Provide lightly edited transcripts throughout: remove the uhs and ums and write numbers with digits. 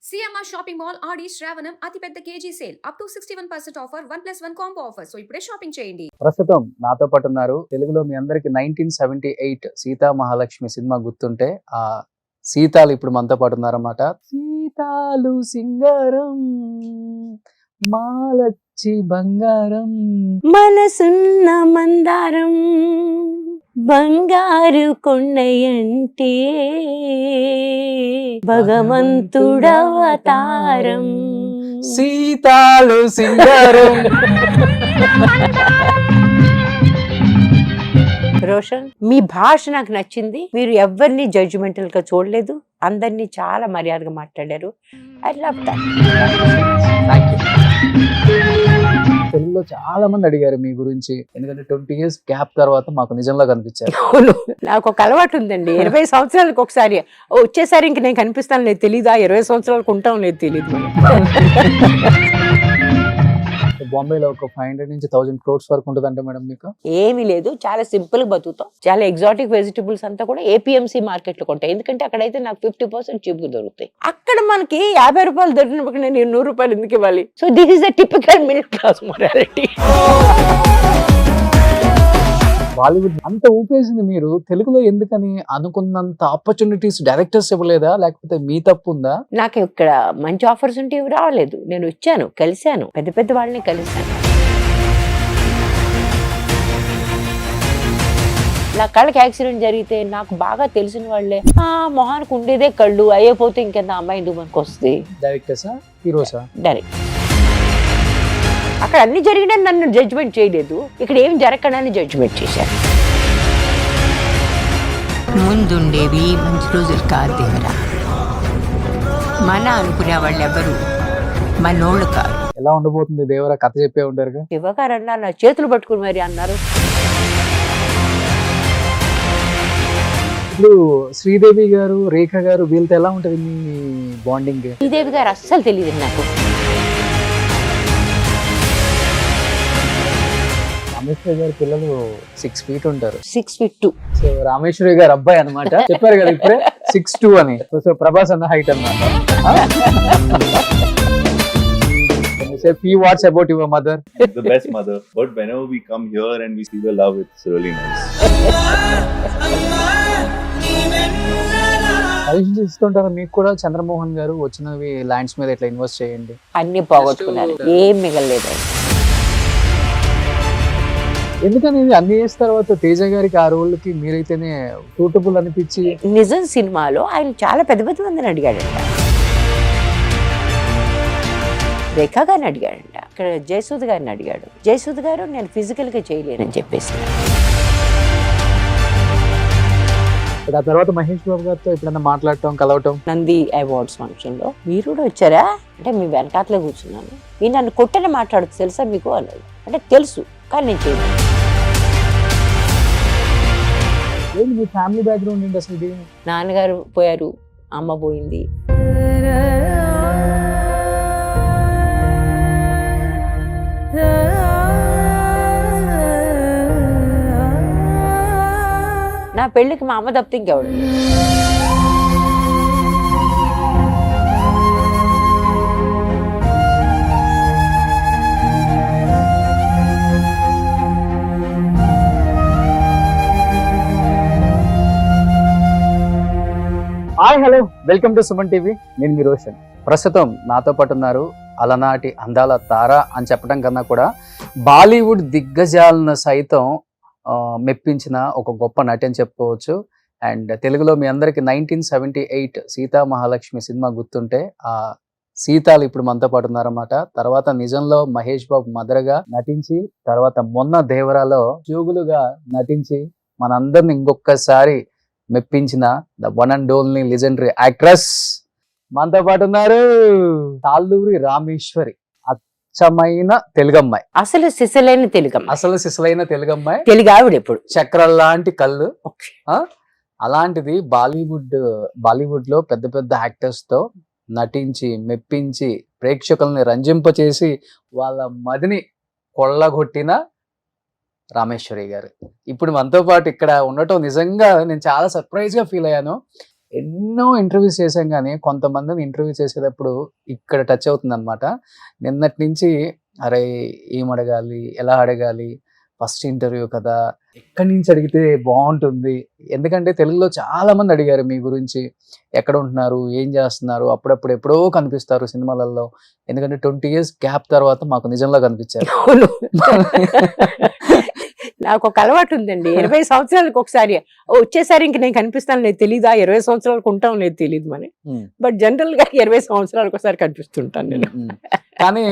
CMR shopping mall ఆడి శ్రావణం అతిపెద్ద KG sale up to 61% offer 1+1 combo offer. So ఇప్పుడే shopping చేయండి. ప్రస్తుతం నాతో పాటు ఉన్నారు. తెలుగులో మీ అందరికి 1978 సీతా మహాలక్ష్మి సినిమా గుర్తుంటే ఆ సీతాలు ఇప్పుడు మనతో పాటు ఉన్నారన్నమాట. సీతాలు సింగారం మాలచ్చి బంగారం మనసున్న మందారం బంగారు కొండయంటే భగవంతుడవతారం. సీతాలు సింగారం. రోషన్, మీ భాష నాకు నచ్చింది. మీరు ఎవరిని జడ్జిమెంటల్ గా చూడలేదు, అందరినీ చాలా మర్యాదగా మాట్లాడారు. I love that. తెలుగులో చాలా మంది అడిగారు మీ గురించి, ఎందుకంటే 20 years గ్యాప్ తర్వాత మాకు నిజంలో కనిపించారు. అవును, నాకు ఒక అలవాటు ఉందండి. 20 సంవత్సరాలకు ఒకసారి వచ్చేసారి ఇంక నేను కనిపిస్తాను లేదు తెలీదా, 20 సంవత్సరాలకు ఉంటాం లేదు తెలీదు. బాంబేలో ఒక 500 నుంచి 1000 crores వరకు ఉంటుందంటే మేడం మీకు? ఏమీ లేదు, చాలా సింపుల్ గా బతుకుతాం. చాలా ఎగ్జాటిక్ వెజిటబుల్స్ అంతా కూడా ఏపీఎంసీ మార్కెట్ లో కొంటాయి. ఎందుకంటే అక్కడైతే నాకు 50% చీప్ గా దొరుకుతాయి. అక్కడ మనకి 50 రూపాయలు దొరికినప్పుడు నేను 100 రూపాయలు ఎందుకు ఇవ్వాలి? So this is the typical middle class morality. Bollywood అంత ఊపేసింది, మీరు తెలుగులో ఎందుకని అనుకున్నంత ఆపర్చునిటీస్ డైరెక్టర్స్ ఇవ్వలేదా, లేకపోతే మీ తప్పు ఉందా? నాకు ఇక్కడ మంచి ఆఫర్స్ ఉంటే ఇవి రావలేదు. నేను వచ్చాను, కలిశాను, పెద్ద పెద్ద వాళ్ళని కలిశాను. నా కళ్ళకి యాక్సిడెంట్ జరిగితే నాకు బాగా తెలిసిన వాళ్ళే మొహానికి ఉండేదే కళ్ళు, అయ్యపోతే ఇంకెంత అమ్మాయి ఎందుకు మనకు వస్తుంది. డైరెక్టర్సా హీరోసా? డైరెక్ట్. అక్కడ అన్ని జరిగినా నన్ను జడ్జిమెంట్ చేయలేదు, ఇక్కడ ఏం జరగకనని జడ్జిమెంట్ చేశారు. ముందుండేవి మంచి రోజులు కాదు దేవరా, మన అనుకునే వాళ్ళు ఎవరు మనోళ్ళు కాదు. ఎలా ఉండబోతుంది దేవరా? కథ చెప్పే ఉంటారుగా. శివగారు అన్నారు, నా చేతులు పట్టుకుని మరి అన్నారు. ఇప్పుడు శ్రీదేవి గారు, రేఖ గారు వీళ్ళతో ఎలా ఉంటది మీ బాండింగ్? శ్రీదేవి గారు అస్సలు తెలియదు నాకు. రామేశ్వరి గారి పిల్లలు 6 feet ఉంటారు. 6 feet 2. సో రామేశ్వరి గారి అబ్బాయి అన్నమాట. చెప్పారు కదా ఇప్పుడే 6'2" అని. సో ప్రభాస్ అన్న హైట్ అన్నమాట. Say few words about your mother. The best mother. But whenever we come here and we see the love, it's really nice. Suggestions ఇస్తుంటారా మీకు కూడా? చంద్రమోహన్ గారు వచ్చినవి ల్యాండ్స్ మీద ఇట్లా ఇన్వెస్ట్ చేయండి. అన్ని పోగొట్టుకున్నారు, ఏం మిగలలేదు. ఎందుకని అన్ని చేసిన తర్వాత తేజ గారికి ఆ రోల్కి మీరైతేనే సూటబుల్ అనిపించి? నిజం సినిమాలో ఆయన చాలా పెద్ద పెద్ద మందిని అడిగాడంట. రేఖా గారిని అడిగాడంట, ఇక్కడ జయసూద్ గారిని అడిగాడు. జయసూద్ గారు నేను ఫిజికల్ గా చేయలేనని చెప్పేసి. ఆ తర్వాత మహేష్ బాబు గారితో ఎప్పుడైనా మాట్లాడటం, కలవటం? నంది అవార్డ్స్ ఫంక్షన్ లో మీరు కూడా వచ్చారా అంటే, మీ వెనకాతలే కూర్చున్నాను. మీరు నన్ను కొట్టని మాట్లాడదు తెలుసా మీకు అన్నాడు. అంటే తెలుసు, కానీ నేను చేయను. ఏంటి మీ ఫ్యామిలీ బ్యాక్గ్రౌండ్ ఏంటి అసలు ఇది? నాన్నగారు పోయారు, అమ్మ పోయింది. నా పెళ్లికి మా అమ్మ తప్పితే ఇంకెవడు. Hi, hello, welcome to Suman TV. నేను మీ రోషన్. ప్రస్తుతం నాతో పాటు ఉన్నారు అలనాటి అందాల తార అని చెప్పడం కన్నా కూడా బాలీవుడ్ దిగ్గజాలను సైతం మెప్పించిన ఒక గొప్ప నటి అని చెప్పుకోవచ్చు. అండ్ తెలుగులో మీ అందరికి 1978 సీతా మహాలక్ష్మి సినిమా గుర్తుంటే ఆ సీతాలు ఇప్పుడు మనతో పాటు ఉన్నారన్నమాట. తర్వాత నిజంలో మహేష్ బాబు మదర్గా నటించి, తర్వాత మొన్న దేవరాలో జోగులుగా నటించి మనందరిని ఇంకొకసారి మెప్పించిన the one and only legendary actress మనతో పాటు ఉన్నారు. తాళ్ళూరి రామేశ్వరి, అచ్చమైన తెలుగమ్మాయి, అసలు సిసలైన తెలుగమ్మ, అసలు సిసలైన తెలుగమ్మాయి, తెలుగు ఆవిడ. ఎప్పుడు చక్రం లాంటి కళ్ళు. అలాంటిది బాలీవుడ్ లో పెద్ద పెద్ద యాక్టర్స్ తో నటించి, మెప్పించి, ప్రేక్షకుల్ని రంజింపచేసి వాళ్ళ మదిని కొల్లగొట్టిన రామేశ్వరి గారు ఇప్పుడు మనతో పాటు ఇక్కడ ఉండటం నిజంగా నేను చాలా సర్ప్రైజ్ గా ఫీల్ అయ్యాను. ఎన్నో ఇంటర్వ్యూస్ చేశాం కానీ కొంతమందిని ఇంటర్వ్యూ చేసేటప్పుడు ఇక్కడ టచ్ అవుతుంది అనమాట. నిన్నటి నుంచి అరే ఏం అడగాలి, ఎలా అడగాలి, ఫస్ట్ ఇంటర్వ్యూ కదా, ఎక్కడి నుంచి అడిగితే బాగుంటుంది. ఎందుకంటే తెలుగులో చాలా మంది అడిగారు మీ గురించి, ఎక్కడ ఉంటున్నారు, ఏం చేస్తున్నారు, అప్పుడప్పుడు ఎప్పుడో కనిపిస్తారు సినిమాలలో. ఎందుకంటే 20 years గ్యాప్ తర్వాత మాకు నిజంలో కనిపించారు. అవును. నాకు ఒక అలవాటు ఉందండి, 20 సంవత్సరాలకు ఒకసారి వచ్చేసారి ఇంక నేను కనిపిస్తాను లేదు తెలీదా, 20 సంవత్సరాలకు ఉంటాం లేదు తెలియదు మరి. బట్ జనరల్ గా 20 సంవత్సరాలకు ఒకసారి కనిపిస్తుంటాను నేను. కానీ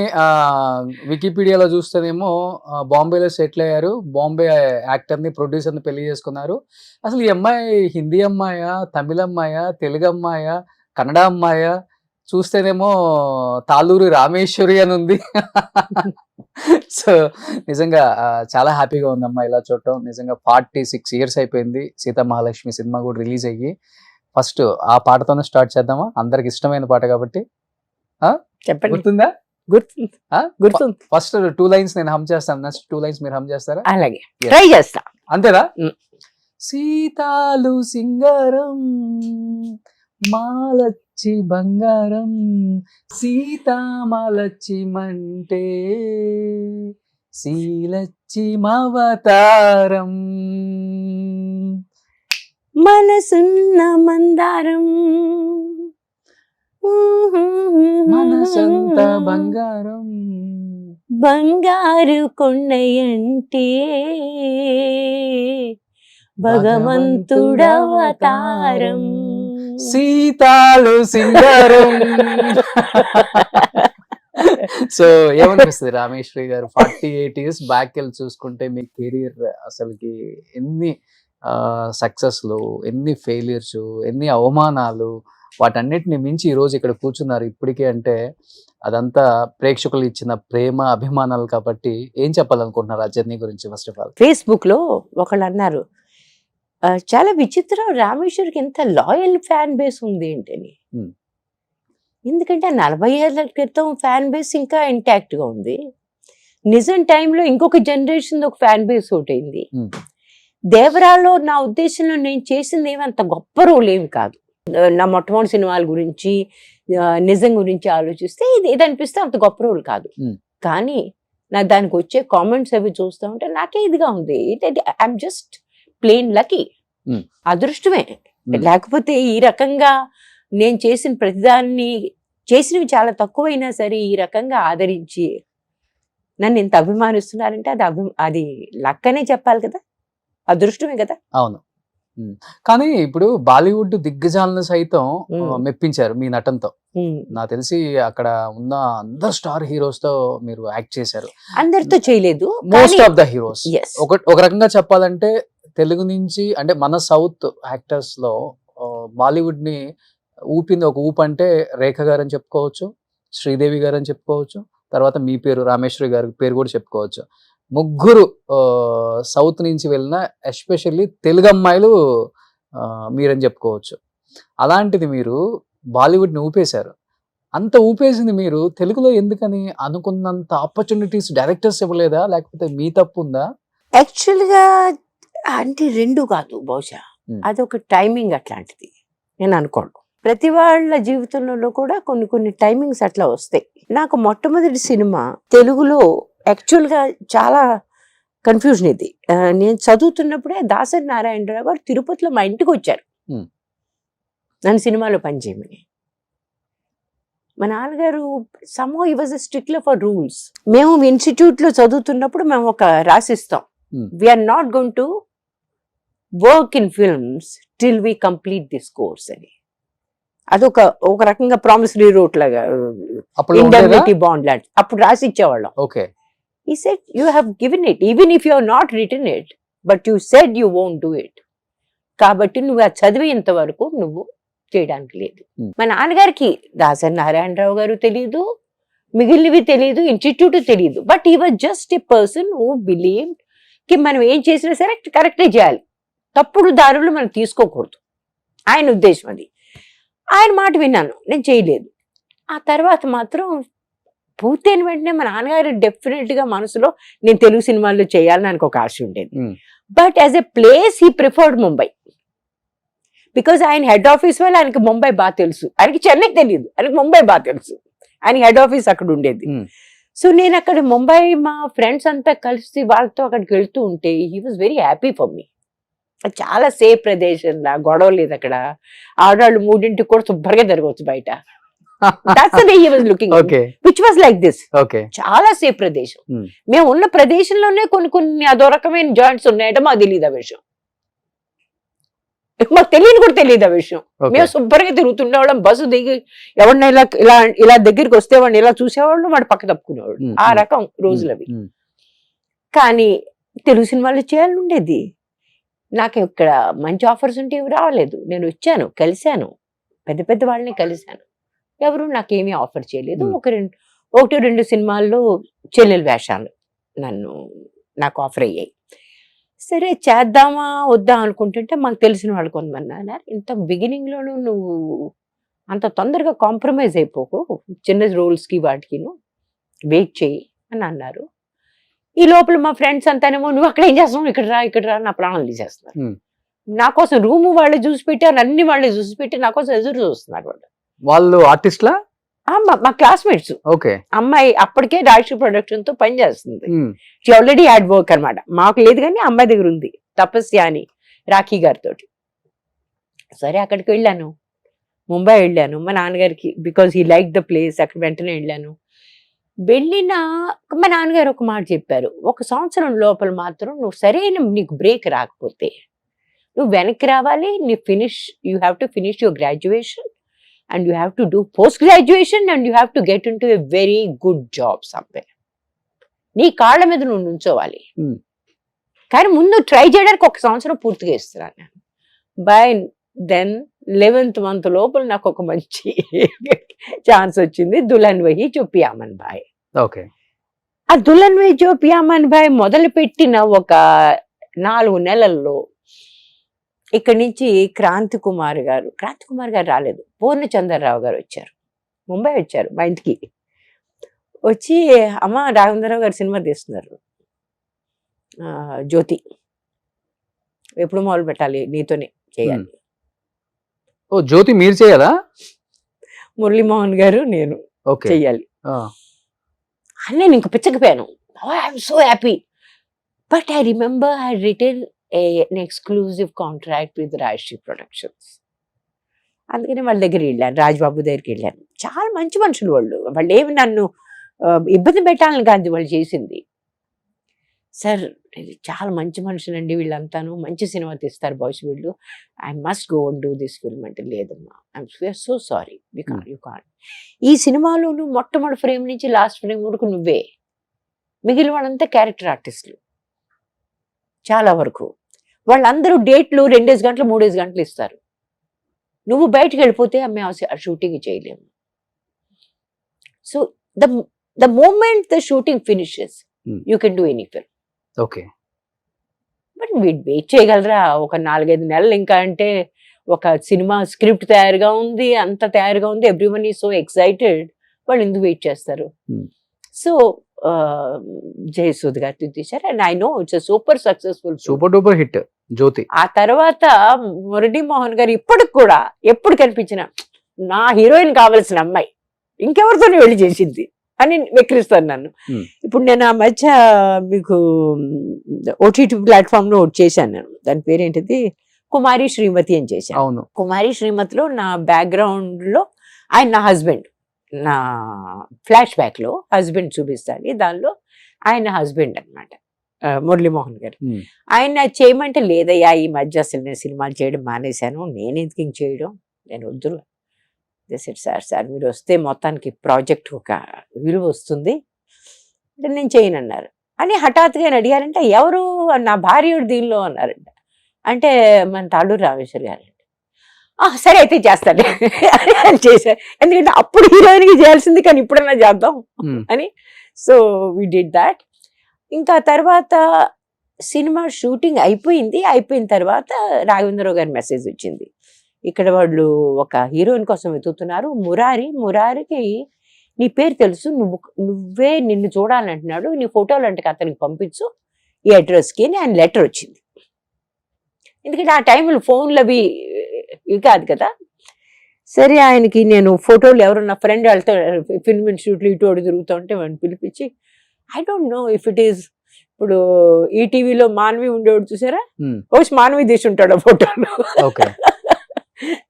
వికీపీడియాలో చూస్తేనేమో బాంబేలో సెటిల్ అయ్యారు, బాంబే యాక్టర్ ని ప్రొడ్యూసర్ ని పెళ్లి చేసుకున్నారు. అసలు ఈ అమ్మాయి హిందీ అమ్మాయా, తమిళ అమ్మాయా, తెలుగు అమ్మాయా, కన్నడ అమ్మాయా? చూస్తేనేమో తాళూరు రామేశ్వరి అని ఉంది. సో నిజంగా చాలా హ్యాపీగా ఉందమ్మా ఇలా చూడటం. నిజంగా 46 years అయిపోయింది సీతా మహాలక్ష్మి సినిమా కూడా రిలీజ్ అయ్యి. ఫస్ట్ ఆ పాటతోనే స్టార్ట్ చేద్దామా, అందరికి ఇష్టమైన పాట కాబట్టి. చెప్పండి. గుర్తుందా? గుర్తుంది. ఫస్ట్ 2 lines నేను హమ్ చేస్తాను, నెక్స్ట్ 2 lines మీరు హమ్ చేస్తారా? అలాగే Yes. ట్రై చేస్తా. అంతేనా? సీతాలు సింగారం మాలచ్చి బంగారం, సీతామాలచ్చి మంటే శీలచ్చి మవతారం, మనసున్న మందారం మనసంత బంగారం, బంగారు కొండయంటే భగవంతుడవతారం. సీతాలు సింగారం. సో ఏమనిపిస్తుంది రామేశ్వరి గారు, 48 years బ్యాక్ వెళ్ళి చూసుకుంటే మీ కెరీర్ అసలుకి ఎన్ని సక్సెస్లు, ఎన్ని ఫెయిల్యూర్స్, ఎన్ని అవమానాలు, వాటన్నిటిని మించి ఈ రోజు ఇక్కడ కూర్చున్నారు ఇప్పటికే అంటే అదంతా ప్రేక్షకులు ఇచ్చిన ప్రేమ అభిమానాలు. కాబట్టి ఏం చెప్పాలనుకుంటున్నారు ఆ జర్నీ గురించి? ఫస్ట్ ఆఫ్ ఆల్ ఫేస్బుక్ లో ఒకళ్ళు అన్నారు, చాలా విచిత్రం, రామేశ్వరికి ఎంత లాయల్ ఫ్యాన్ బేస్ ఉంది ఏంటని. ఎందుకంటే 40 ఏళ్ల క్రితం ఫ్యాన్ బేస్ ఇంకా ఇంటాక్ట్ గా ఉంది. నిజం టైంలో ఇంకొక జనరేషన్ ఒక ఫ్యాన్ బేస్ ఒకటి అయింది. దేవరాలో నా ఉద్దేశంలో నేను చేసింది ఏమి అంత గొప్ప రోల్ ఏమి కాదు. నా మొట్టమొదటి సినిమాల గురించి, నిజం గురించి ఆలోచిస్తే ఇది అనిపిస్తే అంత గొప్ప రోల్ కాదు. కానీ నా దానికి వచ్చే కామెంట్స్ అవి చూస్తూ ఉంటే నాకే ఇదిగా ఉంది. ఐఎమ్ జస్ట్ ప్లెయిన్ లక్కీ, అదృష్టమే. లేకపోతే ఈ రకంగా నేను చేసిన ప్రతిదాన్ని, చేసినవి చాలా తక్కువైనా సరే ఈ రకంగా ఆదరించి నన్ను ఇంత అభిమానిస్తున్నారంటే అది లక్ అనే చెప్పాలి కదా, అదృష్టమే కదా. అవును. కానీ ఇప్పుడు బాలీవుడ్ దిగ్గజాలను సైతం మెప్పించారు మీ నటనతో. నాకు తెలిసి అక్కడ ఉన్న అందరు స్టార్ హీరోస్ తో మీరు యాక్ట్ చేశారు. అందరితో చేయలేదు, మోస్ట్ ఆఫ్ ద హీరోస్. ఒక రకంగా చెప్పాలంటే తెలుగు నుంచి అంటే మన సౌత్ యాక్టర్స్ లో బాలీవుడ్ ని ఊపింది ఒక ఊపు అంటే రేఖ గారు అని చెప్పుకోవచ్చు, శ్రీదేవి గారు అని చెప్పుకోవచ్చు, తర్వాత మీ పేరు రామేశ్వరి గారి పేరు కూడా చెప్పుకోవచ్చు. ముగ్గురు సౌత్ నుంచి వెళ్ళిన ఎస్పెషల్లీ తెలుగు అమ్మాయిలు మీరని చెప్పుకోవచ్చు. అలాంటిది మీరు బాలీవుడ్ని ఊపేశారు. అంత ఊపేసింది మీరు తెలుగులో ఎందుకని అనుకున్నంత ఆపర్చునిటీస్ డైరెక్టర్స్ ఇవ్వలేదా, లేకపోతే మీ తప్పు ఉందా? యాక్చువల్గా అంటే రెండు కాదు, బహుశా అదొక టైమింగ్ అట్లాంటిది నేను అనుకోను. ప్రతి వాళ్ళ జీవితంలో కూడా కొన్ని కొన్ని టైమింగ్స్ అట్లా వస్తాయి. నాకు మొట్టమొదటి సినిమా తెలుగులో యాక్చువల్గా చాలా కన్ఫ్యూజన్ ఇది. నేను చదువుతున్నప్పుడే దాసరి నారాయణరావు గారు తిరుపతిలో మా ఇంటికి వచ్చారు నన్ను సినిమాలో పనిచేయమని. మా నాన్నగారు somehow he was a stickler for rules. మేము ఇన్స్టిట్యూట్లో చదువుతున్నప్పుడు మేము ఒక రాసిస్తాం, we are not going to work in films till we complete this course అని. అదొక రకంగా ప్రామిసరీ నోట్ లాగా, ఇండెమ్నిటీ బాండ్ లాంటి అప్పుడు రాసి ఇచ్చేవాళ్ళం. Okay. He said, you have given it, even if you have not written it, but you said you won't do it. కాబట్టి నువ్వు ఆ చదివేంత వరకు నువ్వు చేయడానికి లేదు. మా నాన్నగారికి దాసరి నారాయణరావు గారు తెలియదు, మిగిలినవి తెలియదు, ఇన్స్టిట్యూట్ తెలియదు. But he was just a person who believed కి మనం ఏం చేసినా సరే కరెక్టే చేయాలి, తప్పుడు దారులు మనం తీసుకోకూడదు, ఆయన ఉద్దేశం అది. ఆయన మాట విన్నాను, నేను చేయలేదు. ఆ తర్వాత మాత్రం పూర్తయిన వెంటనే మా నాన్నగారు డెఫినెట్ గా మనసులో నేను తెలుగు సినిమాల్లో చేయాలని నాకు ఒక ఆశ ఉండేది. But as a place he preferred Mumbai. Because ఆయన హెడ్ ఆఫీస్ వల్ల ఆయనకి ముంబై బాగా తెలుసు, ఆయనకి చెన్నై తెలియదు, ఆయనకి ముంబై బాగా తెలుసు, ఆయన హెడ్ ఆఫీస్ అక్కడ ఉండేది. సో నేను అక్కడ ముంబై మా ఫ్రెండ్స్ అంతా కలిసి వాళ్ళతో అక్కడికి వెళ్తూ ఉంటే he was very happy for me. చాలా సేఫ్ ప్రదేశం, గొడవ లేదు అక్కడ, ఆడవాళ్ళు 3 కూడా శుభ్రంగా జరగవచ్చు బయట. That's the way he was looking at me, which was like this. చాలా సేఫ్ ప్రదేశం. మేము ఉన్న ప్రదేశంలోనే కొన్ని అదో రకమైన జాయింట్స్ ఉన్నాయంటే మాకు తెలియదు ఆ విషయం, మాకు తెలియని కూడా తెలియదు ఆ విషయం. మేము శుభ్రంగా తిరుగుతుండేవాళ్ళం, బస్సు దిగి ఎవరిని ఇలా ఇలా ఇలా దగ్గరికి వస్తే వాడిని ఇలా చూసేవాళ్ళు, వాడు పక్క తప్పుకునేవాడు. ఆ రకం రోజులు అవి. కానీ తెలుగు సినిమాలు చేయాలని ఉండేది నాకు. ఇక్కడ మంచి ఆఫర్స్ ఉంటే ఇవి రావలేదు. నేను వచ్చాను, కలిశాను, పెద్ద పెద్ద వాళ్ళని కలిశాను, ఎవరు నాకేమీ ఆఫర్ చేయలేదు. 1-2 సినిమాల్లో చెల్లెల వేషాలు నాకు ఆఫర్ అయ్యాయి. సరే చేద్దామా వద్దా అనుకుంటుంటే మాకు తెలిసిన వాళ్ళు కొంతమంది అన్నారు, ఇంత బిగినింగ్లోనూ నువ్వు అంత తొందరగా కాంప్రమైజ్ అయిపోకు, చిన్న రోల్స్కి వాటికిను వెయిట్ చేయి అని అన్నారు. ఈ లోపల మా ఫ్రెండ్స్ అంతానేమో నువ్వు అక్కడ ఏం చేస్తావు, ఇక్కడ రా నా ప్రాణాలు తీసేస్తున్నారు. నా కోసం రూము వాళ్ళే చూసి పెట్టారు, అన్ని వాళ్ళే చూసి పెట్టి నా కోసం ఎదురు చూస్తున్నారు. వాళ్ళు ఆర్టిస్ట్లా? మా క్లాస్మేట్స్. అమ్మాయి అప్పటికే రాజశ్రీ ప్రొడక్షన్ తో పని చేస్తుంది. షీ ఆల్రెడీ హ్యాడ్ వర్క్ అనమాట. మాకు లేదు కానీ అమ్మాయి దగ్గర ఉంది, తపస్య అని, రాఖీ గారితో. సరే అక్కడికి వెళ్ళాను, ముంబై వెళ్ళాను మా నాన్నగారికి, because he like the place. అక్కడ వెంటనే వెళ్ళాను. వెళ్ళిన మా నాన్నగారు ఒక మాట చెప్పారు, 1 సంవత్సరం లోపల మాత్రం నువ్వు సరైన నీకు బ్రేక్ రాకపోతే నువ్వు వెనక్కి రావాలి, you have to finish your graduation and you have to do post graduation and you have to get into a very good job somewhere. నీ కాళ్ళ మీద నువ్వు నుంచోవాలి. కానీ ముందు ట్రై చేయడానికి 1 సంవత్సరం పూర్తిగా ఇస్తున్నాను. బై దెన్ 11th month లోపల నాకు ఒక మంచి ఛాన్స్ వచ్చింది. దుల్హన్ వహీ జో పియామన్ భాయ్. ఆ దుల్హన్ వహీ జో పియామన్ భాయ్ మొదలు పెట్టిన ఒక 4 నెలల్లో ఇక్కడి నుంచి క్రాంతి కుమార్ గారు రాలేదు, పూర్ణచంద్రరావు గారు వచ్చారు, ముంబై వచ్చారు మా ఇంటికి. వచ్చి అమ్మ రాఘవేంద్రరావు గారు సినిమా తీస్తున్నారు, జ్యోతి, ఎప్పుడు మొదలు పెట్టాలి, నీతోనే చేయాలి. ఓ జ్యోతి మీరు చేయాలా? మురళీమోహన్ గారు నేను చెయ్యాలి అని నేను ఇంక పిచ్చకపోయాను. I'm so happy. But I remember I return an exclusive contract with Rajshri Productions. అందుకని వాళ్ళ దగ్గర వెళ్ళాను, రాజ్బాబు దగ్గరికి వెళ్ళాను. చాలా మంచి మనుషులు వాళ్ళు ఏమి నన్ను ఇబ్బంది పెట్టాలని కాదు వాళ్ళు చేసింది. సార్ చాలా మంచి మనుషులు అండి వీళ్ళంతాను, మంచి సినిమా తీస్తారు బాయ్స్ వీళ్ళు, I must go and do this film అంటే, లేదమ్మా I'm so sorry you can't. ఈ సినిమాలోను మొట్టమొదటి ఫ్రేమ్ నుంచి లాస్ట్ ఫ్రేమ్ వరకు నువ్వే, మిగిలిన వాళ్ళంతా క్యారెక్టర్ ఆర్టిస్టులు. చాలా వరకు వాళ్ళందరూ డేట్లు 2 గంటలు 3 గంటలు ఇస్తారు. నువ్వు బయటకు వెళ్ళిపోతే మేము ఆ షూటింగ్ చేయలేము. So the moment the shooting finishes you can do any film. But wait చేయగలరా ఒక 4-5 నెలలు? ఇంకా అంటే ఒక సినిమా స్క్రిప్ట్ తయారుగా ఉంది, అంత తయారుగా ఉంది, ఎవ్రీవన్ ఈజ్ సో ఎక్సైటెడ్, వాళ్ళు ఎందుకు వెయిట్ చేస్తారు? సో జయసూద్ గారితో తీశారు. And I know it's super successful, super duper hit Jyothi. ఆ తర్వాత మురళీమోహన్ గారు ఇప్పటికి కూడా ఎప్పుడు కనిపించిన నా హీరోయిన్ కావాల్సిన అమ్మాయి ఇంకెవరితోనే వెళ్ళి చేసింది అని వెక్కిరిస్తాను నన్ను. ఇప్పుడు నేను ఆ మధ్య మీకు ఓటీటీ ప్లాట్ఫామ్ లో చేశాను నేను, దాని పేరేంటిది, కుమారి శ్రీమతి అని చేశాను. అవును, కుమారి శ్రీమతిలో నా బ్యాక్గ్రౌండ్ లో ఆయన నా హస్బెండ్, నా ఫ్లాష్ బ్యాక్ లో హస్బెండ్ చూపిస్తాను, దానిలో ఆయన హస్బెండ్ అనమాట మురళీమోహన్ గారు. ఆయన చేయమంటే లేదయ్యా ఈ మధ్య అసలు నేను సినిమాలు చేయడం మానేశాను, నేను ఎందుకు చేయడం, నేను వద్దు సార్ మీరు వస్తే మొత్తానికి ప్రాజెక్ట్ ఒక విలువ వస్తుంది, నేను చేయను అన్నారు. అని హఠాత్తుగా అడిగారంటే ఎవరు, నా భార్యుడు దీనిలో అన్నారంట. అంటే మన తాళూరు రామేశ్వర్ గారు. సరే అయితే చేస్తాను చేశారు, ఎందుకంటే అప్పుడు హీరోయిన్కి చేయాల్సింది కానీ ఇప్పుడన్నా చేద్దాం అని. So we did that. ఇంకా తర్వాత సినిమా షూటింగ్ అయిపోయిన తర్వాత రాఘవేంద్రరావు గారి మెసేజ్ వచ్చింది, ఇక్కడ వాళ్ళు ఒక హీరోయిన్ కోసం వెతుకుతున్నారు, మురారికి నీ పేరు తెలుసు, నువ్వే నిన్ను చూడాలంటున్నాడు, నీ ఫోటోలు అంటే అతనికి పంపించు ఈ అడ్రస్కి అని ఆయన లెటర్ వచ్చింది. ఎందుకంటే ఆ టైంలో ఫోన్లు అవి ఇవి కాదు కదా. సరే ఆయనకి నేను ఫోటోలు ఎవరు నా ఫ్రెండ్ వెళ్తా ఫిల్మ్ ఇన్స్టిట్యూట్లో ఇటు అటు తిరుగుతూ ఉంటే వాడిని పిలిపించి I don't know if it is ఇప్పుడు ఈటీవీలో మానవి ఉండేవాడు చూసారా, వచ్చి మానవి తీసి ఉంటాడు ఆ ఫోటోలు. ఓకే.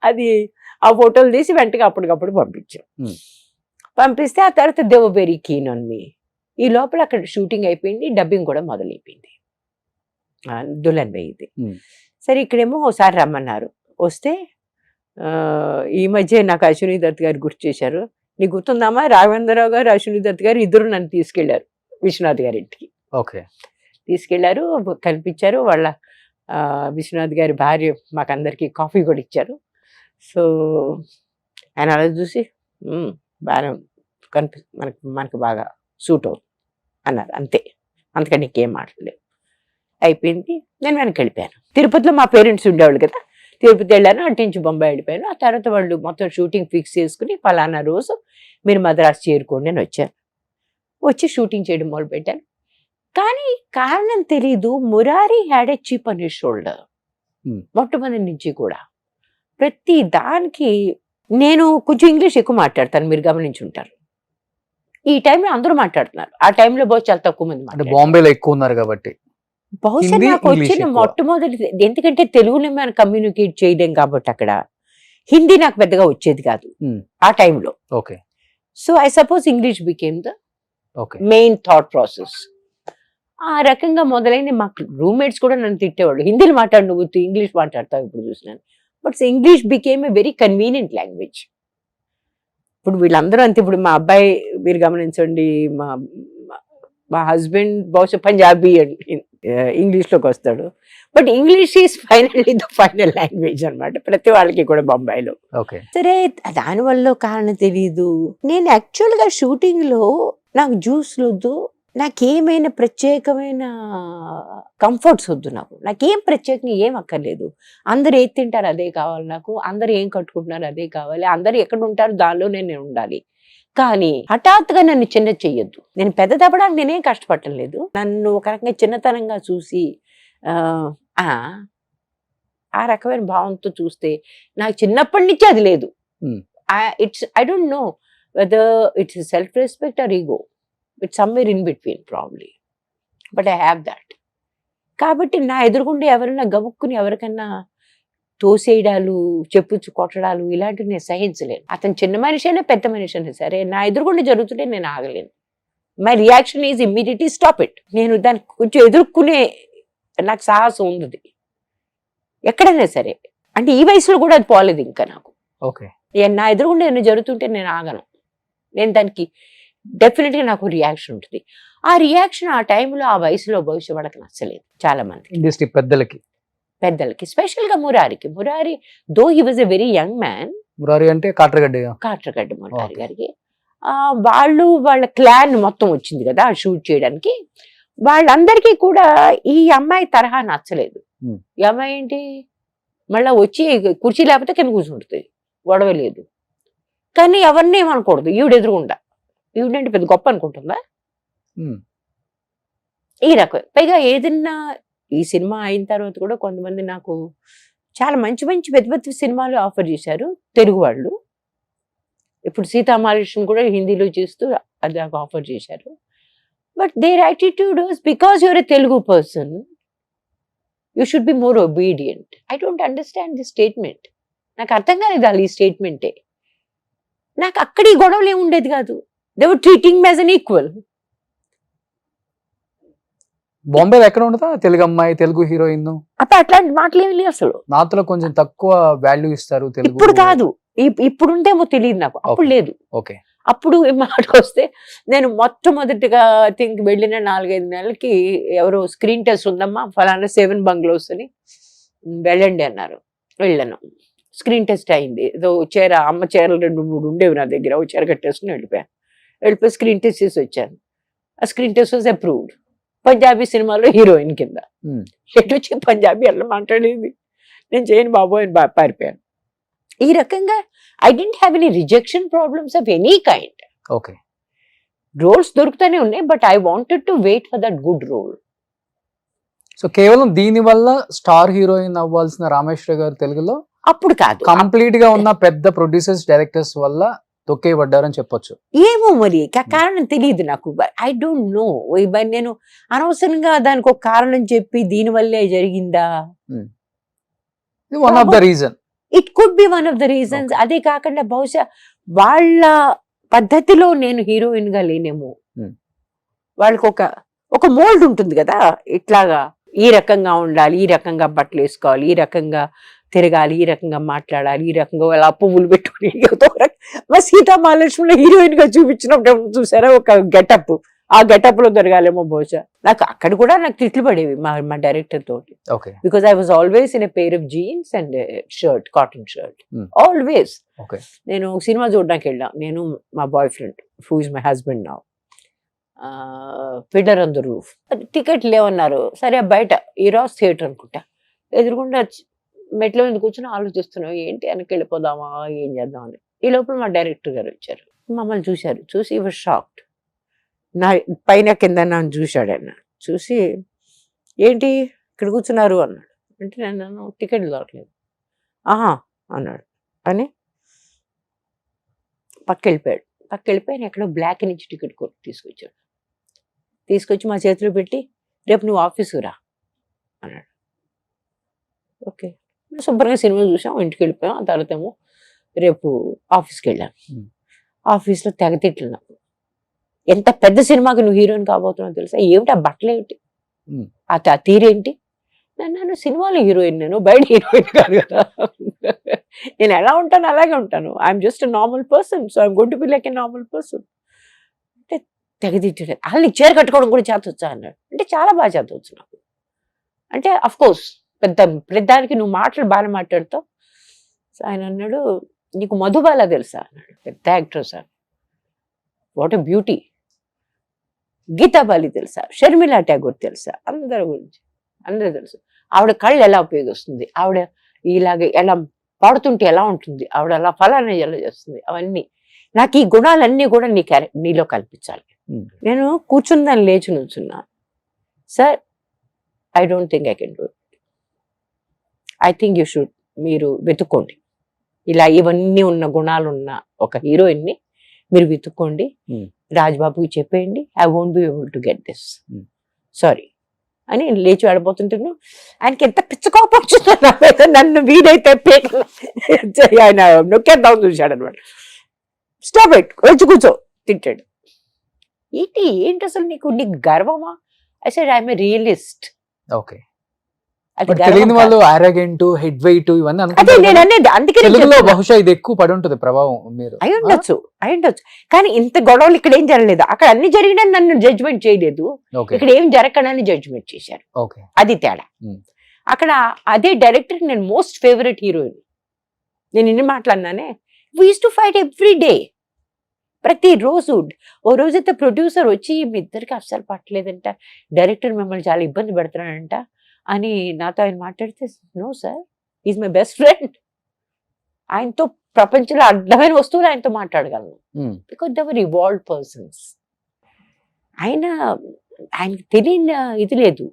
అది ఆ ఫోటోలు తీసి వెంటనే అప్పటికప్పుడు పంపించాం. పంపిస్తే ఆ తర్వాత they were very keen on me. ఈ లోపల అక్కడ షూటింగ్ అయిపోయింది, డబ్బింగ్ కూడా మొదలైపోయింది. దుల్హన్ బయ్యిది. సరే ఇక్కడేమో ఒకసారి రమ్మన్నారు. వస్తే ఈ మధ్య నాకు అశ్విని దత్ గారు గుర్తు చేశారు. నీకు గుర్తుందామా, రాఘవేంద్రరావు గారు అశ్విని దత్ గారు ఇద్దరు నన్ను తీసుకెళ్లారు విశ్వనాథ్ గారి ఇంటికి. ఓకే. తీసుకెళ్లారు, కల్పించారు. వాళ్ళ విశ్వనాథ్ గారి భార్య మాకందరికి కాఫీ కూడా ఇచ్చారు. సో ఆయన అలా చూసి బాగా మనకు బాగా సూట్ అవుతుంది అన్నారు. అంతే, అంతకని ఇంకేం మాట్లాడలేదు. అయిపోయింది. నేను వెనక్కి వెళ్ళిపోయాను. తిరుపతిలో మా పేరెంట్స్ ఉండేవాళ్ళు కదా, తిరుపతి వెళ్ళాను. అటు నుంచి బొంబాయి వెళ్ళిపోయాను. ఆ తర్వాత వాళ్ళు మొత్తం షూటింగ్ ఫిక్స్ చేసుకుని ఫలానా రోజు మీరు మద్రాసు చేరుకోండి అని వచ్చాను. వచ్చి షూటింగ్ చేయడం మొదలుపెట్టాను. కానీ కారణం తెలీదు, Murari had a cheap on his shoulder. మొట్టమొదటి నుంచి కూడా ప్రతి దానికి నేను కొంచెం ఇంగ్లీష్ ఎక్కువ మాట్లాడతాను, మీరు గమనించి ఉంటారు. ఈ టైంలో అందరూ మాట్లాడుతున్నారు, ఆ టైంలో బహుశా చాలా తక్కువ మంది అంటే బాంబేలో ఎక్కువ ఉన్నారు కాబట్టి బహుశా హిందీ, నాకు ఇంగ్లీష్ వచ్చిన ఎక్కువ. మొట్టమొదటి, ఎందుకంటే తెలుగులో మనం కమ్యూనికేట్ చేయలేం కాబట్టి అక్కడ హిందీ నాకు పెద్దగా వచ్చేది కాదు ఆ టైంలో. Okay. So I suppose English became the okay. Main thought process. ఆ రకంగా మొదలైంది. మాకు రూమ్మేట్స్ కూడా నన్ను తిట్టేవాళ్ళు, హిందీలో మాట్లాడు, నువ్వు ఇంగ్లీష్ మాట్లాడతావు ఇప్పుడు చూసినాను. But English became a very convenient language. ఇప్పుడు వీళ్ళందరూ అంతే. ఇప్పుడు మా అబ్బాయి మీరు గమనించండి, మా హస్బెండ్ బహుశా పంజాబీ ఇంగ్లీష్లోకి వస్తాడు. But English is finally the final language అనమాట ప్రతి వాళ్ళకి కూడా బొంబాయిలో. ఓకే. సరే దానివల్ల కారణం తెలీదు. నేను యాక్చువల్గా షూటింగ్లో నాకు జ్యూస్లు వద్దు, నాకేమైనా ప్రత్యేకమైన కంఫర్ట్స్ వద్దు, నాకేం ప్రత్యేకంగా ఏం అక్కర్లేదు. అందరు ఏది తింటారు అదే కావాలి నాకు, అందరు ఏం కట్టుకుంటున్నారు అదే కావాలి, అందరు ఎక్కడ ఉంటారు దానిలోనే నేను ఉండాలి. కానీ హఠాత్తుగా నన్ను చిన్న చెయ్యొద్దు. నేను పెద్ద తప్పడానికి నేనేం కష్టపడటం లేదు. నన్ను ఒక రకంగా చిన్నతనంగా చూసి ఆ రకమైన భావంతో చూస్తే నాకు చిన్నప్పటి నుంచి అది లేదు. I don't know whether it's self respect or ego, it's somewhere in between probably, but I have that. కాబట్టి నా ఎదురుగుండే ఎవరైనా గబుక్కుని ఎవరికన్నా తోసేయడాలు, చెప్పుచ్చు కొట్టడాలు ఇలాంటివి నేను సహించలేను. అతను చిన్న మనిషి అయినా పెద్ద మనిషి అయినా సరే నా ఎదురుగుండా జరుగుతుంటే నేను ఆగలేను. My reaction is immediately stop it. నేను దానికి కొంచెం ఎదుర్కొనే నాకు సాహసం ఉంది ఎక్కడైనా సరే. అంటే ఈ వయసులో కూడా అది పోలేదు ఇంకా నాకు. ఓకే. నా ఎదురుగుండా ఏమైనా జరుగుతుంటే నేను ఆగను. నేను దానికి డెఫినెట్గా నాకు రియాక్షన్ ఉంటుంది. ఆ రియాక్షన్ ఆ టైంలో ఆ వయసులో భవిష్య వాళ్ళకి నచ్చలేదు చాలా మంది ఇండస్ట్రీ పెద్దలకి, స్పెషల్గా Murari though he was a very young man. Murari అంటే కాట్రగడ్డ మురారి గారికి వాళ్ళ క్లాన్ మొత్తం వచ్చింది కదా షూట్ చేయడానికి. వాళ్ళందరికీ కూడా ఈ అమ్మాయి తరహా నచ్చలేదు. ఈ అమ్మాయి ఏంటి మళ్ళీ వచ్చి కుర్చీ లేకపోతే కింద కూర్చుంటుంది, గొడవ లేదు. కానీ ఎవరిని ఏమనకూడదు, ఈవిడ ఎదురుగుండా. ఈవిడంటే పెద్ద గొప్ప అనుకుంటుందా ఈ రకం. పైగా ఏదన్నా ఈ సినిమా అయిన తర్వాత కూడా కొంతమంది నాకు చాలా మంచి పెద్ద పెద్ద సినిమాలు ఆఫర్ చేశారు తెలుగు వాళ్ళు. ఇప్పుడు సీతామహాలక్ష్మి కూడా హిందీలో చేస్తూ అది నాకు ఆఫర్ చేశారు. But their attitude was because your a Telugu person you should be more obedient. I don't understand the statement. నాకు అర్థం కాలేదు ఈ స్టేట్మెంటే. నాకు అక్కడ ఈ గొడవలు ఏమి ఉండేది కాదు. They were treating me as an equal. బాంబేలో ఎక్కడ ఉండదా తెలుగు అమ్మాయి, తెలుగు హీరోయిన్? అప్పుడు అట్లాంటి మాటలు ఏమి లేవు అసలు. నాతో కొంచెం తక్కువ వాల్యూ ఇస్తారు తెలుగు. ఇప్పుడు కాదు, ఇప్పుడు ఉంటేమో తెలియదు నాకు, అప్పుడు లేదు. ఓకే. అప్పుడు మాటకు వస్తే నేను మొట్టమొదటిగా థింక్ వెళ్ళిన 4-5 నెలలకి ఎవరో స్క్రీన్ టెస్ట్ ఉందమ్మా ఫలానా 7 బంగ్లోస్ అని వెళ్ళండి అన్నారు. వెళ్ళాను, స్క్రీన్ టెస్ట్ అయింది. ఏదో చీర, అమ్మ చీరలు 2-3 ఉండేవి నా దగ్గర. చీర కట్టేసుకుని వెళ్ళిపోయి స్క్రీన్ టెస్ట్ చేసి వచ్చాను. ఆ screen test was approved. Punjabi సినిమాలో హీరోయిన్ కింద. ఎటు వచ్చి పంజాబీ అట్లా మాట్లాడేది, నేను చేయను బాబోయ్ అని పారిపోయాను. ఈ రకంగా I didn't have any rejection problems of any kind. Okay. Roles దొరుకుతూనే ఉన్నాయి, but I wanted to wait for that good role. So కేవలం దీని వల్ల స్టార్ హీరోయిన్ అవ్వాల్సిన రామేశ్వరి గారు తెలుగులో అప్పుడు కాదు. కంప్లీట్ గా ఉన్న పెద్ద ప్రొడ్యూసర్స్ డైరెక్టర్స్ వల్ల తొక్కేయబడ్డారని చెప్పొచ్చు. ఏమో మరి కారణం తెలియదు నాకు. I don't no. నేను అనవసరంగా దానికి ఒక కారణం చెప్పి దీని వల్లే జరిగిందా, one of the reason. It could B one of the reasons. అదే కాకుండా బహుశా వాళ్ళ పద్ధతిలో నేను హీరోయిన్ గా లేనేమో. వాళ్ళకి ఒక మోల్డ్ ఉంటుంది కదా, ఇట్లాగా ఈ రకంగా ఉండాలి, ఈ రకంగా బట్టలు వేసుకోవాలి, ఈ రకంగా తిరగాలి, ఈ రకంగా మాట్లాడాలి, ఈ రకంగా అలా పువ్వులు పెట్టుకుని మా సీతా మహాలక్ష్మిలో హీరోయిన్ గా చూపించినప్పుడు చూసారా ఒక గెటప్, ఆ గెటప్ లో దొరకాలేమో బహుశా. నాకు అక్కడ కూడా నాకు తిట్లు పడేవి మా డైరెక్టర్ తోటి. Because I was always in a pair of jeans and shirt, cotton shirt, always. నేను సినిమా చూడడానికి వెళ్ళాం, నేను మా boy friend who is my husband now. Fiddler on the roof. Ticket లేవన్నారు. సరే బయట ఈరోజు థియేటర్ అనుకుంటా, ఎదురుకుండా మెట్ల మీద కూర్చొని ఆలోచిస్తున్నాం ఏంటి వెనక్కి వెళ్ళిపోదామా ఏం చేద్దాం అని. ఈ లోపల మా డైరెక్టర్ గారు వచ్చారు, మమ్మల్ని చూశారు. చూసి ఈ వాజ్ షాక్డ్. నా పైన కింద నన్ను చూశాడు. ఆయన చూసి ఏంటి ఇక్కడ కూర్చున్నారు అన్నాడు. అంటే నేను టికెట్ దొరకలేదు. ఆహా అన్నాడు అని పక్కెళ్ళిపోయాడు. పక్కెళ్ళిపోయి ఎక్కడో బ్లాక్ నుంచి టికెట్ కొట్టి తీసుకొచ్చాడు. తీసుకొచ్చి మా చేతిలో పెట్టి రేపు నువ్వు ఆఫీసుకు రా అన్నాడు. ఓకే, శుభ్రంగా సినిమా చూసాం, ఇంటికి వెళ్ళిపోయాం. ఆ తర్వాత ఏమో రేపు ఆఫీస్కి వెళ్ళాను. ఆఫీస్లో తెగ తిట్లు నాకు. ఎంత పెద్ద సినిమాకి నువ్వు హీరోయిన్ కాబోతున్నావు తెలుసా, ఏమిటి ఆ బట్టలు ఏమిటి, ఆ తీరేంటి. నన్ను సినిమాలో హీరోయిన్, నేను బయట హీరోయిన్ కాదు కదా. నేను ఎలా ఉంటాను అలాగే ఉంటాను. I'm just a normal person, so I'm going to be like a normal person. అంటే తెగదిట్టాడు. అలా నీకు చీర కట్టుకోవడం కూడా చేతొచ్చా అన్నాడు. అంటే చాలా బాగా చేతవచ్చు నాకు. అంటే అఫ్ కోర్స్ పెద్దానికి నువ్వు మాటలు బాగా మాట్లాడుతావు. ఆయన అన్నాడు నీకు మధుబాల తెలుసా అన్నాడు. పెద్ద యాక్ట్రెస్ అని, వాట్ ఎ బ్యూటీ. గీతాబాలి తెలుసా, షర్మిలా ఠాగూర్ తెలుసా, అందరి గురించి అందరూ తెలుసు. ఆవిడ కళ్ళు ఎలా ఉపయోగిస్తుంది, ఆవిడ ఇలాగే ఎలా పాడుతుంటే ఎలా ఉంటుంది, ఆవిడ అలా ఫలానా ఎలా చేస్తుంది, అవన్నీ నాకు ఈ గుణాలన్నీ కూడా నీలో కల్పించాలి. నేను కూర్చుందని లేచి నుంచున్నా. Sir I don't think I can do it. I think you should, మీరు వెతుక్కోండి, ఇలా ఇవన్నీ ఉన్న గుణాలు ఉన్న ఒక హీరోయిన్ని మీరు వెతుక్కోండి, రాజ్బాబుకి చెప్పేయండి, I won't be able to get this, sorry అని లేచి ఆడిపోతుంటాను. ఆయనకి ఎంత పిచ్చ కోపం వచ్చిందో నన్ను వీడైతే ఆయన నొక్కేద్దాం చూశాడు అనమాట. స్టాప్ ఇట్, వచ్చి కూర్చో తిట్టాడు. ఏంటి అసలు నీకు గర్వమా? I said I'm a realist. Okay, తెలియని వాళ్ళు ఆరోగెంట్, హెడ్ వెయిట్ ఇవన్నీ అందుకే బహుశా ఇది ఎక్కువ పడి ఉంటుంది ప్రభావం. మీరు అయి ఉండొచ్చు కానీ ఇంత గొడవలు ఇక్కడ ఏం జరగలేదు. అక్కడ అన్ని జరిగినా నన్ను జడ్జ్మెంట్ చేయలేదు, ఇక్కడ ఏం జరగకనని జడ్జ్మెంట్ చేశారు. అది తేడా. అక్కడ అదే డైరెక్టర్ నేను మోస్ట్ ఫేవరెట్ హీరోయిన్. నేను ఇన్ని మాట్లాడినానే, we used to fight every day, ప్రతి రోజు. ఓ రోజైతే ప్రొడ్యూసర్ వచ్చి మీ ఇద్దరికి అస్సలు పట్టలేదంట, డైరెక్టర్ మిమ్మల్ని చాలా ఇబ్బంది పెడతానంట అని నాతో ఆయన మాట్లాడితే, no sir, is my best friend. ఆయనతో ప్రపంచంలో అడ్డమైన వస్తువులు ఆయనతో మాట్లాడగలను, because they were evolved persons. ఆయనకి తెలియని ఇది లేదు,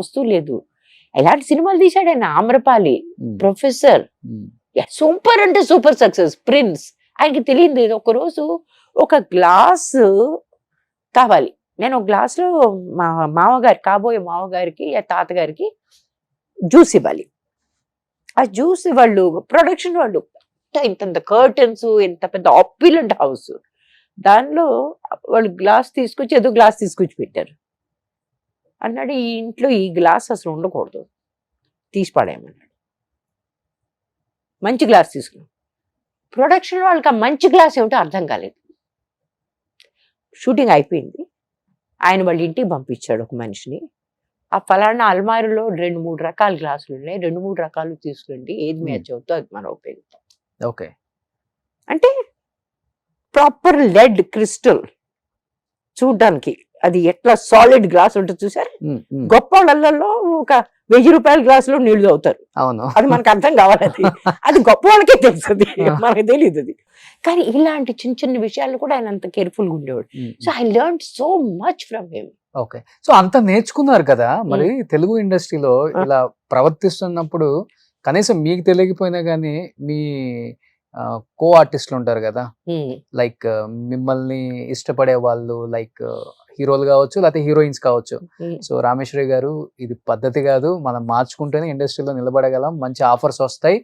వస్తువు లేదు. ఎలాంటి సినిమాలు తీశాడు ఆయన. ఆమ్రపాలి, ప్రొఫెసర్, సూపర్ అంటే సూపర్ సక్సెస్, ప్రిన్స్. ఆయనకి తెలియదు. ఒకరోజు ఒక గ్లాసు కావాలి, నేను ఒక గ్లాసులో మా మామగారి, కాబోయే మామగారికి, తాతగారికి జ్యూస్ ఇవ్వాలి. ఆ జ్యూస్ వాళ్ళు ప్రొడక్షన్ వాళ్ళు ఇంత కర్టన్స్, ఎంత పెద్ద ఆప్యులెంట్ హౌస్, దానిలో వాళ్ళు గ్లాస్ తీసుకొచ్చి ఏదో గ్లాస్ తీసుకొచ్చి పెట్టారు. అన్నాడు ఈ ఇంట్లో ఈ గ్లాస్ అసలు ఉండకూడదు, తీసి పడేయమన్నాడు. మంచి గ్లాస్ తీసుకున్నాం. ప్రొడక్షన్ వాళ్ళకి ఆ మంచి గ్లాస్ ఏమిటో అర్థం కాలేదు. షూటింగ్ అయిపోయింది, ఆయన వాళ్ళ ఇంటికి పంపించాడు ఒక మనిషిని. ఆ ఫలానా అల్మారిలో 2-3 రకాల గ్లాసులు ఉన్నాయి, 2-3 రకాలు తీసుకురండి, ఏది మ్యాచ్ అవుతుందో అది మనం ఉపయోగిస్తాం. ఓకే, అంటే ప్రాపర్ లెడ్ క్రిస్టల్ చూడ్డానికి అది ఎట్లా సాలిడ్ గ్లాస్ ఉంటుంది చూసారు. గొప్ప వాళ్ళల్లో ఒక 1000 రూపాయల గ్లాసులో నీళ్లు అవుతారు. అవును, అది మనకు అర్థం కావాలి. అది గొప్ప వాళ్ళకే తెలుస్తుంది, మనకు తెలియదు అది. కానీ ఇలాంటి చిన్న చిన్న విషయాలు కూడా ఆయన అంత కేర్ఫుల్ గా ఉండేవాడు. So I learn so much from him. Okay, so అంత నేర్చుకున్నారు కదా మరి తెలుగు ఇండస్ట్రీలో ఇలా ప్రవర్తిస్తున్నప్పుడు కనీసం మీకు తెలియకపోయినా కానీ మీ కో ఆర్టిస్టులు ఉంటారు కదా, లైక్ మిమ్మల్ని ఇష్టపడే వాళ్ళు, లైక్ హీరోలు కావచ్చు లేకపోతే హీరోయిన్స్ కావచ్చు. సో రామేశ్వరి గారు, ఇది పద్ధతి కాదు, మనం మార్చుకుంటేనే ఇండస్ట్రీలో నిలబడగలం, మంచి ఆఫర్స్ వస్తాయి,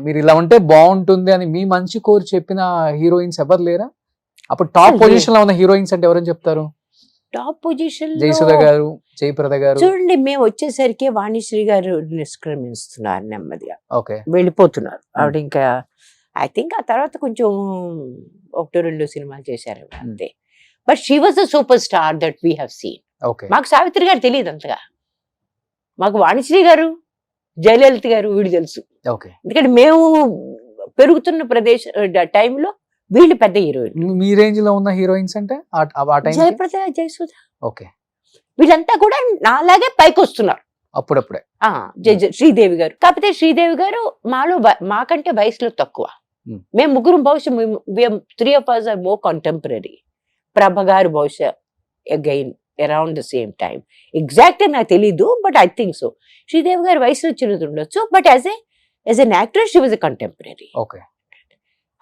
మీరు ఇలా ఉంటే బాగుంటుంది అని మీ మంచి కోరి చెప్పిన హీరోయిన్స్ ఎవరు లేరా? అప్పుడు టాప్ పొజిషన్ లో ఉన్న హీరోయిన్స్ అంటే ఎవరని చెప్తారు? టాప్ పొజిషన్ జయసుధ గారు, జయప్రద గారు. చూడండి, మేము వచ్చేసరికి వాణిశ్రీ గారు నిష్క్రమిస్తున్నారు, నెమ్మదిగా ఓకే, వెళ్ళిపోతున్నారు ఆవిడ. ఇంకా ఐ థింక్ ఆ తర్వాత కొంచెం 1-2 సినిమాలు చేశారు అంతే. But she was the super star that we have seen. Okay, మాకు సావిత్రి గారు తెలియదు అంతగా, మాకు వాణిశ్రీ గారు, జయలలిత గారు వీడు తెలుసు. ఓకే, ఎందుకంటే మేము పెరుగుతున్న టైంలో వీళ్ళు పెద్ద హీరోయిన్. మీ రేంజ్ లో ఉన్న హీరోయిన్స్ అంటే ఆ టైం? జయప్రద, జయసుధ, ఓకే, వీళ్ళంతా కూడా నాలాగే పైకి వస్తున్నారు అప్పుడప్పుడే. శ్రీదేవి గారు, కాకపోతే శ్రీదేవి గారు మాకంటే వయసులో తక్కువ. మేము ముగ్గురు బహుశా 3 of us are more contemporary. Prabha గారు బహుశా again around the same time. Exact నాకు తెలీదు, but I think so. Sridevi గారు వయసులో చిన్నది ఉండొచ్చు, but as an actress she was a contemporary. Okay,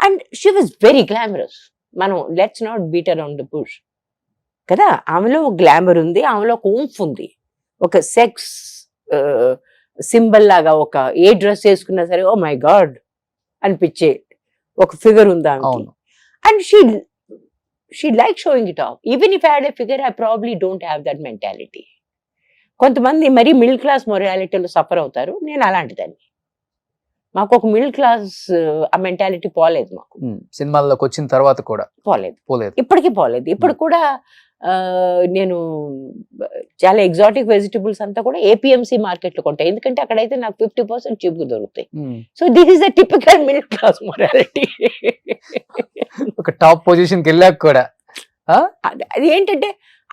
and she was very glamorous. మనం let's not beat around the bush కదా. ఆమెలో ఒక గ్లామర్ ఉంది, ఆమెలో ఒక ఊంఫ్ ఉంది, ఒక సెక్స్ సింబల్ లాగా, ఒక ఏ డ్రెస్ వేసుకున్నా సరే ఓ మై గాడ్ అనిపించే ఒక ఫిగర్ ఉంది ఆమెకి. And she like showing it of. Even if I had a figure, I probably don't have that mentality. కొంతమంది మరీ మిడిల్ క్లాస్ మొరాలిటీలో సఫర్ అవుతారు, నేను అలాంటిదాన్ని. మాకు ఒక మిడిల్ క్లాస్ ఆ మెంటాలిటీ పోలేదు మాకు. సినిమాల్లోకి వచ్చిన తర్వాత కూడా పోలేదు, ఇప్పటికీ పోలేదు. ఇప్పుడు కూడా నేను చాలా ఎగ్జాటిక్ వెజిటబుల్స్ అంతా కూడా APMC మార్కెట్లో కొంటాయి, ఎందుకంటే అక్కడైతే నాకు 50% చీప్గా దొరుకుతాయి. So this is the typical middle class morality. ఒక టాప్ పొజిషన్కి వెళ్ళాక కూడా అది ఏంటంటే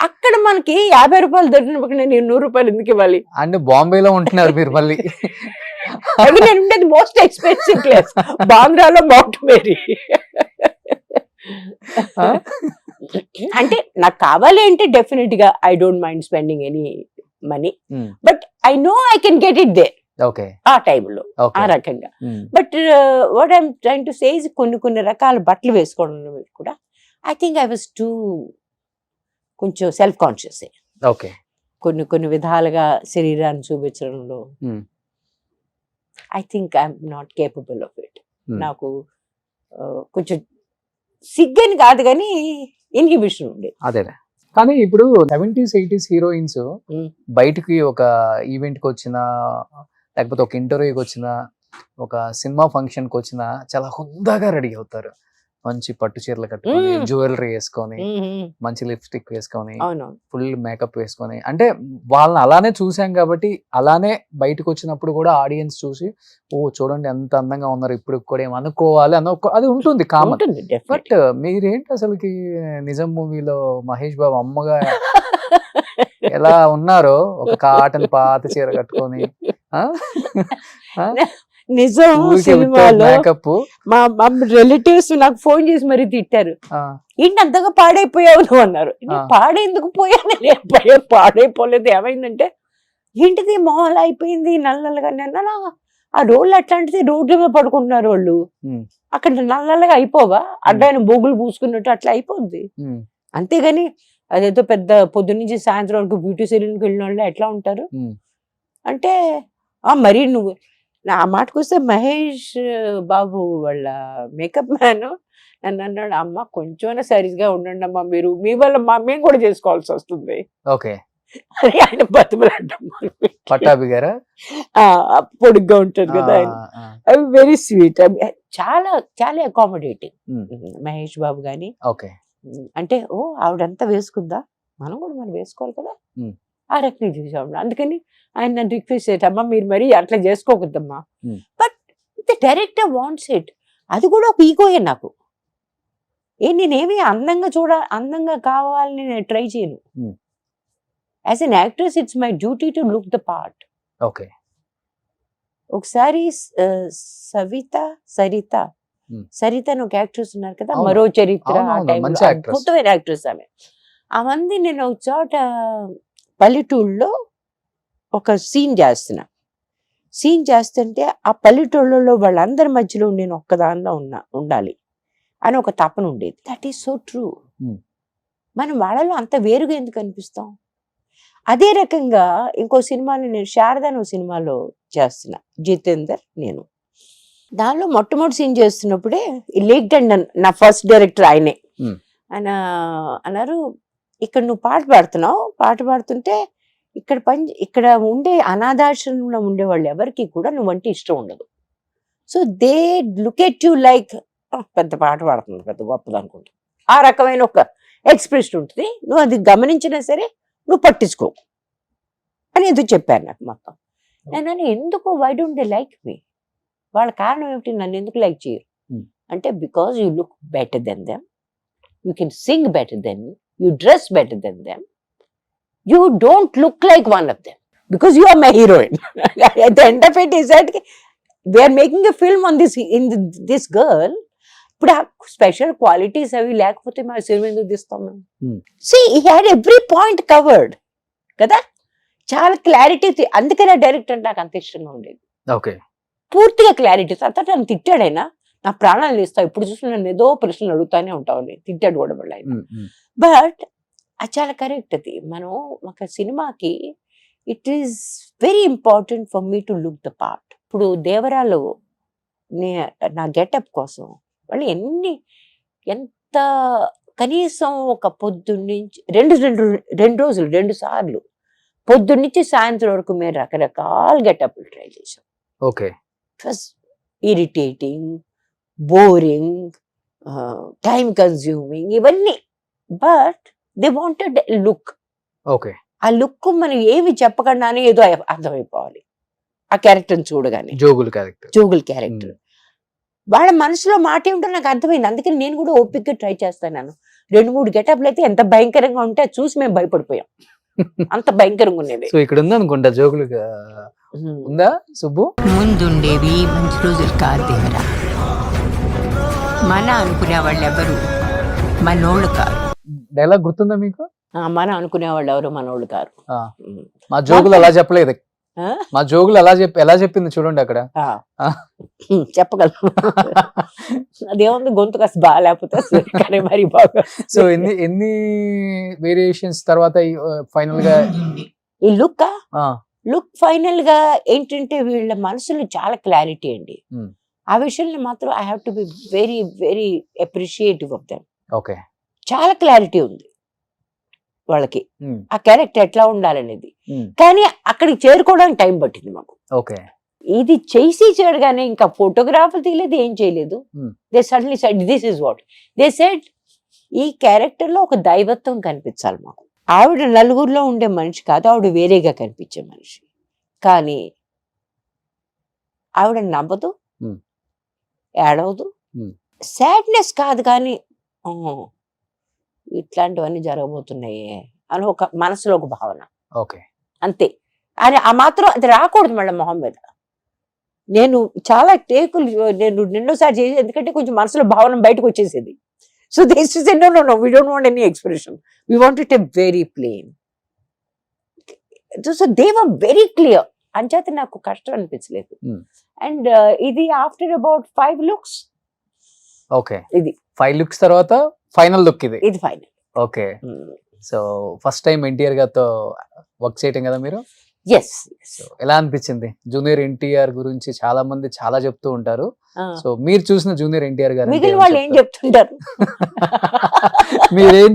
అక్కడ మనకి 50 రూపాయలు దొరికినప్పుడు నేను 100 రూపాయలు ఎందుకు ఇవ్వాలి? అండ్ బాంబేలో ఉంటున్నారు మీరు మళ్ళీ. అది నేను ఉండేది మోస్ట్ ఎక్స్పెన్సివ్ ప్లేస్, బాంద్రాలో మౌంట్ మేరీ. అంటే నాకు కావాలి అంటే డెఫినెట్ గా I don't mind spending any money, but I know I can get it there ఆ టైంలో, ఆ రకంగా. But what I'm trying to say is కొన్ని రకాల బట్టలు వేసుకోవడం కూడా I think I was too కొంచెం సెల్ఫ్ కాన్షియస్. ఓకే, కొన్ని విధాలుగా శరీరాన్ని చూపించడంలో I think I'm not capable of it. నాకు కొంచెం సిగ్గని కాదు కానీ ఇన్హిబిషన్ ఉండేది. అదేలే. కానీ ఇప్పుడు 70s 80s హీరోయిన్స్ బయటికి ఒక ఈవెంట్కి వచ్చినా, లేకపోతే ఒక ఇంటర్వ్యూకి వచ్చినా, ఒక సినిమా ఫంక్షన్కి వచ్చినా చాలా హుందాగా రెడీ అవుతారు. మంచి పట్టు చీరలు కట్టుకొని, జ్యువెలరీ వేసుకొని, మంచి లిప్స్టిక్ వేసుకొని, ఫుల్ మేకప్ వేసుకొని, అంటే వాళ్ళని అలానే చూసాం కాబట్టి అలానే బయటకు వచ్చినప్పుడు కూడా ఆడియన్స్ చూసి ఓ చూడండి ఎంత అందంగా ఉన్నారు, ఇప్పుడు కూడా ఏమనుకోవాలి అన్న అది ఉంటుంది కామన్. బట్ మీరేంటి అసలుకి నిజం మూవీలో మహేష్ బాబు అమ్మగా ఎలా ఉన్నారో, ఒక కాటన్ పాత చీర కట్టుకొని, నిజం సినిమాలో మా రిలేటివ్స్ నాకు ఫోన్ చేసి మరీ తిట్టారు, ఏంటి అంతగా పాడైపోయావు నువ్వు అన్నారు. పాడేందుకు పోయాను, పాడైపోలేదు. ఏమైందంటే ఏంటిది మొహల్ అయిపోయింది నల్లగా. ఆ రోడ్లు అట్లాంటిది రోడ్ల మీద పడుకుంటున్నారు వాళ్ళు, అక్కడ నల్లగా అయిపోవా, అడ్డాయిన బొగ్గులు పూసుకున్నట్టు అట్లా అయిపోద్ది. అంతేగాని అదేదో పెద్ద పొద్దున్నుంచి సాయంత్రం వరకు బ్యూటీ సెలూన్కి వెళ్ళిన వాళ్ళు ఎట్లా ఉంటారు అంటే మరీ నువ్వు ఆ మాటకు వస్తే మహేష్ బాబు వాళ్ళ మేకప్ మ్యాన్ నన్ను అన్నాడు, అమ్మ కొంచెం సరిగ్గా ఉండండి అమ్మా, మీరు మీ వల్ల మేము కూడా చేసుకోవాల్సి వస్తుంది. ఓకే, అని ఆయన బతుకులాడ్డం పట్టాభి గారా, పొడుగ్గా ఉంటాడు కదా ఆయన, అవి వెరీ స్వీట్, చాలా చాలా అకామిడేటింగ్ మహేష్ బాబు గాని. ఓకే, అంటే ఓ ఆవిడంతా వేసుకుందా, మనం కూడా మనం వేసుకోవాలి కదా, ఆ రకంగా చూసాము. అందుకని ఆయన నన్ను రిక్వెస్ట్ చేశామ్మా మీరు మరీ అట్లా చేసుకోకూడదమ్మా, but the director wants it. అది కూడా ఒక ఈగోయే నాకు. నేనేమి అందంగా కావాలని నేను ట్రై చేయను. As an actress it's my duty to look the part. Okay, ఒకసారి సరిత అని ఒక యాక్ట్రెస్ ఉన్నారు కదా, మరో చరిత్ర, అద్భుతమైన యాక్ట్రెస్ ఆమె. ఆ మంది నేను ఒక చోట పల్లెటూళ్ళలో ఒక సీన్ చేస్తున్నా, సీన్ చేస్తుంటే ఆ పల్లెటూళ్ళలో వాళ్ళందరి మధ్యలో నేను ఒక్కదానిలో ఉండాలి అని ఒక తపన ఉండేది. That is so true. Hmm. మనం వాళ్ళలో అంత వేరుగా ఎందుకు అనిపిస్తాం? అదే రకంగా ఇంకో సినిమాని నేను శారద అనే సినిమాలో చేస్తున్నా, జితేందర్ నేను. దానిలో మొట్టమొదటి సీన్ చేస్తున్నప్పుడే లేక్ టండన్ నా ఫస్ట్ డైరెక్టర్ ఆయనే. Hmm. ఆయన అన్నారు, ఇక్కడ నువ్వు పాట పాడుతుంటే ఇక్కడ ఉండే అనాథాశ్రమంలో ఉండే వాళ్ళు ఎవరికి కూడా నువ్వంటే ఇష్టం ఉండదు. So they look at you like పెద్ద పాట పాడుతుంది, పెద్ద గొప్పది అనుకుంటా. ఆ రకమైన ఒక ఎక్స్ప్రెషన్ ఉంటుంది. నువ్వు అది గమనించినా సరే నువ్వు పట్టించుకో అని ఎందుకు చెప్పారు నాకు మొత్తం. నేను ఎందుకు why don't they like me? వాళ్ళ కారణం ఏమిటి, నన్ను ఎందుకు లైక్ చేయరు అంటే, because you look better than them, you can sing better than, you dress better than them, you don't look like one of them because you are my heroine. At the end of it is that we are making a film on this girl. ఇప్పుడు ఆ special qualities అవి లేకపోతే మా cinema ఎందుకు తీస్తాం మేము? See, he had every point covered కదా, చాలా క్లారిటీ. అందుకనే డైరెక్టర్ అంటే నాకు అంత ఇష్టంగా ఉండేది. ఓకే, పూర్తిగా క్లారిటీ. తర్వాత నన్ను తిట్టాడైనా, నా ప్రాణాలు ఇస్తావు, ఇప్పుడు చూసి నన్ను ఏదో ప్రశ్నలు అడుగుతానే ఉంటావు అని తిట్టాడు కూడా మళ్ళీ ఆయన. బట్ అది చాలా కరెక్ట్. అది మనం ఒక సినిమాకి it is very important for me to look the part. ఇప్పుడు దేవరాలో నా గెటప్ కోసం వాళ్ళు ఎంత కనీసం ఒక పొద్దున్నుంచి రెండు సార్లు పొద్దున్నుంచి సాయంత్రం వరకు మేము రకరకాల గెటప్లు ట్రై చేసాం. Okay, it was irritating, boring, time consuming ఇవన్నీ. But they wanted look. Okay, ఆ లుక్ మనం ఏమి చెప్పకుండానే ఏదో అర్థమైపోవాలి ఆ క్యారెక్టర్ని చూడగానే. జోగుల్ క్యారెక్టర్ వాళ్ళ మనసులో మాట ఏమిటో నాకు అర్థమైంది. అందుకని నేను కూడా ఓపిక్గా ట్రై చేస్తాను. 2-3 గెటప్లు అయితే ఎంత భయంకరంగా ఉంటే చూసి మేము భయపడిపోయాం, అంత భయంకరంగా ఉండేది. సో ఇక్కడ ఉంది అనుకుంటా జోగులు ఉందా సుబ్బు? ముందుండేవి మంచి రోజులు కాదు దేవరా, మన అనుకునే వాళ్ళెవరు మనోళ్ళు కాదు. డైలాగ్ గుర్తుందా మీకు? మన అనుకునే వాళ్ళు ఎవరు మనోళ్ళు కారు. మా జోగులు అలా చెప్పలేదు, మా జోగులు ఎలా చెప్పింది చూడండి అక్కడ. చెప్పగలను. అదేముంది, గొంతు కాస్త బాగా లేకపోతే మరి బాగా. సో ఎన్ని వేరియేషన్స్ తర్వాత ఫైనల్ గా ఈ లుక్ ఫైనల్ గా ఏంటంటే వీళ్ళ మనసులో చాలా క్లారిటీ అండి. ఆ విషయంలో మాత్రం I have to be very very appreciative of them. Okay, చాలా క్లారిటీ ఉంది వాళ్ళకి ఆ క్యారెక్టర్ ఎట్లా ఉండాలనేది. కానీ అక్కడికి చేరుకోవడానికి టైం పట్టింది మాకు. ఓకే, ఇది చేసి చేయగానే ఇంకా ఫోటోగ్రాఫర్ తీయలేదు, ఏం చేయలేదు. They suddenly said this is what they said. ఈ క్యారెక్టర్ లో ఒక దైవత్వం కనిపించాలి మాకు. ఆవిడ నలుగురిలో ఉండే మనిషి కాదు, ఆవిడ వేరేగా కనిపించే మనిషి. కానీ ఆవిడ నవ్వదు, ఏడవదు, సాడ్నెస్ కాదు, కానీ ఇట్లాంటివన్నీ జరగబోతున్నాయి అని ఒక మనసులో ఒక భావన. ఓకే, అంతే. అని ఆ మాత్రం అది రాకూడదు మళ్ళీ మొహం మీద. నేను చాలా టేకులు నేను రెండోసారి చేసి, ఎందుకంటే కొంచెం మనసులో భావన బయటకు వచ్చేసేది. So this is no we don't want any expression, we want it a very plain. So they were very clear. అంచేత నాకు కష్టం అనిపించలేదు. అండ్ ఇది ఆఫ్టర్ అబౌట్ 5 looks. ఓకే, ఇది 5 looks తర్వాత ఫైనల్ లుక్ ఇది final. Okay, so first time NTR గారితో work చేయటం కదా మీరు? ఎస్. ఎలా అనిపించింది? జూనియర్ ఎన్టీఆర్ గురించి చాలా మంది చాలా చెప్తూ ఉంటారు. సో మీరు చూసిన జూనియర్ ఎన్టీఆర్ గారు మిగిలిన వాళ్ళు ఏం చెప్తుంటారు? మీరేం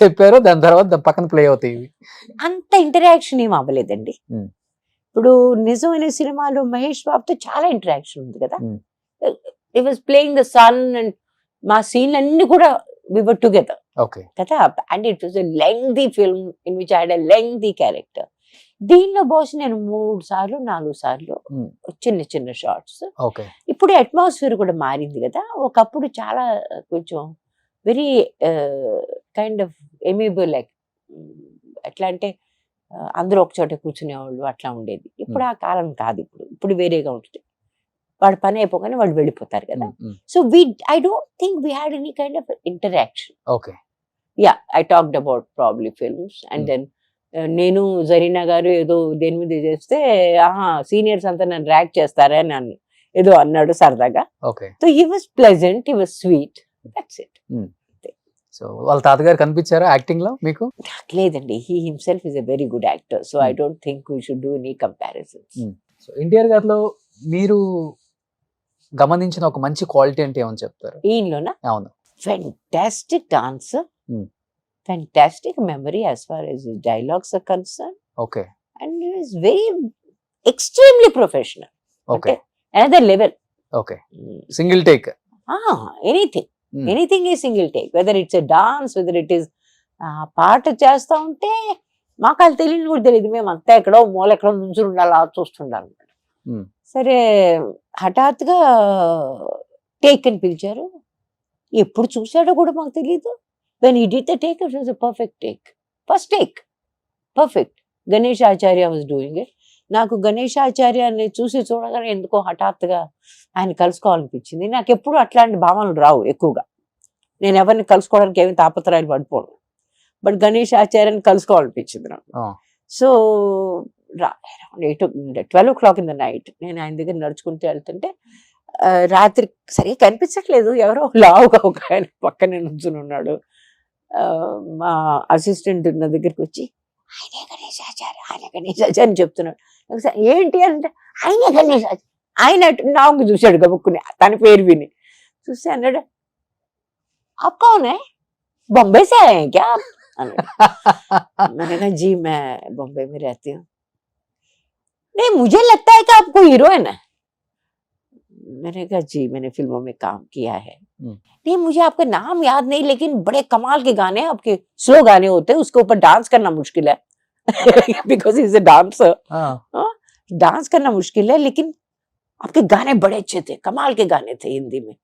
చెప్పారో దాని తర్వాత పక్కన ప్లే అవుతాయి. అంత ఇంటరాక్షన్ ఏం అవ్వలేదండి. ఇప్పుడు నిజమైన సినిమాలో మహేష్ బాబుతో చాలా ఇంటరాక్షన్ ఉంది కదా. It was playing the son and మా సీన్లు అన్ని కూడా we were together. Okay. కదా. And it was a lengthy film in which I had a lengthy character. దీనిలో బహుశా నేను 3 సార్లు 4 సార్లు చిన్న చిన్న షార్ట్స్. ఇప్పుడు అట్మాస్ఫియర్ కూడా మారింది కదా. ఒకప్పుడు చాలా కొంచెం వెరీ కైండ్ ఆఫ్ ఎమేబుల్, లైక్ ఎట్లా అంటే అందరూ ఒక చోట కూర్చునేవాళ్ళు అట్లా ఉండేది. ఇప్పుడు ఆ కాలం కాదు. ఇప్పుడు వేరేగా ఉంటుంది. వాడు పని అయిపోగానే వాళ్ళు వెళ్ళిపోతారు కదా. So I don't think we had any kind of interaction. Okay, yeah, I talked about probably films and then నేను జరీనా గారు ఏదో దేని మీద చేస్తే సీనియర్స్ అంతా నన్ను ర్యాక్ చేస్తారా అని ఏదో అన్నాడు సరదాగా. Okay. So he was pleasant, he was sweet, that's it. So వాళ్ళ తాతగారు కనిపించారా యాక్టింగ్ లో మీకు? లేదండి, he himself is a very good actor, so I don't think we should do any comparisons. So NTR గారిలో మీరు గమనించిన ఒక మంచి క్వాలిటీ అంటే ఏమని చెప్తారు? ఈయనలోనా? అవును. Fantastic dancer, fantastic memory as far as his dialogues are concerned, okay. and he is very extremely professional. Okay. Another level. Okay. Single take. Anything is single take, whether it's a dance, whether it is పాట చేస్తా ఉంటే మాకు అది తెలియని కూడా తెలియదు, మేము అంతా ఎక్కడో మూల ఎక్కడో నుంచుని ఉండాలి, అలా చూస్తుండాలి. సరే హఠాత్తుగా టేక్ అని పిలిచారు, ఎప్పుడు చూసాడో కూడా మాకు తెలియదు. When he did the take, it was a perfect take, first take perfect. Ganesh Acharya was doing it. నాకు గణేష్ ఆచార్యాన్ని చూడగానే ఎందుకో హఠాత్తుగా ఆయన కలుసుకోవాలనిపించింది. నాకు ఎప్పుడు అట్లాంటి భావనలు రావు ఎక్కువగా, నేను ఎవరిని కలుసుకోవడానికి ఏమి తాపత్రయాలు పడిపోను, బట్ గణేష్ ఆచార్యాన్ని కలుసుకోవాలనిపించింది నాకు. So 12 o'clock in the night నేను ఆయన దగ్గర నడుచుకుంటూ వెళ్తుంటే రాత్రి సరిగ్గా కనిపించట్లేదు, ఎవరో లావుగా ఒక ఆయన పక్కనే నుంచుని ఉన్నాడు. మా అసిస్టెంట్ నా దగ్గరికి వచ్చి ఆయనే గణేష్ ఆచార్య అని చెప్తున్నాడు. ఏంటి అంటే ఆయనే గణేష్ ఆచార్య, ఆయన నాకు చూశాడు గబుక్కుని, తన పేరు విని చూసి అన్నాడు, आप कौन है, बॉम्बे से आए हैं क्या? मैंने कहा जी मैं बॉम्बे में रहती हूँ. नहीं मुझे लगता है कि आप कोई हीरोइन है. मैंने कहा जी मैंने फिल्मों में काम किया है. नहीं मुझे आपका नाम याद नहीं, लेकिन बड़े कमाल के गाने आपके, स्लो गाने होते हैं, उसके ऊपर डांस करना मुश्किल है because is a dancer. Dance करना मुश्किल है, लेकिन आपके गाने बड़े अच्छे थे, कमाल के गाने थे हिंदी में.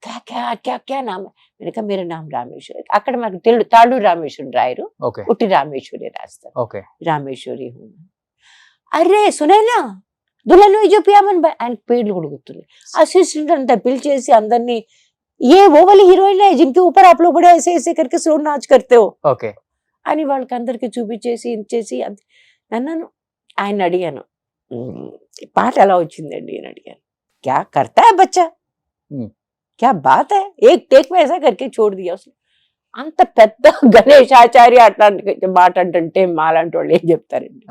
क्या क्या क्या क्या नाम है? मैंने कहा मेरा नाम रामेश्वरी. అక్కడ నాకు తాళూరు రామేశ్వరి రాయరు, ఉట్టి రామేశ్వరి రాస్తారు. రామేశ్వరి హూ. అరే సునైనా దుల్హన్ హై జో పియామన్ బాయ్, ఆయన పేర్లు కూడా గుర్తుంది. అసిస్టెంట్ అంతా పిలిచేసి అందరినీ, ఏ वो वाली हीरोइन है जिनके ऊपर आप लोग बड़े ऐसे ऐसे करके स्लो नाच करते हो అని వాళ్ళకి అందరికి చూపించేసి ఇచ్చేసి నన్ను ఆయన అడిగాను, పాట ఎలా వచ్చిందండి అని అడిగాను. క్యా కర్తా హై బచ్చా, क्या बात है, एक टेक में ऐसा करके छोड़ दिया उसने. అంత పెద్ద గణేష్ ఆచార్య అట్లాంటి మాట అంటే మాలాంటి వాళ్ళు ఏం చెప్తారండి.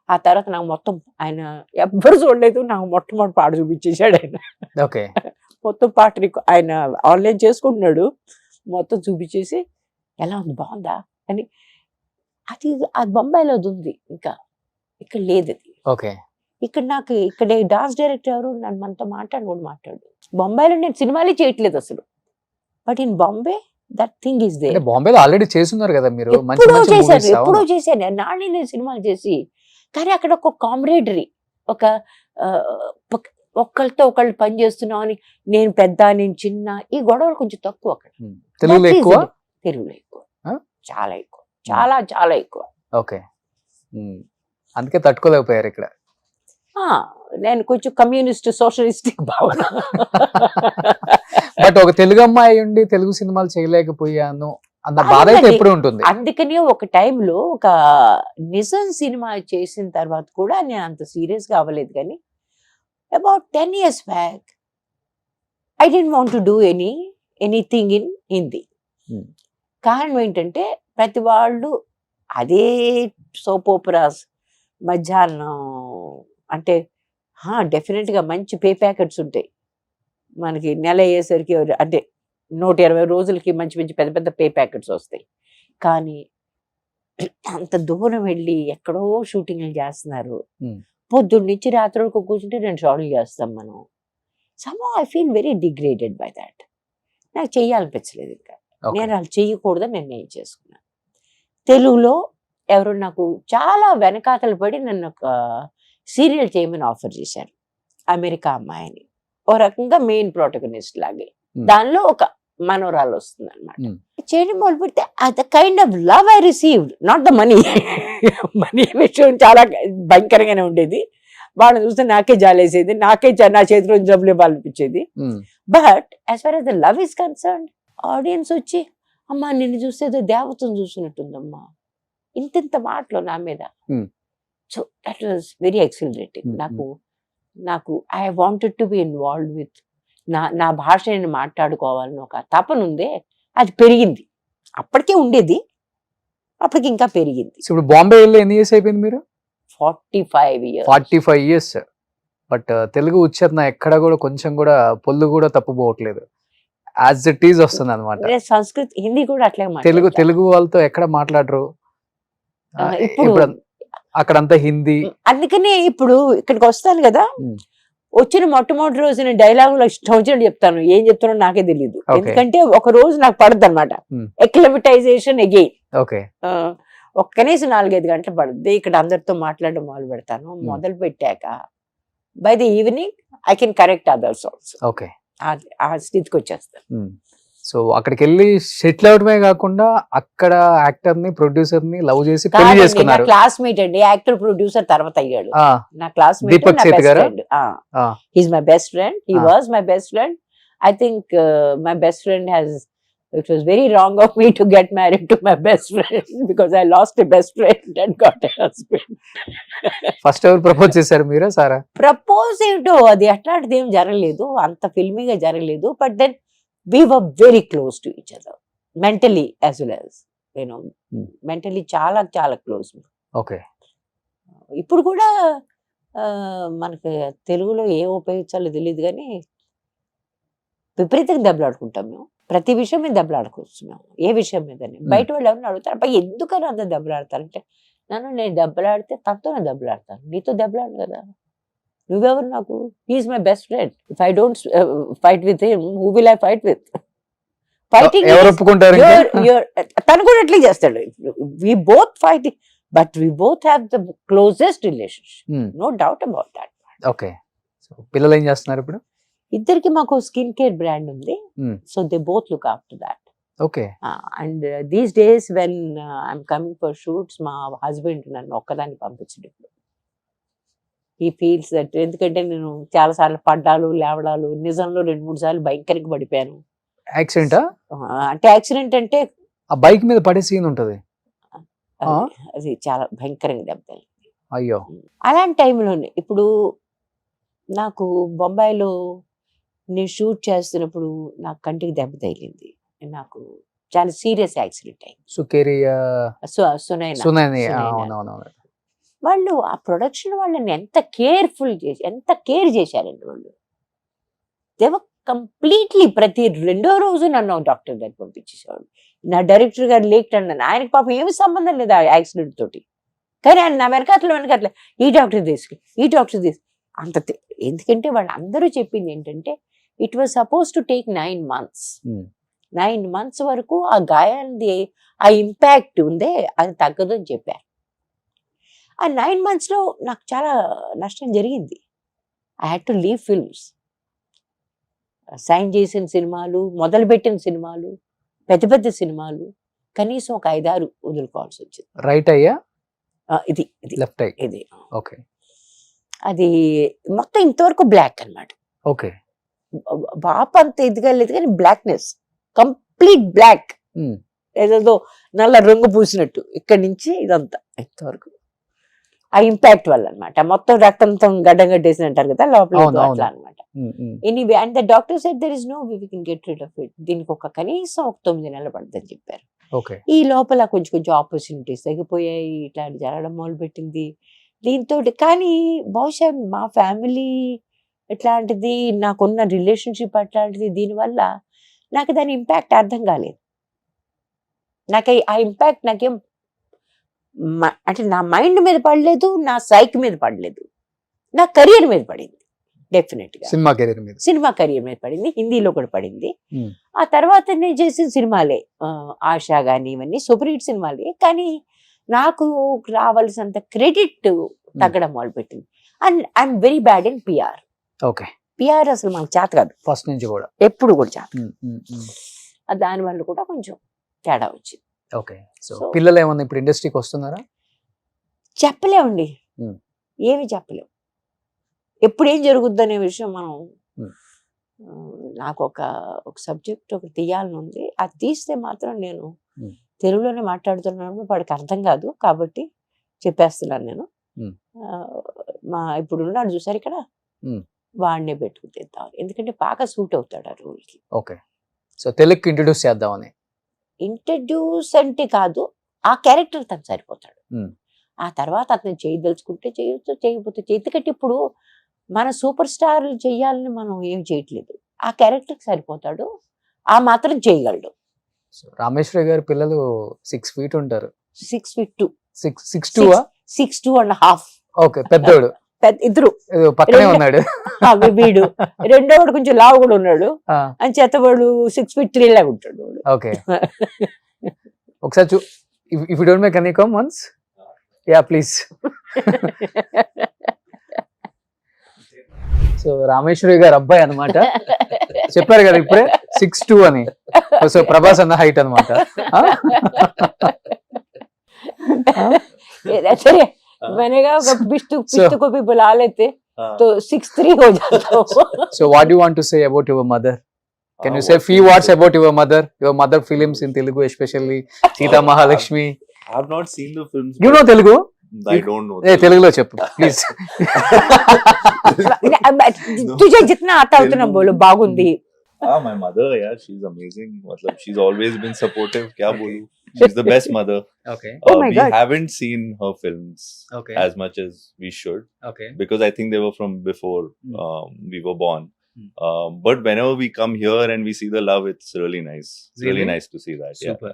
ఆ తర్వాత నాకు మొత్తం ఆయన ఎవ్వరు చూడలేదు, నాకు మొట్టమొదటి పాట చూపించేశాడు ఆయన. మొత్తం పాట ఆయన ఆన్లైన్ చేసుకుంటున్నాడు, మొత్తం చూపించేసి ఎలా ఉంది బాగుందా అని. అది బొంబాయిలో అది ఉంది, ఇంకా ఇక్కడ లేదు అది. ఇక్కడ నాకు ఇక్కడ డాన్స్ డైరెక్టర్ ఎవరు నన్ను మనతో మాట్లాడు. బొంబాయిలో నేను సినిమాలే చేయట్లేదు అసలు, but in Bombay that thing is there. బాంబేలో ఆల్రెడీ చేస్తున్నారు కదా మీరు, ఎప్పుడో చేశాను నాని నేను సినిమాలు చేసి. కానీ అక్కడ ఒక కామ్రేడరీ, ఒక ఒకళ్ళతో ఒకళ్ళు పని చేస్తున్నాం అని, నేను పెద్ద నేను చిన్న, ఈ గొడవలు కొంచెం తక్కువ అక్కడ. తెలుగులో ఎక్కువ, చాలా ఎక్కువ, చాలా చాలా ఎక్కువ. అందుకే తట్టుకోలేకపోయారు ఇక్కడ. నేను కొంచెం కమ్యూనిస్ట్ సోషలిస్టిక్ భావన. బట్ ఒక తెలుగు అమ్మాయి ఉండి తెలుగు సినిమాలు చేయలేకపోయాను అన్న బాధ అయితే ఎప్పుడు ఉంటుంది. అందుకని ఒక టైంలో ఒక నిజం సినిమా చేసిన తర్వాత కూడా నేను అంత సీరియస్ గా అవ్వలేదు. కానీ about 10 years back I don't want to do anything in Hindi. కారణం ఏంటంటే ప్రతి వాళ్ళు అదే సోప్ ఓపెరాస్ మధ్యాహ్నం అంటే డెఫినెట్ గా మంచి పే ప్యాకెట్స్ ఉంటాయి మనకి. నెల అయ్యేసరికి అంటే 120 రోజులకి మంచి మంచి పెద్ద పెద్ద పే ప్యాకెట్స్ వస్తాయి. కానీ అంత దూరం వెళ్ళి ఎక్కడో షూటింగ్లు చేస్తున్నారు, పొద్దున్న నుంచి రాత్రి వరకు కూర్చుంటే 2 షాట్లు చేస్తాం మనం. Somehow I feel very degraded by that. నాకు చెయ్యాలనిపించలేదు, ఇంకా నేను అలా చెయ్యకూడదని నిర్ణయం చేసుకున్నాను. తెలుగులో ఎవరు నాకు చాలా వెనకాతలు పడి నన్ను ఒక సీరియల్ చేయమని ఆఫర్ చేశారు, అమెరికా అమ్మాయిని. ఓ రకంగా మెయిన్ ప్రోటగనిస్ట్ లాగే, దానిలో ఒక మనోరాలు వస్తుంది అనమాట. చేయడం మొదలు పెడితే the kind of love I received, not the money. Money విషయం చాలా భయంకరంగానే ఉండేది. వాళ్ళని చూస్తే నాకే జాలేసేది, నాకే నా చేతిలో జబ్బులు ఇవ్వాలనిపించేది. But as far as the love is concerned, audience వచ్చి అమ్మా నిన్ను చూస్తే దేవతను చూసినట్టుందమ్మా, ఇంత మాటలు నా మీద. Hmm. So that was very exhilarating. నాకు I wanted to be involve with నా భాష నేను మాట్లాడుకోవాలని ఒక తపన ఉందే, అది పెరిగింది. అప్పటికే ఉండేది, అప్పటికి ఇంకా పెరిగింది. ఇప్పుడు బాంబే వెళ్ళి ఎన్ని ఇయర్స్ అయిపోయింది మీరు? 45 years. 45 years. బట్ తెలుగు ఉచ్చారణ ఎక్కడ కూడా కొంచెం కూడా పొల్లు కూడా తప్పుపోవట్లేదు, యాజ్ ఇట్ ఈజ్ వస్తుంది అనమాట. నేను సంస్కృత్ హిందీ కూడా అట్లే తెలుగు వాళ్ళతో ఎక్కడ మాట్లాడరు ఇప్పుడు ఇప్పుడు అక్కడంతా హిందీ. అందుకనే ఇప్పుడు ఇక్కడికి వస్తాను కదా, వచ్చిన మొట్టమొదటి రోజు నేను డైలాగులో ఇష్టం వచ్చినట్టు చెప్తాను, ఏం చెప్తానో నాకే తెలియదు. ఎందుకంటే ఒక రోజు నాకు పడుతుంది అనమాట ఎక్లమిటైజేషన్ అగైన్. ఓకే, ఒక కనీసం 4-5 గంటలు పడుద్ది. ఇక్కడ అందరితో మాట్లాడడం మొదలు పెడతాను. మొదలు పెట్టాక by the evening I can correct others also. Okay, ఆ స్థితికి వచ్చేస్తాను. సో అక్కడికి వెళ్ళి సెటిల్ అవడమే కాకుండా అక్కడ యాక్టర్ ని ప్రొడ్యూసర్ ని లవ్ చేసి పెళ్లి చేసుకున్నారు. క్లాస్మేట్ అండి, యాక్టర్ ప్రొడ్యూసర్ తర్వాత అయ్యాడు. నా క్లాస్మేట్, దీపక్ సేత్ గారు. He's my best friend. He was my best friend. I think my best friend has, it was very wrong of me to get married to my best friend because I lost a best friend and got a husband. First ఎవరు propose చేశారు, మీరా సారా? Propose ఏంటో అది అట్లాంటిది ఏం జరగలేదు, అంత ఫిల్మీగా జరగలేదు. But then we were very close to each other mentally as well as mentally చాలా చాలా క్లోజ్. ఓకే, ఇప్పుడు కూడా మనకి తెలుగులో ఏం ఉపయోగించాలో తెలియదు కానీ విపరీతంగా దెబ్బలాడుకుంటాం మేము. ప్రతి విషయం మీద దెబ్బలాడుకొస్తున్నాం, ఏ విషయం మీదని. బయట వాళ్ళు ఎవరిని అడుగుతారు, అబ్బాయి ఎందుకని అంత దెబ్బలాడతారంటే, నేను దెబ్బలాడితే తనతో నేను దెబ్బలాడతాను, నీతో దెబ్బలాడు కదా, నువ్వెవరు నాకు? He is my best friend. If I don't fight with him, who will I fight with? Fighting ఎవరు ఒప్పుకుంటారు? తను కూడా అట్లే చేస్తాడు. We both fighting, but we both have the closest relationship, no doubt about that. Okay, so పిల్లలు ఏం చేస్తున్నారు ఇప్పుడు? ఇద్దరికి మాకు స్కిన్ కేర్ బ్రాండ్ ఉంది, so they both look after that. Okay, and these days when I'm coming for shoots, మా husband నన్ను ఒక్కదాన్ని పంపించడు. ఈ ఫీల్స్ దట్, ఎందుకంటే నేను చాలా సార్లు పడ్డాలు లేవడాలు, నిజంలో 2-3 సార్లు భయంకరంగా పడిపోయాను. యాక్సిడెంటా? అంటే యాక్సిడెంట్ అంటే ఆ బైక్ మీద పడే సీన్ ఉంటది, అది చాలా భయంకరంగా దెబ్బ. అయ్యో, అలాంటి టైంలోనే ఇప్పుడు నాకు బొంబాయిలో నేను షూట్ చేస్తున్నప్పుడు నాకు కంటికి దెబ్బ తగిలింది. నాకు చాలా సీరియస్ యాక్సిడెంట్ అయింది. సుకేరియా వాళ్ళు ఆ ప్రొడక్షన్ వాళ్ళని ఎంత కేర్ చేశారండి వాళ్ళు. దేవ కంప్లీట్లీ ప్రతి 2వ రోజు నన్ను డాక్టర్ గారికి పంపించేసేవాడు. నా డైరెక్టర్ గారు లేట్ అన్నాను, ఆయనకి పాపం ఏమి సంబంధం లేదు ఆ యాక్సిడెంట్ తోటి, కానీ ఆయన నా వెనకాతల ఈ డాక్టర్ తీసుకు అంత. ఎందుకంటే వాళ్ళు అందరూ చెప్పింది ఏంటంటే, it was suppose to take 9 months. 9 months వరకు ఆ గాయాన్ని, ఆ ఇంపాక్ట్ ఉందే అది తగ్గదు అని చెప్పారు. ఆ 9 months లో నాకు చాలా నష్టం జరిగింది. I had to leave films. Sign చేసిన సినిమాలు, మొదలుపెట్టిన సినిమాలు, పెద్ద సినిమాలు, కనీసం ఒక 5-6 వదులుకోవాల్సి వచ్చింది. రైట్ అయ్యా? ఇది లెఫ్ట్ అయ్యి. ఇది ఓకే, అది మొత్తం ఇంతవరకు బ్లాక్ అన్నమాట. ఓకే, బాప్ అంత ఇదిగా లేదు కానీ బ్లాక్నెస్, కంప్లీట్ బ్లాక్, ఏదో నల్ల రంగు పూసినట్టు ఇక్కడి నుంచి ఇదంతా ఇంతవరకు ఆ ఇంపాక్ట్ వల్ల అనమాట. మొత్తం రక్తంతో గడ్డం కట్టేసి అంటారు కదా లోపల, అట్లా అనమాట. Anyway, and the doctor said there is no way we can get rid of it. దీనికి కనీసం 9 నెలలు పడుతుందని చెప్పారు. ఈ లోపల కొంచెం ఆపర్చునిటీస్ తగ్గిపోయాయి, ఇట్లాంటి జరగడం మొదలు పెట్టింది దీంతో. కానీ బహుశా మా ఫ్యామిలీ ఎట్లాంటిది, నాకున్న రిలేషన్షిప్ అట్లాంటిది, దీనివల్ల నాకు దాని ఇంపాక్ట్ అర్థం కాలేదు. నాకు ఆ ఇంపాక్ట్ నాకేం అంటే నా మైండ్ మీద పడలేదు, నా సైక్ మీద పడలేదు, నా కెరియర్ మీద పడింది. డెఫినెట్ గా సినిమా కెరియర్ మీద పడింది, హిందీలో కూడా పడింది. ఆ తర్వాత నేను చేసిన సినిమాలే, ఆశా గాని ఇవన్నీ సూపర్ హిట్ సినిమాలే, కానీ నాకు రావాల్సినంత క్రెడిట్ తగ్గడం మొదలుపెట్టింది. And I'm very bad in PR. Okay, PR అసలు మనకు చేత కాదు, ఫస్ట్ నుంచి కూడా, ఎప్పుడు కూడా చేత. దానివల్ల కూడా కొంచెం తేడా వచ్చింది. ఓకే, సో పిల్లలు ఏమన్నా ఇప్పుడు ఇండస్ట్రీకి వస్తున్నారా? చెప్పలేమండి, ఏమి చెప్పలేము. ఎప్పుడు ఏం జరుగుద్ది అనే విషయం మనం, నాకు ఒక సబ్జెక్ట్ ఒకటి తీయాలని ఉంది. అది తీస్తే మాత్రం నేను Hmm. తెలుగులోనే మాట్లాడుతున్నాను, వాడికి అర్థం కాదు కాబట్టి చెప్పేస్తున్నాను నేను. Hmm. ఇప్పుడు ఉన్నాడు చూసారు ఇక్కడ, Hmm. వాడినే పెట్టుకుతాను, ఎందుకంటే బాగా సూట్ అవుతాడు ఆ రోల్కి. ఓకే, సో తెలుగుకి ఇంట్రడ్యూస్ చేద్దామని. ఇంట్రడ్యూస్ అంటే కాదు, ఆ క్యారెక్టర్ తను సరిపోతాడు. Hmm. ఆ తర్వాత అతను చేయదలుచుకుంటే చేయొచ్చు, చేయకపోతే ఎందుకంటే ఇప్పుడు మన సూపర్ స్టార్లు చెయ్యాలని మనం ఏం చేయట్లేదు, ఆ క్యారెక్టర్కి సరిపోతాడు, ఆ మాత్రం చేయగలడు. సో రామేశ్వరి గారి పిల్లలు 6 feet ఉంటారు. 6'2", 6'2"? 6'2.5". ఓకే, పెద్దోడు ఇద్దరు ఏదో పక్కనే రెండు- ఉన్నాడు. వీడు రెండోవాడు కొంచెం లావు కూడా ఉన్నాడు, ఆ, అని చేతవాడు 6'3" లాగా ఉంటాడు వాడు. ఓకే. ఒకసారి if you don't make any come once, yeah please. So Rameshwari గారు అబ్బాయి అన్నమాట, చెప్పారు కదా ఇప్పుడే 6'2" అని. సో ప్రభాస్ అన్న హైట్ అనమాట. సరే मैंने कहा पिष्ट को भी बुला लेते तो 6'3" हो जाता. So what do you want to say about your mother? Can you say few words about your mother films in Telugu, especially Sita Mahalakshmi? I have not seen the films. You know Telugu? I don't know. Telugulo cheppu please. तुझे जितना आता उतना बोलो, बागुंदी. My mother, yeah, she's amazing. Matlab, she's always been supportive. Kya bolu? She's the best mother. Okay. Oh my we God. haven't seen her films Okay. as much as we should, Okay. because I think they were from before we were born. Hmm. But whenever we come here and we see the love, it's really nice. It's really Really? nice to see that. Super.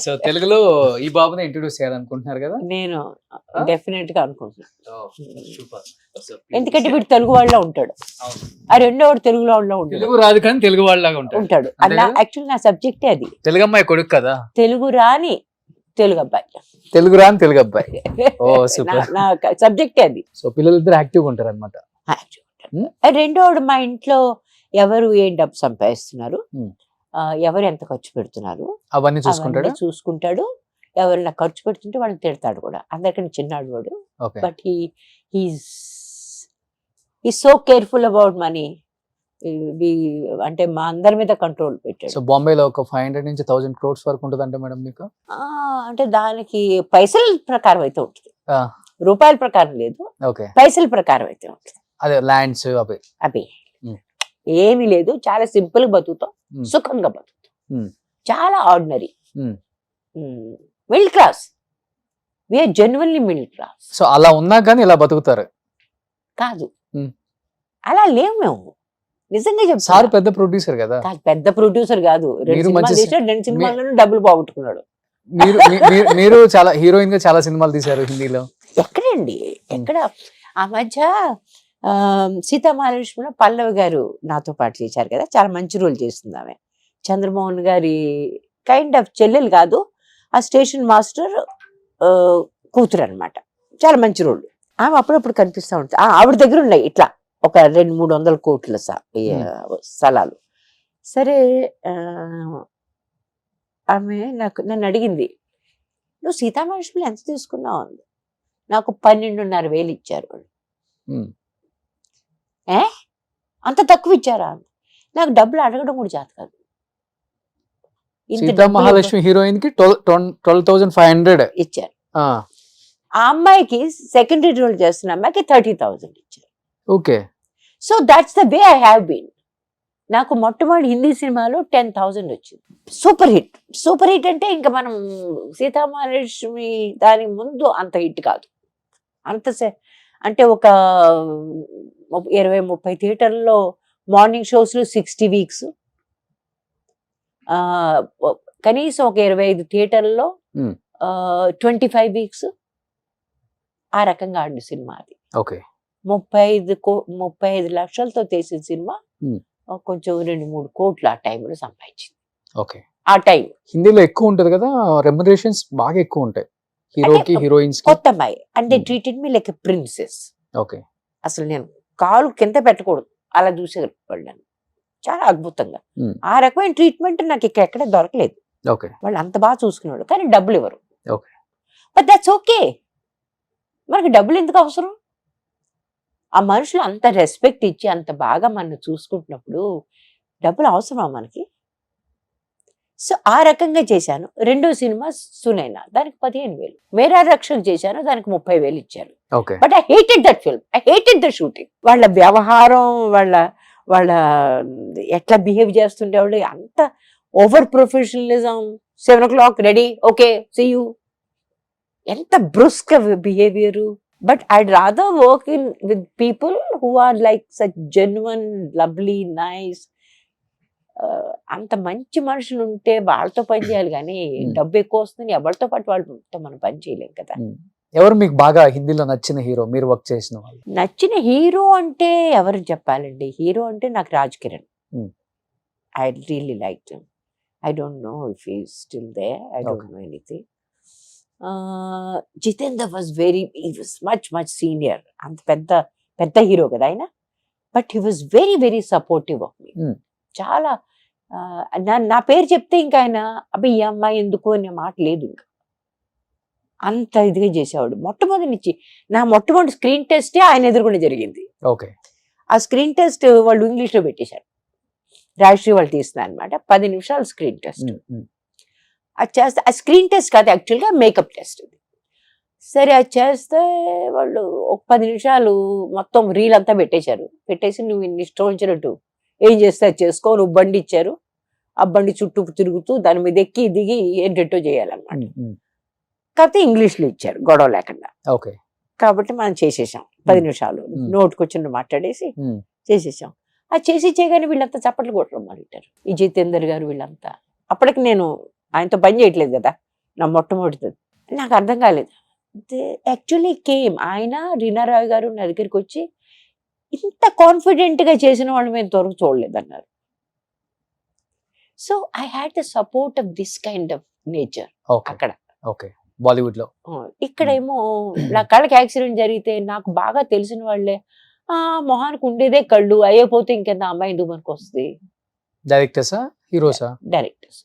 So తెలుగులో ఈ బాబుని introduce చేయాలనుకుంటున్నారు కదా? నేను definite గా అనుకుంటున్నాను, super. ఎందుకంటే వీడు తెలుగు వాళ్ళ ఉంటాడు, ఆ రెండో వాడు తెలుగు వాళ్ళ ఉంటాడు. తెలుగు రాదు కానీ తెలుగు వాళ్ళలాగా ఉంటాడు అలా. యాక్చువల్లీ నా సబ్జెక్టే అది, తెలుగు అమ్మాయి కొడుకు కదా, తెలుగు రాని తెలుగు అబ్బాయి. తెలుగు రాని తెలుగు అబ్బాయి. ఓ సూపర్. నా సబ్జెక్టే అది. సో పిల్లలిద్దరు యాక్టివ్ ఉంటారు అనమాట. రెండోడు మా ఇంట్లో ఎవరు ఏం డబ్బు సంపాదిస్తున్నారు, Hmm. ఎవరు ఎంత ఖర్చు పెడుతున్నారు అవన్నీ చూసుకుంటాడు. అవన్నీ చూసుకుంటాడు. ఎవరైనా ఖర్చు పెడుతుంటే వాళ్ళని తిడతాడు కూడా. అందరికన్నా చిన్నాడు వాడు, okay. But he's so careful about money. అంటే మా అందరి మీద కంట్రోల్ సో పెట్టాడు. బాంబేలో ఒక 500 నుంచి 1000 crores వరకు ఉంటుంది అంటే మేడం మీకు? అంటే దానికి పైసల ప్రకారం అయితే ఉంటుంది, ఆ, రూపాయల ప్రకారం లేదు, ఓకే. పైసల ప్రకారం అయితే ఉంటుంది. అదే ల్యాండ్స్ అవి. అవి Hmm. ఏమీ లేదు, చాలా సింపుల్ గా బతుకుతాం, Hmm. సుఖంగా బతుకుతాం. Hmm. చాలా ordinary, Hmm. Middle class. We're genuinely middle class. So అలా ఉన్నా కానీ ఇలా బతుకుతారు. కాదు, Hmm. అలా లేవు మేము, నిజంగా సార్ చెప్తాను. పెద్ద ప్రొడ్యూసర్ కదా. పెద్ద ప్రొడ్యూసర్ కాదు, రెండు మీరు సినిమాలు మంచి తీసాడు, 2 సినిమాలను డబ్బులు పోగొట్టుకున్నాడు. మీరు చాలా హీరోయిన్ గా చాలా సినిమాలు తీశారు హిందీలో. ఎక్కడండి, ఎక్కడ? ఆ మధ్య సీతామహాలక్ష్మిలో పల్లవి గారు నాతో పాటు చేశారు కదా, చాలా మంచి రోల్ చేస్తుంది ఆమె. చంద్రమోహన్ గారి కైండ్ ఆఫ్ చెల్లెలు కాదు, ఆ స్టేషన్ మాస్టర్ కూతురు అనమాట. చాలా మంచి రోల్. ఆమె అప్పుడప్పుడు కనిపిస్తూ ఉంటుంది. ఆవిడ దగ్గర ఉన్నాయి ఇట్లా ఒక 200-300 కోట్ల స్థలాలు. సరే, ఆమె నన్ను అడిగింది, నువ్వు సీతామహాలక్ష్మిలో ఎంత తీసుకున్నావు అంది. నాకు 12,500 ఇచ్చారు వాళ్ళు. Hmm. అంత తక్కువ ఇచ్చారా? నాకు డబ్బులు అడగడం కూడా చేత కాదు. ఇంత సీతా డబ్బులు మహాలక్ష్మి హీరోయిన్ కి 12,500 ఇచ్చారు. ఆ అమ్మాయికి సెకండరీ రోల్ చేస్తున్న అమ్మాయికి 30,000 ఇచ్చారు. Okay. So that's the way I have been. నాకు మొట్టమొదటి హిందీ సినిమాలో 10,000 వచ్చింది. Super hit. సూపర్ హిట్ అంటే ఇంకా మనం సీతామహాలక్ష్మి దాని ముందు అంత హిట్ కాదు. అంటే ఒక 20-30 థియేటర్లో మార్నింగ్ షోస్లో 60 వీక్స్, కనీసం ఒక 25 థియేటర్లో 25 వీక్స్, ఆ రకంగా ఆడిన సినిమా అది. ఓకే. 35 లక్షలతో తీసిన సినిమా కొంచెం 2-3 కోట్లు ఆ టైంలో సంపాదించింది. ఓకే. ఆ టైం హిందీలో ఎక్కువ ఉంటది కదా, రెమ్యునరేషన్స్ బాగా ఎక్కువ ఉంటాయి హీరోకి హీరోయిన్స్ కి. కొత్త అమ్మాయి అంటే treated me like a princess. Okay. అసలు నేను కాలు కింద పెట్టకూడదు అలా చూసేవాళ్ళు నన్ను, చాలా అద్భుతంగా. ఆ రకమైన ట్రీట్మెంట్ నాకు ఎక్కడ దొరకలేదు. ఓకే. వాళ్ళు అంత బాగా చూసుకునేవాడు, కానీ డబ్బులు ఇవ్వరు. ఓకే. But that's okay. మనకి డబ్బులు ఎందుకు అవసరం? ఆ మనుషులు అంత రెస్పెక్ట్ ఇచ్చి అంత బాగా మనం చూసుకుంటున్నప్పుడు డబ్బులు అవసరమా మనకి? సో ఆ రకంగా చేశాను. రెండో సినిమా సునైనా, దానికి 15,000. మేరా రక్షక్ చేశాను, దానికి 30,000 ఇచ్చారు. Okay. But I hated that film, I hated the shooting. వాళ్ళ వ్యవహారం, వాళ్ళ ఎట్లా బిహేవ్ చేస్తుండేవాళ్ళు, అంత over professionalism. 7 o'clock ready, okay see you, ఎంత brusque behaviour. But I'd rather work in with people who are like such genuine, lovely, nice. అంత మంచి మనుషులు ఉంటే వాళ్ళతో పని చేయాలి, కానీ డబ్బు ఎక్కువ వస్తుంది ఎవరితో పాటు వాళ్ళతో మనం పని చేయలేం కదా. ఎవరు మీకు బాగా హిందీలో నచ్చిన హీరో, మీరు వర్క్ చేసిన వాళ్ళు? నచ్చిన హీరో అంటే ఎవరు చెప్పాలండి? హీరో అంటే నాకు Raj Kiran. I really like him. I don't know if he still there, I don't know anything. Jeetendra was much senior, అంత పెద్ద హీరో కదా ఆయన. But he was very supportive of me. చాలా నా పేరు చెప్తే ఇంకా ఆయన అబ్బాయి ఈ అమ్మాయి ఎందుకు అనే మాట లేదు, ఇంకా అంత ఇదిగా చేసేవాడు. మొట్టమొదటి నుంచి నా మొట్టమొదటి స్క్రీన్ టెస్టే ఆయన ఎదురుకుండా జరిగింది. ఓకే. ఆ స్క్రీన్ టెస్ట్ వాళ్ళు ఇంగ్లీష్లో పెట్టేశారు, రాజశ్రీ వాళ్ళు తీస్తున్నారు అనమాట. 10 నిమిషాలు స్క్రీన్ టెస్ట్. అది చేస్తే ఆ స్క్రీన్ టెస్ట్ కాదు, యాక్చువల్గా మేకప్ టెస్ట్. సరే అది చేస్తే వాళ్ళు ఒక 10 నిమిషాలు మొత్తం రీల్ అంతా పెట్టేశారు. పెట్టేసి నువ్వు ఇన్ని ఇష్టం వచ్చినట్టు ఏం చేస్తే అది చేసుకో, నువ్వు బండి ఇచ్చారు, ఆ బండి చుట్టూ తిరుగుతూ దాని మీద ఎక్కి దిగి ఏంటో చేయాలన్నమాట. కాకపోతే ఇంగ్లీష్లో ఇచ్చారు గొడవ లేకుండా. ఓకే. కాబట్టి మనం చేసేసాం 10 నిమిషాలు నోటుకొచ్చిన మాట్లాడేసి చేసేసాం. అది చేయగానే వీళ్ళంతా చప్పట్లు కొట్టడం మొదలెట్టారు, ఈ జితేందర్ గారు వీళ్ళంతా. అప్పటికి నేను ఆయనతో పని చేయట్లేదు కదా, నా మొట్టమొదటిది. నాకు అర్థం కాలేదు. యాక్చువల్లీ ఆయన రీనారావు గారు నా దగ్గరికి వచ్చి ఇంత కాన్ఫిడెంట్గా చేసిన వాళ్ళు మేము త్వరగా చూడలేదన్నారు. So I had the support of this kind of nature అక్కడ. ఓకే. బాలీవుడ్ లో. ఇక్కడేమో నా కళ్ళకి యాక్సిడెంట్ జరిగితే నాకు బాగా తెలిసిన వాళ్ళే, మొహానికి ఉండేదే కళ్ళు, అయ్యపోతే ఇంకెంత అమ్మాయి ఎందుకు మనకు వస్తుంది. డైరెక్టర్సా, హీరోసా? డైరెక్టర్స్.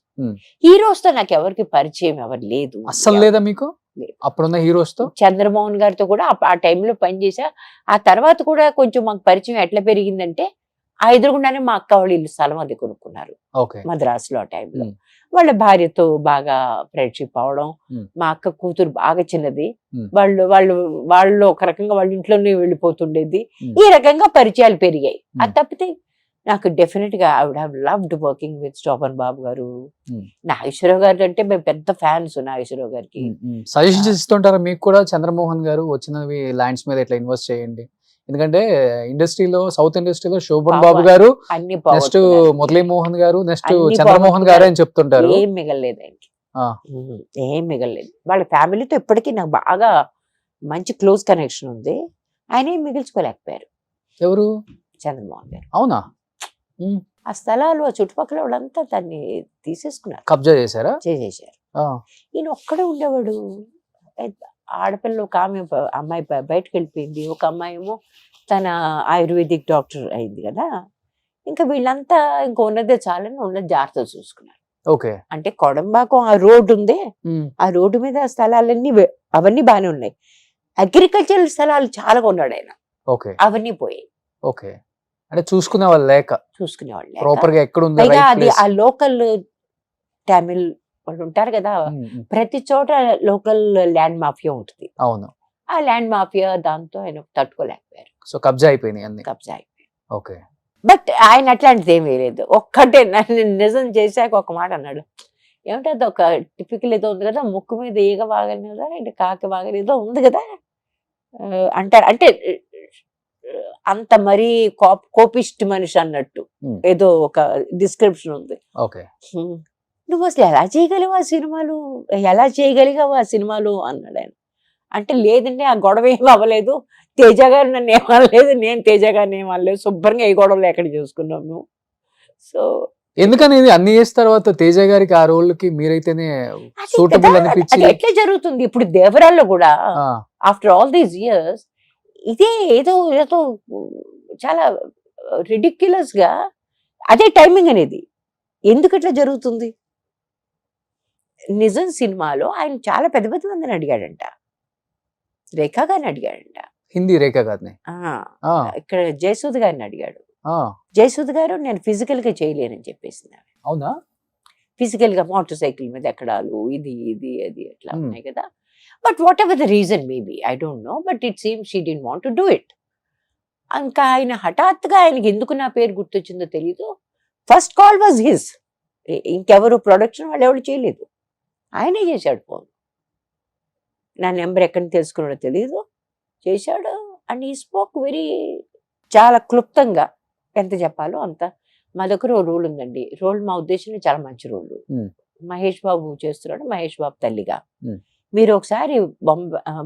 హీరోస్ తో నాకు ఎవరికి పరిచయం ఎవరు లేదు అస్సలు. లేదా మీకు అప్పుడున్న హీరోస్ తో? చంద్రమోహన్ గారితో కూడా ఆ టైంలో పనిచేసా. ఆ తర్వాత కూడా కొంచెం మాకు పరిచయం ఎట్లా పెరిగిందంటే, ఆ ఎదురుగుండానే మా అక్క వాళ్ళు ఇల్లు స్థలం అది కొనుక్కున్నారు మద్రాసులో. ఆ టైంలో వాళ్ళ భార్యతో బాగా ఫ్రెండ్షిప్ అవడం, మా అక్క కూతురు బాగా చిన్నది, వాళ్ళు ఒక రకంగా వాళ్ళ ఇంట్లోనే వెళ్ళిపోతుండేది. ఈ రకంగా పరిచయాలు పెరిగాయి. అది తప్పితే నాకు డెఫినెట్ గా I would have loved working with Sobhan Babu గారు. నాగేశ్వరరావు గారు అంటే మేము పెద్ద ఫ్యాన్స్ నాగేశ్వరరావు గారికి. సజెషన్స్ ఇస్తుంటారా మీకు కూడా? చంద్రమోహన్ గారు వచ్చినవి ల్యాండ్స్ మీద ఇట్లా ఇన్వెస్ట్ చేయండి, ఎందుకంటే ఇండస్ట్రీలో, సౌత్ ఇండస్ట్రీలో శోభన్ బాబు గారు, నెక్స్ట్ మురళీ మోహన్ గారు, నెక్స్ట్ చంద్రమోహన్ గారు అని చెప్తుంటారు. ఏం మిగలలేదు ఆయనకి, ఏం మిగలలేదు. వాళ్ళ ఫ్యామిలీతో ఇప్పటికీ నాకు బాగా మంచి క్లోజ్ కనెక్షన్ ఉంది. ఆయన ఏం మిగిల్చుకోలేకపోయారు. ఎవరు? చంద్రమోహన్ గారు. అవునా? ఆ స్థలాలు ఆ చుట్టుపక్కల వాళ్ళంతా దాన్ని తీసేసుకున్నారు, కబ్జా చేశారా? చేసేసారు. ఈయన ఒక్కడే ఉండేవాడు. ఆడపిల్ల ఒక అమ్మాయి బయటకు వెళ్ళిపోయింది, ఒక అమ్మాయి ఏమో తన ఆయుర్వేదిక్ డాక్టర్ అయింది కదా. ఇంకా వీళ్ళంతా ఇంకా ఉన్నదే చాలని ఉన్నది జాగ్రత్త చూసుకున్నారు. ఓకే. అంటే కొడంబాకం ఆ రోడ్డు ఉంది, ఆ రోడ్డు మీద స్థలాలన్నీ అవన్నీ బాగానే ఉన్నాయి. అగ్రికల్చరల్ స్థలాలు చాలా కొన్నాడు ఆయన. ఓకే. అవన్నీ పోయాయి. ఓకే. అంటే చూసుకునే వాళ్ళు లేక, చూసుకునేవాళ్ళు ప్రాపర్ గా ఎక్కడ ఉంది. అది ఆ లోకల్ తమిళ్ వాళ్ళు ఉంటారు కదా, ప్రతి చోట లోకల్ ల్యాండ్ మాఫియా ఉంటుంది. అవును. ఆ ల్యాండ్ మాఫియా దాంతో ఆయన తట్టుకోలేకపోయారు. సో కబ్జా అయిపోయినాయి అన్ని. కబ్జా అయిపోయింది. ఓకే. బట్ ఆయన అట్లాంటిది ఏమీ లేదు. ఒక్కటే నన్ను నిజం చేశాక ఒక మాట అన్నాడు, ఏమంటే అది ఒక టిపికల్ ఏదో ఉంది కదా, ముక్కు మీద ఈగ వాగని కదా, అంటే కాకి వాగని ఏదో ఉంది కదా అంటారు. అంటే అంత మరీ కోపిస్ట్ మనిషి అన్నట్టు ఏదో ఒక డిస్క్రిప్షన్ ఉంది. ఓకే. నువ్వు అసలు ఎలా చేయగలిగావు ఆ సినిమాలు, ఎలా చేయగలిగావు ఆ సినిమాలు అన్నాడు ఆయన. అంటే లేదండి ఆ గొడవ ఏం అవ్వలేదు, తేజ గారు నన్ను ఏమనలేదు, నేను తేజ గారిని ఏమనలేదు, శుభ్రంగా ఈ గొడవలు ఎక్కడ చేసుకున్నాం మేము. సో ఎందుకని అన్ని చేసిన తర్వాత తేజ గారికి ఆ రోల్ కి మీరైతేనే సూటబుల్ అనిపించి ఎట్లా జరుగుతుంది ఇప్పుడు దేవరాల్లో కూడా ఆఫ్టర్ ఆల్ దీస్ ఇయర్స్ ఇదే ఏదో చాలా రిడిక్యులస్ గా అదే టైమింగ్ అనేది ఎందుకు ఇట్లా జరుగుతుంది? నిజం సినిమాలో ఆయన చాలా పెద్ద పెద్ద మందిని అడిగాడంట, రేఖా గారిని అడిగాడంట, హిందీ రేఖా గారిని. ఇక్కడ జయసూద్ గారిని అడిగాడు. జయసూద్ గారు నేను ఫిజికల్ గా చేయలేనని చెప్పేసింది. అవునా? ఫిజికల్గా మోటార్ సైకిల్ మీద ఎక్కడాలు ఇది అది అట్లా Hmm. ఉన్నాయి కదా. But what ever the reason maybe I don't no, but it seem she didn't want to do it. ఇంకా ఆయన హఠాత్తుగా ఆయనకి ఎందుకు నా పేరు గుర్తొచ్చిందో తెలీదు. First call was his. ఇంకెవరు ప్రొడక్షన్ వాళ్ళు ఎవరు చేయలేదు, ఆయనే చేశాడు ఫోన్. నా నెంబర్ ఎక్కడి నుంచి తెలుసుకున్నాడో తెలియదు, చేశాడు. అండ్ ఈ స్పోక్ వెరీ చాలా క్లుప్తంగా ఎంత చెప్పాలో అంత. మా దగ్గర ఓ రోల్ ఉందండి. రోల్ మా ఉద్దేశంలో చాలా మంచి రోల్. Hmm. మహేష్ బాబు చేస్తున్నాడు, మహేష్ బాబు తల్లిగా. Hmm. మీరు ఒకసారి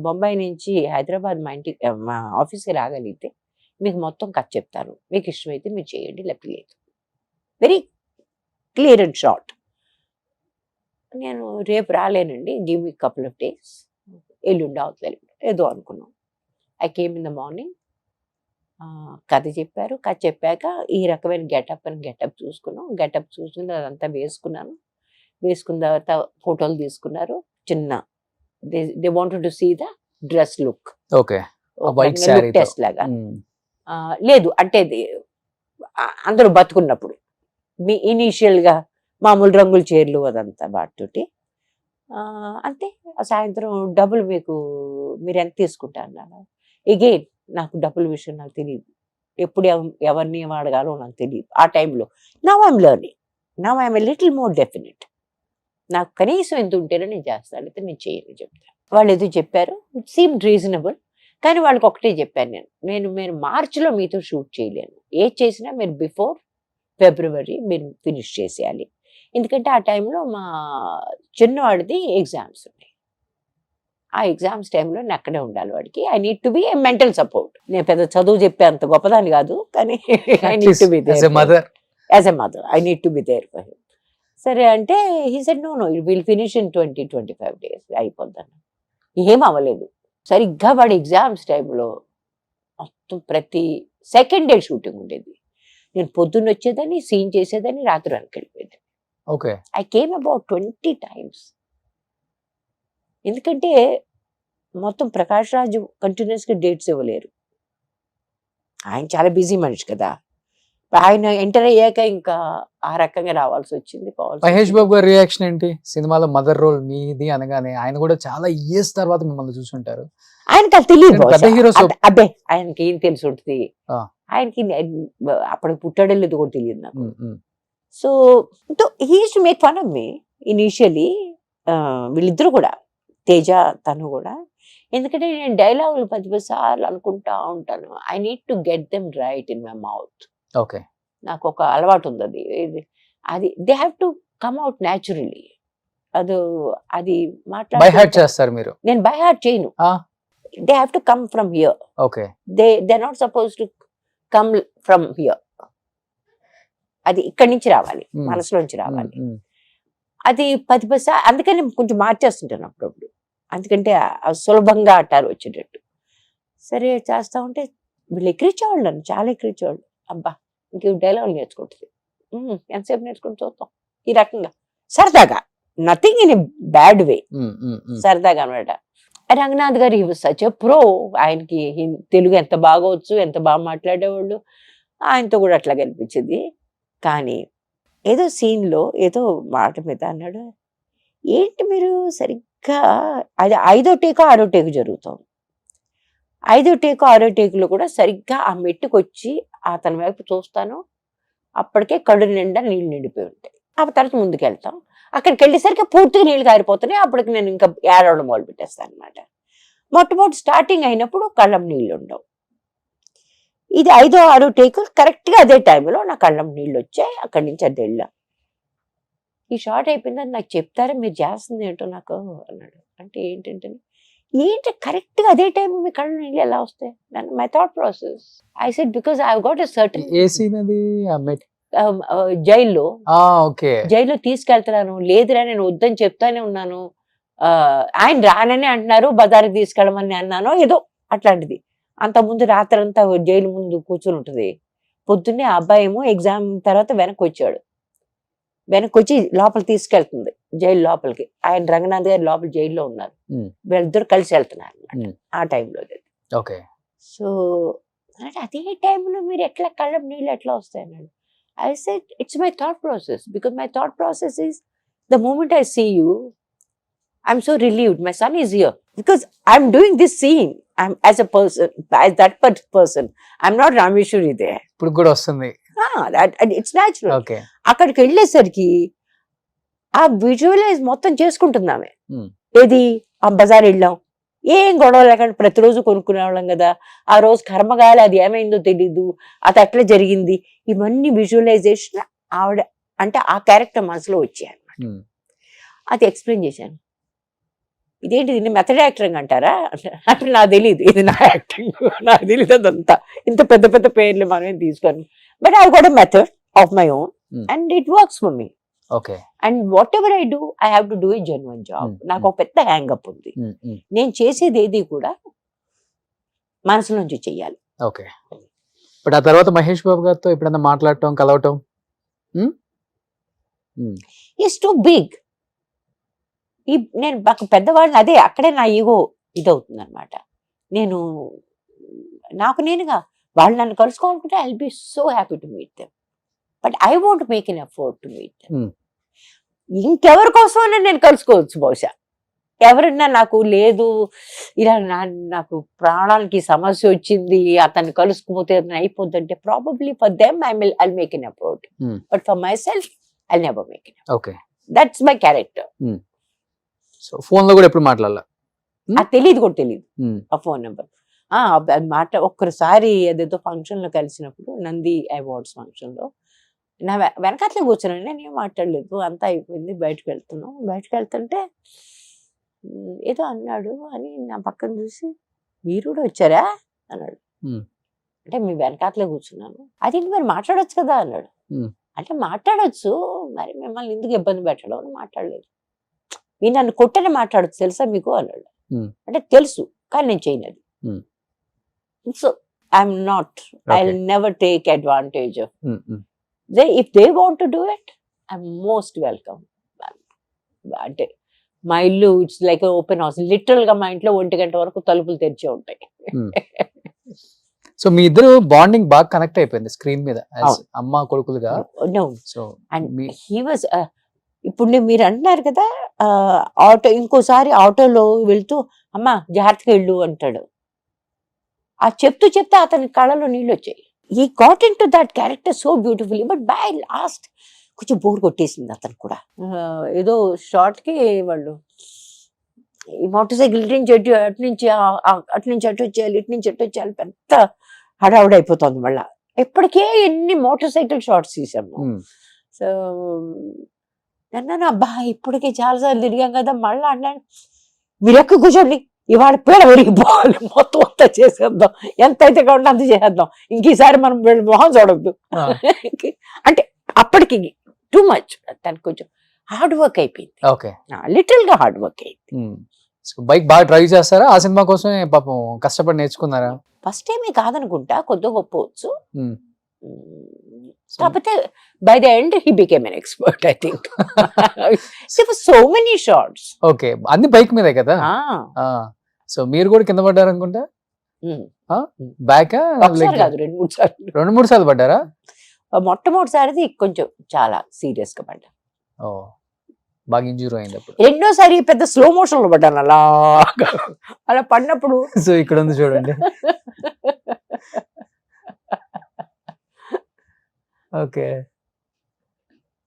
బొంబాయి నుంచి హైదరాబాద్ మా ఇంటికి మా ఆఫీస్కి రాగలిగితే మీకు మొత్తం కథ చెప్తాను. మీకు ఇష్టమైతే మీరు చేయండి, లేకపోతే లేదు. Very clear and short. నేను రేపు రాలేనండి, give me couple of days, ఎల్లుండి అవతల ఏదో అనుకున్నాం. I came in the morning. కథ చెప్పారు. కథ చెప్పాక ఈ రకమైన గెటప్ చూసుకున్నాం. గెటప్ చూసుకుని అదంతా వేసుకున్నాను. వేసుకున్న తర్వాత ఫోటోలు తీసుకున్నారు. చిన్న they wanted to see the dress look. Okay. White sari test లాగా. లేదు అంటే అందరూ బతుకున్నప్పుడు మీ ఇనీషియల్గా మామూలు రంగుల చీరలు అదంతా వాటితోటి. అంతే. సాయంత్రం డబ్బులు మీరు ఎంత తీసుకుంటారు అన్నాను. ఎగైన్ నాకు డబ్బుల విషయం నాకు తెలియదు, ఎప్పుడు ఎవరిని అడగాలో నాకు తెలియదు ఆ టైంలో. Now I'm learning, now I'm a little more definite. నాకు కనీసం ఎంత ఉంటేనే నేను చేస్తాను, అయితే నేను చేయను చెప్తాను. వాళ్ళు ఏదో చెప్పారు, ఇట్ సీమ్డ్ రీజనబుల్. కానీ వాళ్ళకి ఒకటే చెప్పాను మీరు మార్చిలో మీతో షూట్ చేయలేను, ఏది చేసినా మీరు బిఫోర్ ఫిబ్రవరి మీరు ఫినిష్ చేసేయాలి. ఎందుకంటే ఆ టైంలో మా చిన్నవాడిది ఎగ్జామ్స్ ఉన్నాయి. ఆ ఎగ్జామ్స్ టైంలో నేను అక్కడే ఉండాలి వాడికి. I need to be a mental support. నేను పెద్ద చదువు చెప్పే అంత గొప్పదాన్ని కాదు, కానీ I need to be there as a mother. I need to be there for him. సరే అంటే he said no it will finish in 20-25 days అయిపోద్దాను. ఏం అవ్వలేదు. సరిగ్గా వాడి ఎగ్జామ్స్ టైంలో మొత్తం ప్రతి సెకండ్ డే షూటింగ్ ఉండేది. నేను పొద్దున్న వచ్చేదాన్ని, సీన్ చేసేదాన్ని, రాత్రి వరకు వెళ్ళిపోయేది. Okay. I came about 20 times. ఎందుకంటే మొత్తం ప్రకాష్ రాజు కంటిన్యూస్గా డేట్స్ ఇవ్వలేరు, ఆయన చాలా బిజీ మనిషి కదా. ఆయన ఎంటర్ అయ్యాక ఇంకా ఆ రకంగా రావాల్సి వచ్చింది. మహేష్ బాబు గారి రియాక్షన్ ఏంటి సినిమాలో మదర్ రోల్ మీది అనగానే? ఆయన కూడా చాలా ఇయర్స్ తర్వాత మిమ్మల్ని చూసుంటారు. ఆయనకి అది తెలియదు, పెద్ద హీరో అబ్బే ఆయనకి ఏం తెలిసి ఉంటుంది. ఆయనకి అప్పటికి పుట్టాడో లేదో కూడా తెలియదు నాకు. So he used to make fun of me initially. వీళ్ళిద్దరు కూడా, తేజ తను కూడా. ఎందుకంటే నేను డైలాగులు 10 సార్లు అనుకుంటా ఉంటాను. I need to get them right in my mouth. Okay. నాకు ఒక అలవాటు ఉంది అది they have to come out naturally. అది బై హార్ట్ చేస్తారు మీరు? నేను బై హార్ట్ చేయను. They have to come from here. Okay. They not suppose to come from here. అది ఇక్కడి నుంచి రావాలి, మనసులోంచి రావాలి. అది 10 సార్లు. అందుకని కొంచెం మార్చేస్తుంటాను అప్పుడప్పుడు, ఎందుకంటే సులభంగా అట్టారు వచ్చేటట్టు. సరే చేస్తా ఉంటే వీళ్ళు ఎక్కిరించేవాళ్ళు, నన్ను చాలా ఎక్కిరించేవాళ్ళు. అబ్బా ఇంక డైలాగులు నేర్చుకుంటుంది, ఎంతసేపు నేర్చుకుని చూద్దాం ఈ రకంగా సరదాగా. Nothing in a bad way, సరదాగా అనమాట. రంగనాథ్ గారు ఈ సచ్ ఎ ప్రో. ఆయనకి తెలుగు ఎంత బాగా వచ్చు, ఎంత బాగా మాట్లాడేవాళ్ళు. ఆయనతో కూడా అట్లా కనిపించింది. కానీ ఏదో సీన్లో ఏదో మాట మీద అన్నాడు, ఏంటి మీరు సరిగ్గా అది 5వ టేకు 6వ టేకు జరుగుతుంది. 5వ టేకు 6వ టేకులో కూడా సరిగ్గా ఆ మెట్టుకు వచ్చి అతని వైపు చూస్తాను, అప్పటికే కళ్ళు నిండా నీళ్ళు నిండిపోయి ఉంటాయి. ఆ తర్వాత ముందుకు వెళ్తాం, అక్కడికి వెళ్ళేసరికి పూర్తిగా నీళ్ళు కారిపోతున్నాయి. అప్పటికి నేను ఇంకా ఏడవడం మొదలు పెట్టేస్తాను అనమాట. మొట్టమొదటి స్టార్టింగ్ అయినప్పుడు కళ్ళం నీళ్ళు ఉండవు. ఇది 5వ 6వ టేకు కరెక్ట్గా అదే టైంలో నా కళ్ళం నీళ్ళు వచ్చాయి. అక్కడి నుంచి అది వెళ్ళాం. ఈ షార్ట్ అయిపోయిందని నాకు చెప్తారా, మీరు చేస్తుంది ఏంటో నాకు అన్నాడు. అంటే ఏంటంటే కరెక్ట్గా అదే టైం మీ కళ్ళు నీళ్ళు ఎలా వస్తాయి? My thought process. I said because I got a certain. ఏ సీన్ అది? జైల్లో. ఓకే. జైల్లో తీసుకెళ్తున్నాను, లేదురా నేను వద్దని చెప్తానే ఉన్నాను, ఆయన రానని అంటున్నారు, బజార్కి తీసుకెళ్ళమని అన్నాను, ఏదో అట్లాంటిది. అంతకుముందు రాత్రి అంతా జైలు ముందు కూర్చుని ఉంటుంది. పొద్దున్నే ఆ అబ్బాయి ఏమో ఎగ్జామ్ తర్వాత వెనక్కి వచ్చాడు. వెనక్కి వచ్చి లోపల తీసుకెళ్తుంది, జైలు లోపలికి. ఆయన రంగనాథ్ గారు లోపల జైల్లో ఉన్నారు, వీళ్ళిద్దరు కలిసి వెళ్తున్నారు అన్నమాట ఆ టైంలో. ఓకే. సో అదే టైంలో మీరు ఎట్లా కళ్ళం నీళ్ళు ఎట్లా వస్తాయి అన్నాడు. I said, it's my thought process, because my thought process is the moment I see you, I'm so relieved. My son is here because I'm doing this scene. I'm as a person, as that person. I'm not Rameshwari there. ఇప్పుడు కూడా వస్తుంది. It's natural. Okay. అక్కడికి వెళ్ళేసరికి ఆ visualise మొత్తం చేసుకుంటున్నామే. ఏది ఆ బజార్ వెళ్ళాం, ఏం గొడవ లేకుండా ప్రతిరోజు కొనుక్కునే వాళ్ళం కదా. ఆ రోజు కర్మగాలి, అది ఏమైందో తెలీదు, అది అట్లా జరిగింది. ఇవన్నీ విజువలైజేషన్ ఆవిడ అంటే ఆ క్యారెక్టర్ మనసులో వచ్చాయి అన్నమాట. అది ఎక్స్ప్లెయిన్ చేశాను. ఇదేంటి దీన్ని మెథడ్ యాక్టింగ్ అంటారా అంటే నాకు తెలియదు, ఇది నా యాక్టింగ్, నాకు తెలియదు అదంతా. ఇంత పెద్ద పెద్ద పేర్లు మనమేం తీసుకోను. But I got a method of my own and it works for me. Okay. And what ever I do, I have to do a genuine job. నాకు ఒక పెద్ద హ్యాంగప్ ఉంది. నేను చేసేది ఏది కూడా మనసు నుంచి చెయ్యాలి. ఓకే. బట్ ఆ తర్వాత మహేష్ బాబు గారితో ఎప్పుడన్నా మాట్లాడటం, కలవటం? Is too big. నేను పెద్దవాళ్ళని, అదే అక్కడే నా ఈగో ఇదవుతుంది అనమాట. నేను నాకు నేనుగా వాళ్ళు నన్ను కలుసుకోవాలనుకుంటే I will be so happy to meet them, but I want make an effort to meet them. ఇంకెవరి కోసమైనా నేను కలుసుకోవచ్చు బహుశా. ఎవరన్నా నాకు లేదు ఇలా నాకు ప్రాణానికి సమస్య వచ్చింది, అతన్ని కలుసుకుపోతే అతను అయిపోద్ది అంటే probably for them I make an effort, but for my self I never make an effort. Okay. That's my character. So phone లో కూడా ఎప్పుడు మాట్లాడాల? తెలియదు కూడా తెలియదు ఆ ఫోన్ నెంబర్. ఒక్కసారి అదేదో ఫంక్షన్ లో కలిసినప్పుడు, నంది అవార్డ్స్ ఫంక్షన్ లో, నా వెనకాతలే కూర్చున్నాను. నేను ఏం మాట్లాడలేదు, అంతా అయిపోయింది. బయటకు వెళ్తుంటే ఏదో అన్నాడు అని నా పక్కన చూసి, మీరు కూడా వచ్చారా అన్నాడు. అంటే మీ వెనకాతలే కూర్చున్నాను. అదేంటి మరి మాట్లాడొచ్చు కదా అన్నాడు. అంటే మాట్లాడొచ్చు, మరి మిమ్మల్ని ఎందుకు ఇబ్బంది పెట్టడం అని మాట్లాడలేదు. మీరు నన్ను కొట్టనే మాట్లాడచ్చు తెలుసా మీకు అన్నాడు. అంటే తెలుసు, కానీ నేను చేయనది. So I'm not, I will never take advantage of. If they want to do it, I'm most welcome. అంటే మా ఇల్లు it's like open house. Literal గా మా ఇంట్లో 1 గంట వరకు తలుపులు తెరిచే ఉంటాయి. సో మీ ఇద్దరు బాండింగ్ బాగా కనెక్ట్ అయిపోయింది స్క్రీన్ మీద, అమ్మ కొడుకులుగా. సో అండ్ హీ వాజ్, ఇప్పుడు మీరు అంటున్నారు కదా ఆటో, ఇంకోసారి ఆటోలో వెళ్తూ అమ్మ జాగ్రత్తగా వెళ్ళు అంటాడు. ఆ చెప్తూ అతని కళ్ళలో నీళ్ళు వచ్చాయి. ఈ got in to that character so beautifully. But by last కొంచెం బోర్ కొట్టేసింది అతను కూడా. ఏదో షార్ట్ కి వాళ్ళు ఈ మోటార్ సైకిల్ అటు నుంచి అటు వచ్చేయాలి, ఇటు నుంచి అటు వచ్చేయాలి, పెద్ద హడావుడైపోతుంది. మళ్ళా ఎప్పటికే ఎన్ని మోటార్ సైకిల్ షార్ట్స్ తీసాము. సో అన్నాను, అబ్బా ఇప్పటికే చాలాసార్లు తిరిగాం కదా, మళ్ళీ అన్నాను మీరు ఎక్కువ కూర్చోండి, ఇవాళ పేడ విరిగిపోవాలి, మొత్తం అంతా చేసేద్దాం, ఎంత అయితే కాకుండా అంత చేసేద్దాం, ఇంకీసారి మనం మొహం చూడద్దు. అంటే అప్పటికి టూ మచ్, తనకు కొంచెం హార్డ్ వర్క్ అయిపోయింది. ఓకే. లిటిల్ గా హార్డ్ వర్క్ అయింది. బైక్ బాగా డ్రైవ్ చేస్తారా? ఆ సినిమా కోసమే పాపం కష్టపడి నేర్చుకున్నారా? ఫస్ట్ టైమే కాదనుకుంటా, కొద్దిగా గొప్పవచ్చు. కాకపోతే by the end he became an expert I think. So many shorts. Okay. అన్ని బైక్ మీదే కదా. సో మీరు కూడా కింద పడ్డారు అనుకుంటా? బ్యాక్ కాదు, 2-3 సార్లు. 2-3 సార్లు పడ్డారా? మొట్టమొదటిసారిది కొంచెం చాలా సీరియస్ గా పడ్డా. బాగా ఇంజూర్ అయింది అప్పుడు. రెండోసారి పెద్ద స్లో మోషన్ లో పడ్డాను అలా పడినప్పుడు. సో ఇక్కడ ఉంది చూడండి. ఓకే.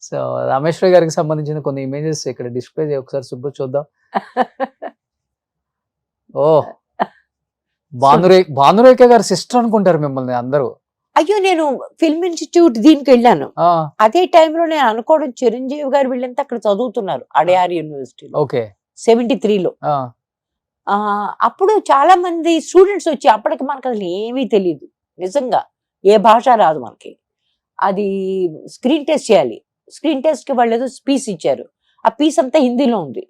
సో రామేశ్వరి గారికి సంబంధించిన కొన్ని ఇమేజెస్ ఇక్కడ డిస్ప్లే చేయ, ఒకసారి శుభ్ర చూద్దాం. ఓ, భానురేఖ గారి సిస్టర్ అనుకుంటారు మిమ్మల్ని అందరూ. అయ్యో, నేను ఫిల్మ్ ఇన్స్టిట్యూట్ దీనికి వెళ్ళాను. అదే టైంలో నేను అనుకోవడం చిరంజీవి గారు వీళ్ళంతా అక్కడ చదువుతున్నారు అడయార్ యూనివర్సిటీ. ఓకే. 73లో. అప్పుడు చాలా మంది స్టూడెంట్స్ వచ్చి, అప్పటికి మనకు అసలు ఏమీ తెలియదు నిజంగా, ఏ భాష రాదు మనకి. అది స్క్రీన్ టెస్ట్ చేయాలి. స్క్రీన్ టెస్ట్ కి వాళ్ళు ఏదో పీస్ ఇచ్చారు. ఆ పీస్ అంతా హిందీలో ఉంది.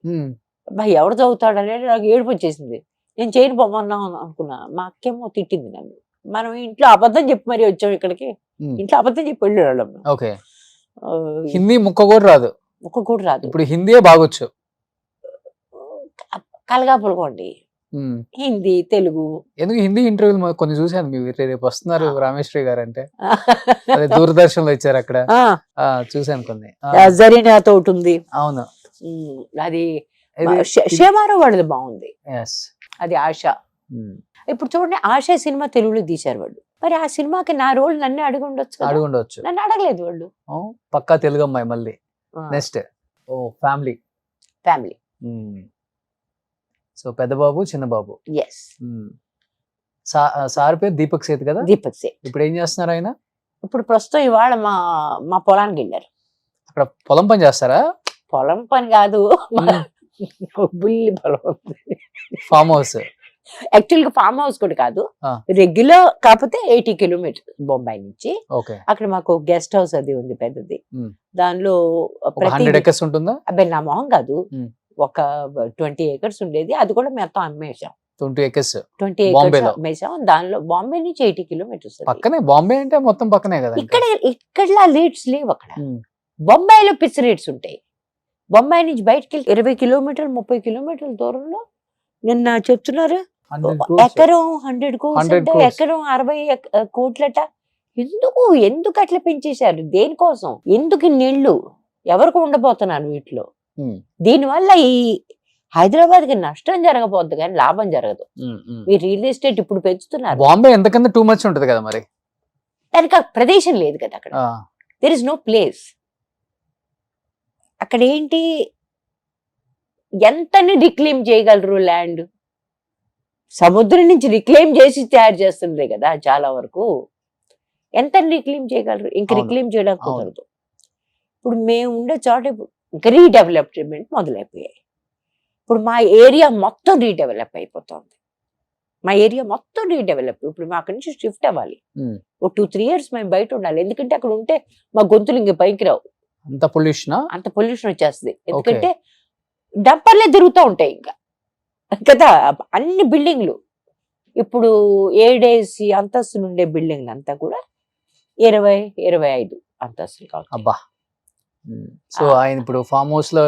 ఎవరు చదువుతాడు అనేది నాకు ఏడుపు వచ్చేసింది. నేను చేయను పొమ్మన్నా అనుకున్నా. మా అక్కేమో తిట్టింది నన్ను. మనం ఇంట్లో అబద్ధం చెప్పి మరీ వచ్చాం ఇక్కడికి, ఇంట్లో అబద్ధం చెప్పి వెళ్ళాం. ఓకే. హిందీ ముక్క కూడా రాదు. ఇప్పుడు హిందీ బాగొచ్చు, కలగా పులగండి. హిందీ, తెలుగు. ఎందుకు హిందీ ఇంటర్వ్యూలు కొన్ని చూసాను. మీ రేపు వస్తున్నారు రామేశ్వరి గారు అంటే, అదే దూరదర్శన్ లో ఇచ్చారు, అక్కడ చూసాను కొన్ని. జరీనాతో ఉంటుంది. అవును. అది ఇది- శేమారావు వాళ్ళది బాగుంది, yes. అది ఆశ. ఉమ్. ఇప్పుడు చూడండి ఆశ సినిమా తెలుగులో తీశారు వాళ్ళు, మరి ఆ సినిమాకి నా రోల్ నన్ను అడిగి ఉండొచ్చు కదా. అడుగు ఉండవచ్చు. నన్ను అడగలేదు వాళ్ళు. పక్కా తెలుగు అమ్మాయి మళ్ళీ. Next family. ఫ్యామిలీ. సో పెద్ద బాబు చిన్న బాబు. ఎస్. సార్ పేరు దీపక్ సేత్ కదా. దీపక్ సేత్. ఇప్పుడు ఏం చేస్తున్నారు ఆయన? ఇప్పుడు ప్రస్తుతం ఇవాళ మా పొలానికి వెళ్ళారు. అక్కడ పొలం పని చేస్తారా? పొలం పని కాదు, బుల్లి పొలం. Farm house. యాక్చువల్ గా ఫామ్ హౌస్ కూడా కాదు, ఆ. రెగ్యులర్ కాకపోతే 80 కిలోమీటర్స్ బొంబాయి నుంచి. ఓకే. అక్కడ మాకు గెస్ట్ హౌస్ అది ఉంది పెద్దది. దానిలో 100 acres ఉంటుందా? అబ్బాయి నా మొహం కాదు, మ్. ఒక 20 acres ఉండేది, అది కూడా మొత్తం అమ్మేసాం. 20 acres 20 acres బాంబేలో? అమ్మేసాం. దానిలో బాంబే నుంచి 80 కిలోమీటర్స్. పక్కనే, బాంబే అంటే మొత్తం పక్కనే కదా. ఇక్కడ రేట్స్ లేవు అక్కడ. ఉమ్. బొంబాయిలో పిచ్ రేట్స్ ఉంటాయి. బొంబాయి నుంచి బయటకి వెళ్ళి 20 కిలోమీటర్లు 30 కిలోమీటర్ల దూరంలో నిన్న చెప్తున్నారు 100 crores. ఎకరం 100 crores 100 అంటే crores. ఎకరం 60 కోట్లట. ఎందుకు అట్లా పెంచేశారు? దేనికోసం? ఎందుకు నీళ్లు? ఎవరికి ఉండబోతున్నారు వీటిలో? ఉమ్. దీనివల్ల ఈ హైదరాబాద్ కి నష్టం జరగబోద్దు కానీ లాభం జరగదు. ఈ రియల్ ఎస్టేట్ ఇప్పుడు పెంచుతున్నారు, బాంబే ఎంతకన్నా టూ మచ్ ఉంటది కదా మరి. దానికి ఆ ప్రదేశం లేదు కదా అక్కడ. ఆ. There is no place. అక్కడ ఏంటి, ఎంతని రిక్లెయిమ్ చేయగలరు ల్యాండ్? సముద్రం నుంచి రిక్లెయిమ్ చేసి తయారు చేస్తుంది కదా చాలా వరకు. ఎంత రిక్లెయిమ్ చేయగలరు? ఇంక అవును. రిక్లెయిమ్ చేయడానికి అవును. కుదరదు. ఇప్పుడు మేము ఉండే చోట ఇంకా రీడెవలప్మెంట్ మొదలైపోయాయి. ఇప్పుడు మా ఏరియా మొత్తం రీడెవలప్ అయిపోతుంది. మా ఏరియా మొత్తం రీడెవలప్. ఇప్పుడు మా అక్కడి నుంచి షిఫ్ట్ అవ్వాలి. ఉమ్. ఓ 2-3 years మేము బయట ఉండాలి. ఎందుకంటే అక్కడ ఉంటే మా గొంతులు ఇంక పైకి రావు, అంత పొల్యూషన్. అంత పొల్యూషన్ వచ్చేస్తుంది. ఎందుకంటే డంపర్లే తిరుగుతూ ఉంటాయి ఇంకా కదా అన్ని బిల్డింగ్లు. ఇప్పుడు 7 అంతస్తులు ఉండే బిల్డింగ్లు అంతా కూడా 20-25 అంతస్తులు కావాలి. అబ్బా. సో ఆయన ఇప్పుడు ఫామ్ హౌస్ లో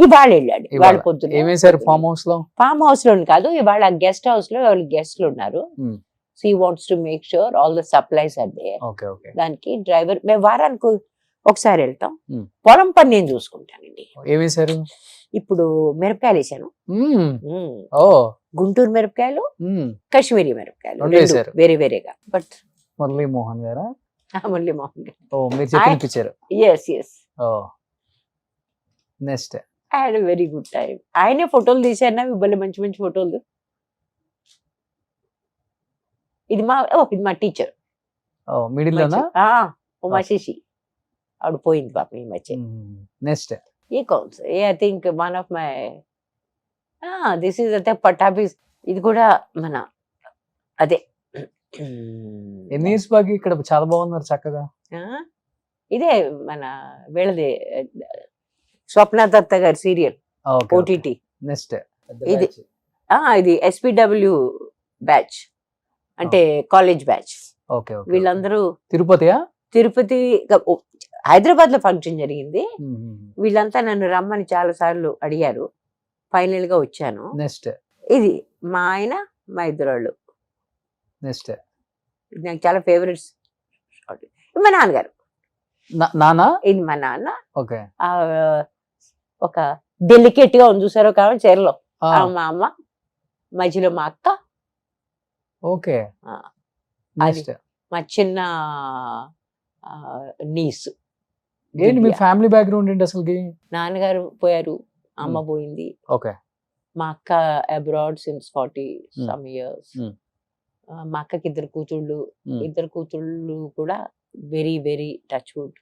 ఇవాళ వెళ్ళాడు. ఇవాళ. ఇవాళ పొద్దున ఏమేశారు ఫామ్ హౌస్ లో? ఫామ్ హౌస్ లో కాదు, ఇవాళ గెస్ట్ హౌస్ లో గెస్ట్లు ఉన్నారు. Hmm. So he wants to make sure all the supplies are there. Okay okay. దానికి డ్రైవర్ మేము వారానికి ఒకసారి వెళ్తాం. Hmm. పొలం పని నేను చూసుకుంటానండి. ఏమేశారు? ఇప్పుడు మిరపకాయలు వేసాను. ఓ. గుంటూరు మిరపకాయలు, కాశ్మీరీ మిరపకాయలు రెండు వేశారు. వేరే వేరేగా. బట్ మురళీ మోహన్ గారా? మురళీ మోహన్ గారు. ఓ, మీరు చెప్పినిపించారు. ఎస్. ఓ. Next I had very good time. ఆయనే ఫోటోలు తీసారు నావి, భలే మంచి మంచి ఫోటోలు. ఇది మా టీచర్. ఓ, మిడిల్ లోనా? ఉమాశేషి. ఆవిడ పోయింది పాప ఈ మధ్య. నెక్స్ట్ ఏ కౌన్స్ I think one of my this is అదే పటాబీస్. ఇది కూడా మన అదే ఎన్ని ఇయర్స్ బాగా ఇక్కడ చాలా బాగున్నారు చక్కగా. ఇదే మన వీళ్ళది స్వప్న దత్త గారి సీరియల్ ఓటీటీ. నెక్స్ట్ ఇది ఇది SPW బ్యాచ్ అంటే కాలేజ్ బ్యాచ్. ఓకే. వీళ్ళందరూ తిరుపతియా? తిరుపతి హైదరాబాద్ లో ఫంక్షన్ జరిగింది. వీళ్ళంతా నన్ను రమ్మని చాలా సార్లు అడిగారు. ఫైనల్ గా వచ్చాను. నెక్స్ట్ ఇది మా ఆయన, మా ఇద్దరు. నెక్స్ట్ నాకు చాలా ఫేవరెట్స్. మా నాన్నగారు. నానా? ఇది మా నాన్న. ఓకే. ఒక డెలికేట్ గా ఉంది చూసారో కాబట్టి చీరలో మా అమ్మ, మధ్యలో మా అక్క. ఓకే. అది మా చిన్న నీసు. ఏంటి మీ ఫ్యామిలీ బ్యాక్గ్రౌండ్ ఏంటి అసలు? నాన్నగారు పోయారు, అమ్మ పోయింది. ఓకే. మా అక్క అబ్రాడ్ సిన్స్ 40 some years. మా అక్కకి ఇద్దరు కూతుళ్ళు కూడా very very touch wood,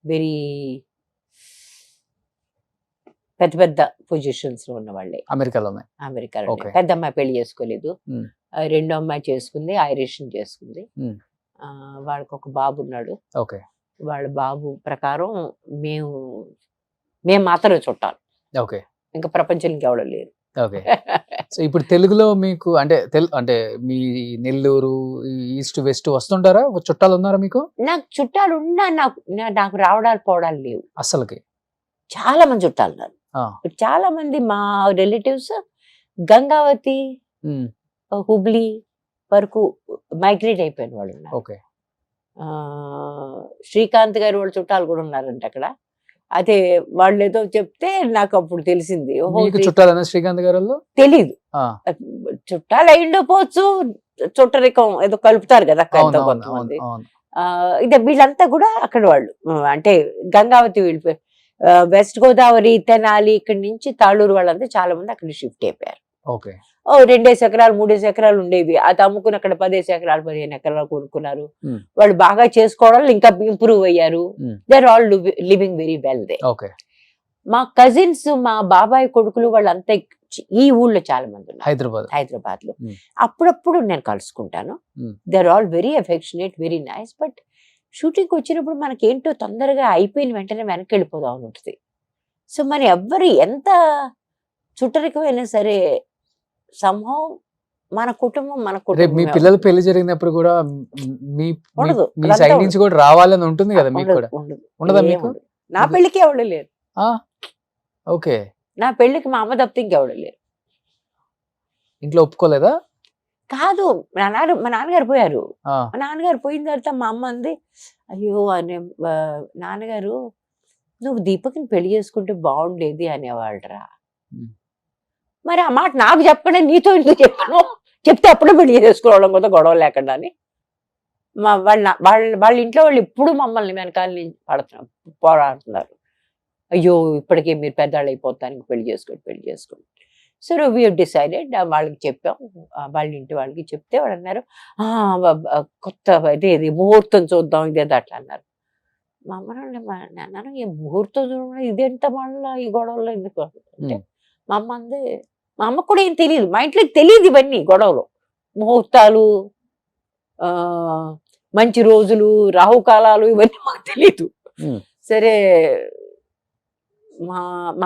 very పెద్ద పెద్ద పొజిషన్స్ లో ఉన్న వాళ్ళే అమెరికాలోనే. అమెరికాలో. పెద్ద అమ్మాయి పెళ్లి చేసుకోలేదు, రెండో అమ్మాయి చేసుకుంది, ఐరిష్ చేసుకుంది. వాళ్ళకి ఒక బాబు ఉన్నాడు. ఓకే. వాళ్ళ బాబు ప్రకారం మేము మాత్రమే చుట్టాలు. ఓకే. ఇంకా ప్రపంచానికి ఎవడో లేరు. ఓకే. సో ఇప్పుడు తెలుగులో మీకు అంటే అంటే మీ నెల్లూరు ఈస్ట్ వెస్ట్ వస్తుంటారా? చుట్టాలు ఉన్నారా మీకు? నాకు చుట్టాలు ఉన్నా నాకు రావడాలు పోవడాలు లేవు అసలుకి. చాలా మంది చుట్టాలు ఉన్నారు. చాలా మంది మా రిలేటివ్స్ గంగావతి, హుబ్లీ వరకు మైగ్రేట్ అయిపోయిన వాళ్ళు ఉన్నారు. ఓకే. శ్రీకాంత్ గారు వాళ్ళ చుట్టాలు కూడా ఉన్నారంట అక్కడ. అదే వాళ్ళు ఏదో చెప్తే నాకు అప్పుడు తెలిసింది. ఓహో మీకు చుట్టాలన్నా శ్రీకాంత్ గారు వాళ్ళు? తెలీదు, ఆ, చుట్టాలు అయిండపోవచ్చు, చుట్టరికం ఏదో కలుపుతారు కదా అవును అవును అవును కొంతమంది. అవును. ఇదే వీళ్ళంతా కూడా అక్కడ వాళ్ళు, అంటే గంగావతి వీళ్ళు, వెస్ట్ గోదావరి, తెనాలి, ఇక్కడి నుంచి తాళూరు వాళ్ళంతా చాలా మంది అక్కడ షిఫ్ట్ అయిపోయారు. ఓకే. 2 ఎకరాలు 3 ఎకరాలు ఉండేవి, అది అమ్ముకుని అక్కడ 10 ఎకరాలు 15 ఎకరాలు కొనుక్కున్నారు. Hmm. వాళ్ళు బాగా చేసుకోవడం ఇంకా ఇంప్రూవ్ అయ్యారు. Hmm. They are all living very well they. Okay. మా కజిన్స్, మా బాబాయ్ కొడుకులు వాళ్ళంతా ఈ ఊళ్ళో చాలా మంది ఉన్నారు హైదరాబాద్ లో. Hmm. అప్పుడప్పుడు నేను కలుసుకుంటాను. Hmm. They are all very affectionate, very nice. But shooting వచ్చినప్పుడు మనకేంటో తొందరగా అయిపోయిన వెంటనే వెనక్కి వెళ్ళిపోదాం అని ఉంటుంది. సో మరి ఎవ్వరు ఎంత చుట్టరికమైనా సరే సంహం మన కుటుంబం రేపు మీ కుటుంబం పిల్లల పెళ్లి జరిగినప్పుడు కూడా మీ ఉండదు. మీ అదంతా సైడ్ ఉండదు. నుంచి కూడా రావాలని ఉంటుంది కదా మీకు కూడా? ఉండదు. ఉండదా ఏం మీకు? ఉండదు. నా పెళ్లికి ఎవడు లేరు. ఓకే. నా పెళ్లికి మా అమ్మ తప్పితే ఇంకెవడు లేరు. ఇంట్లో ఒప్పుకోలేదా? కాదు, మా నాన్నగారు పోయారు. ఆ, మా నాన్నగారు పోయిన తర్వాత మా అమ్మ అంది, అయ్యో అనే నాన్నగారు నువ్వు దీపక్ని పెళ్లి చేసుకుంటే బాగుండేది అనేవాళ్ళరా. ఉమ్. మరి ఆ మాట నాకు చెప్పకుండా నీతో ఎందుకు చెప్పను? చెప్తే అప్పుడే పెళ్లి చేసుకోవడం కదా, గొడవ లేకుండా అని. వాళ్ళ ఇంట్లో వాళ్ళు ఎప్పుడు మమ్మల్ని వెనకాల నుంచి పోరాడుతున్నారు. అయ్యో ఇప్పటికే మీరు పెద్దవాళ్ళు అయిపోతానికి పెళ్లి చేసుకోండి. సో వీ డిసైడెడ్, వాళ్ళకి చెప్పాం, వాళ్ళ ఇంటి వాళ్ళకి చెప్తే వాళ్ళు అన్నారు, కొత్త ఇది ముహూర్తం చూద్దాం ఇదేదో అట్లా అన్నారు. మా అమ్మను ఈ ముహూర్తం చూడడం ఇదేంత మళ్ళీ ఈ గొడవలో ఎందుకు అంటే, మా అమ్మ అంది, మా అమ్మకు కూడా ఏం తెలియదు, మా ఇంట్లోకి తెలియదు ఇవన్నీ గొడవలు, ముహూర్తాలు, మంచి రోజులు, రాహుకాలాలు, ఇవన్నీ మాకు తెలియదు. సరే మా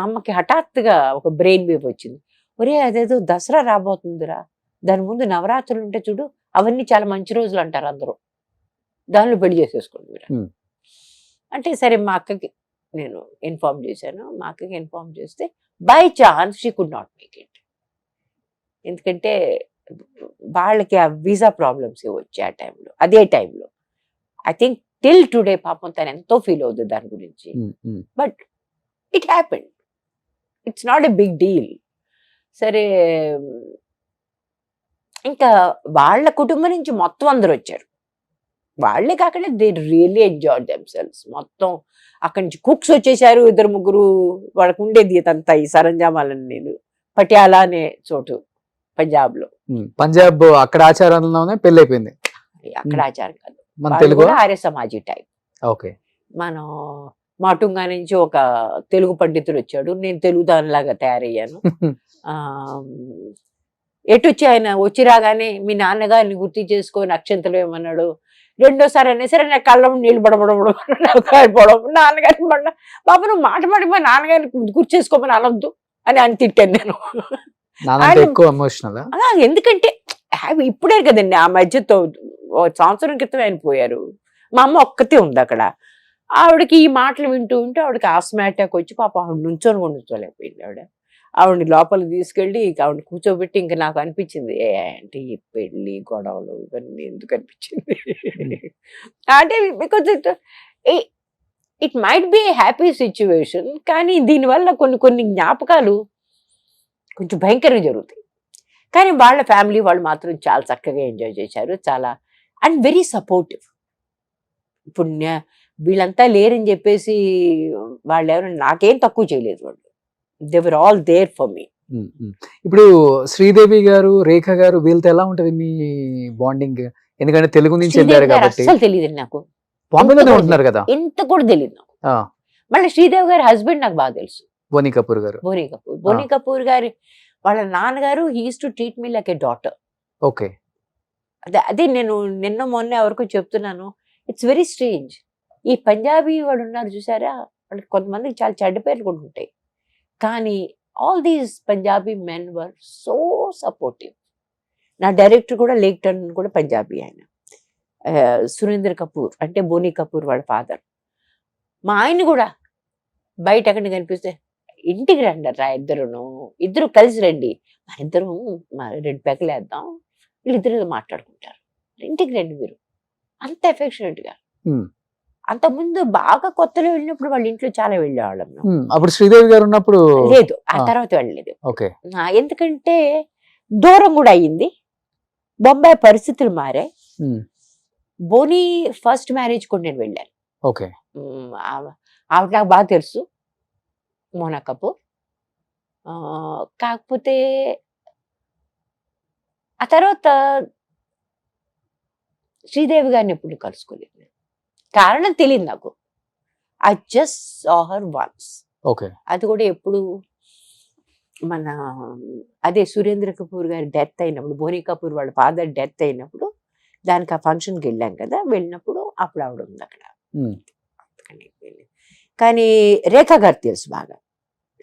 అమ్మకి హఠాత్తుగా ఒక బ్రెయిన్ వేవ్ వచ్చింది. ఒరే అదేదో దసరా రాబోతుందిరా, దాని ముందు నవరాత్రులు ఉంటే చూడు, అవన్నీ చాలా మంచి రోజులు అంటారు అందరూ, దానిలో పెళ్లి చేసేసుకోండి మీరు అంటే. సరే మా అక్కకి నేను ఇన్ఫార్మ్ చేశాను. మా అక్కకి ఇన్ఫార్మ్ చేస్తే by chance she could not make it. ఎందుకంటే వాళ్ళకి ఆ వీసా ప్రాబ్లమ్స్ వచ్చాయి ఆ టైంలో, అదే టైంలో. ఐ థింక్ టిల్ టుడే పాపం తను ఎంతో ఫీల్ అవుతుంది దాని గురించి. But it happened, it's not a big deal. సరే ఇంకా వాళ్ళ కుటుంబం నుంచి మొత్తం అందరూ వచ్చారు. వాళ్ళే కాకుండా దే రియల్లీ ఎంజాయ్ దెమ్సెల్వ్స్. మొత్తం అక్కడి నుంచి కుక్స్ వచ్చేసారు, 2-3. వాళ్ళకు ఉండేది అంతా ఈ సరంజామాలని. నేను పటియాలా అనే చోటు పంజాబ్ లో. పంజాబ్ అక్కడ ఆచారంలోనే పెళ్లి అయిపోయింది. అక్కడ ఆచారం కాదు, మన తెలుగు ఆర్య సమాజీ టైప్. ఓకే. మనం మాటుంగా నుంచి ఒక తెలుగు పండితుడు వచ్చాడు, నేను తెలుగు దానిలాగా తయారయ్యాను. ఎటు వచ్చి ఆయన వచ్చి రాగానే మీ నాన్నగారిని గుర్తు చేసుకొని అక్షంతలు ఏమన్నాడు. రెండోసారి అయినా సరే నా కళ్ళ నీళ్ళు బడబడబడబడిపోవడం, నాన్నగారిని పడ బాబు నువ్వు మాట పడి మా నాన్నగారిని గుర్తు చేసుకోమని అనొద్దు అని తిట్టాను నేను. ఎక్కువ ఎమోషనల్. ఎందుకంటే ఇప్పుడే కదండి, ఆ మధ్యతో 1 సంవత్సరం క్రితం ఆయన పోయారు. మా అమ్మ ఒక్కతే ఉంది అక్కడ. ఆవిడకి ఈ మాటలు వింటూ ఆవిడకి ఆస్మా అటాక్ వచ్చి పాప ఆవిడ నుంచోలేకపోయింది. ఆవిడని లోపలికి తీసుకెళ్ళి ఆవిడ కూర్చోబెట్టి ఇంకా నాకు అనిపించింది అంటే ఈ పెళ్లి గొడవలు ఇవన్నీ ఎందుకు అనిపించింది అంటే because it might be happy situation, కానీ దీనివల్ల కొన్ని జ్ఞాపకాలు కొంచెం భయంకరంగా జరుగుతాయి. కానీ వాళ్ళ ఫ్యామిలీ వాళ్ళు మాత్రం చాలా చక్కగా ఎంజాయ్ చేశారు, చాలా అండ్ వెరీ సపోర్టివ్. ఇప్పుడు వీళ్ళంతా లేరని చెప్పేసి వాళ్ళు ఎవరు నాకేం తక్కువ చేయలేదు, వాళ్ళు they were all there for me. ఇప్పుడు శ్రీదేవి గారు, రేఖ గారు వీళ్ళతో ఎలా ఉంటది మీ బాండింగ్? ఎందుకంటే తెలుగు నుంచి వెళ్ళారు కాబట్టి. అసలు తెలియదు నాకు, బాంబేలోనే ఉంటున్నారు కదా, ఎంత కూడా తెలియదు నాకు. మళ్ళీ శ్రీదేవి గారి హస్బెండ్ నాకు బాగా తెలుసు, బోనీ కపూర్ గారు. బోనీ కపూర్ గారి వాళ్ళ నాన్నగారు he used to treat me like a daughter. Okay. అదే నేను మొన్న ఎవరికో చెప్తున్నాను, ఇట్స్ వెరీ స్ట్రేంజ్. ఈ పంజాబీ వాడు ఉన్నారు చూసారా, వాళ్ళకి కొంతమందికి చాలా చెడ్డ పేర్లు కూడా ఉంటాయి, కానీ all these Punjabi men were so supportive. నా డైరెక్టర్ కూడా లేక్ టర్న్ కూడా పంజాబీ, ఆయన సురేంద్ర కపూర్ అంటే బోనీ కపూర్ వాళ్ళ ఫాదర్. మా ఆయన కూడా బయట ఎక్కడ కనిపిస్తే ఇంటికి రండి రా, ఇద్దరు కలిసి రండి, మరిద్దరం 2 పెగలు వేద్దాం, వీళ్ళిద్దరు మాట్లాడుకుంటారు, ఇంటికి రండి మీరు, అంత ఎఫెక్షనేట్గా. అంతకుముందు బాగా కొత్తలో వెళ్ళినప్పుడు వాళ్ళ ఇంట్లో చాలా వెళ్ళేవాళ్ళం మేము. అప్పుడు శ్రీదేవి గారు ఉన్నప్పుడు లేదు, ఆ ఆ. తర్వాత వెళ్ళలేదు. ఓకే. ఎందుకంటే దూరం కూడా అయ్యింది, బొంబాయి పరిస్థితులు మారాయి. బోని ఫస్ట్ మ్యారేజ్ కూడా నేను వెళ్ళాను. ఓకే. ఆవిడ నాకు బాగా తెలుసు, మోనా కపూర్. కాకపోతే ఆ తర్వాత శ్రీదేవి గారిని ఎప్పుడు కలుసుకోలేదు. కారణం తెలియదు నాకు. I just saw her once. Okay. అది కూడా ఎప్పుడు మన అదే సురేంద్ర కపూర్ గారి డెత్ అయినప్పుడు, బోని కపూర్ వాళ్ళ ఫాదర్ డెత్ అయినప్పుడు దానికి ఆ ఫంక్షన్కి వెళ్ళాం కదా, వెళ్ళినప్పుడు అప్పుడు ఆవిడ ఉంది అక్కడ. కానీ రేఖా గారు తెలుసు బాగా.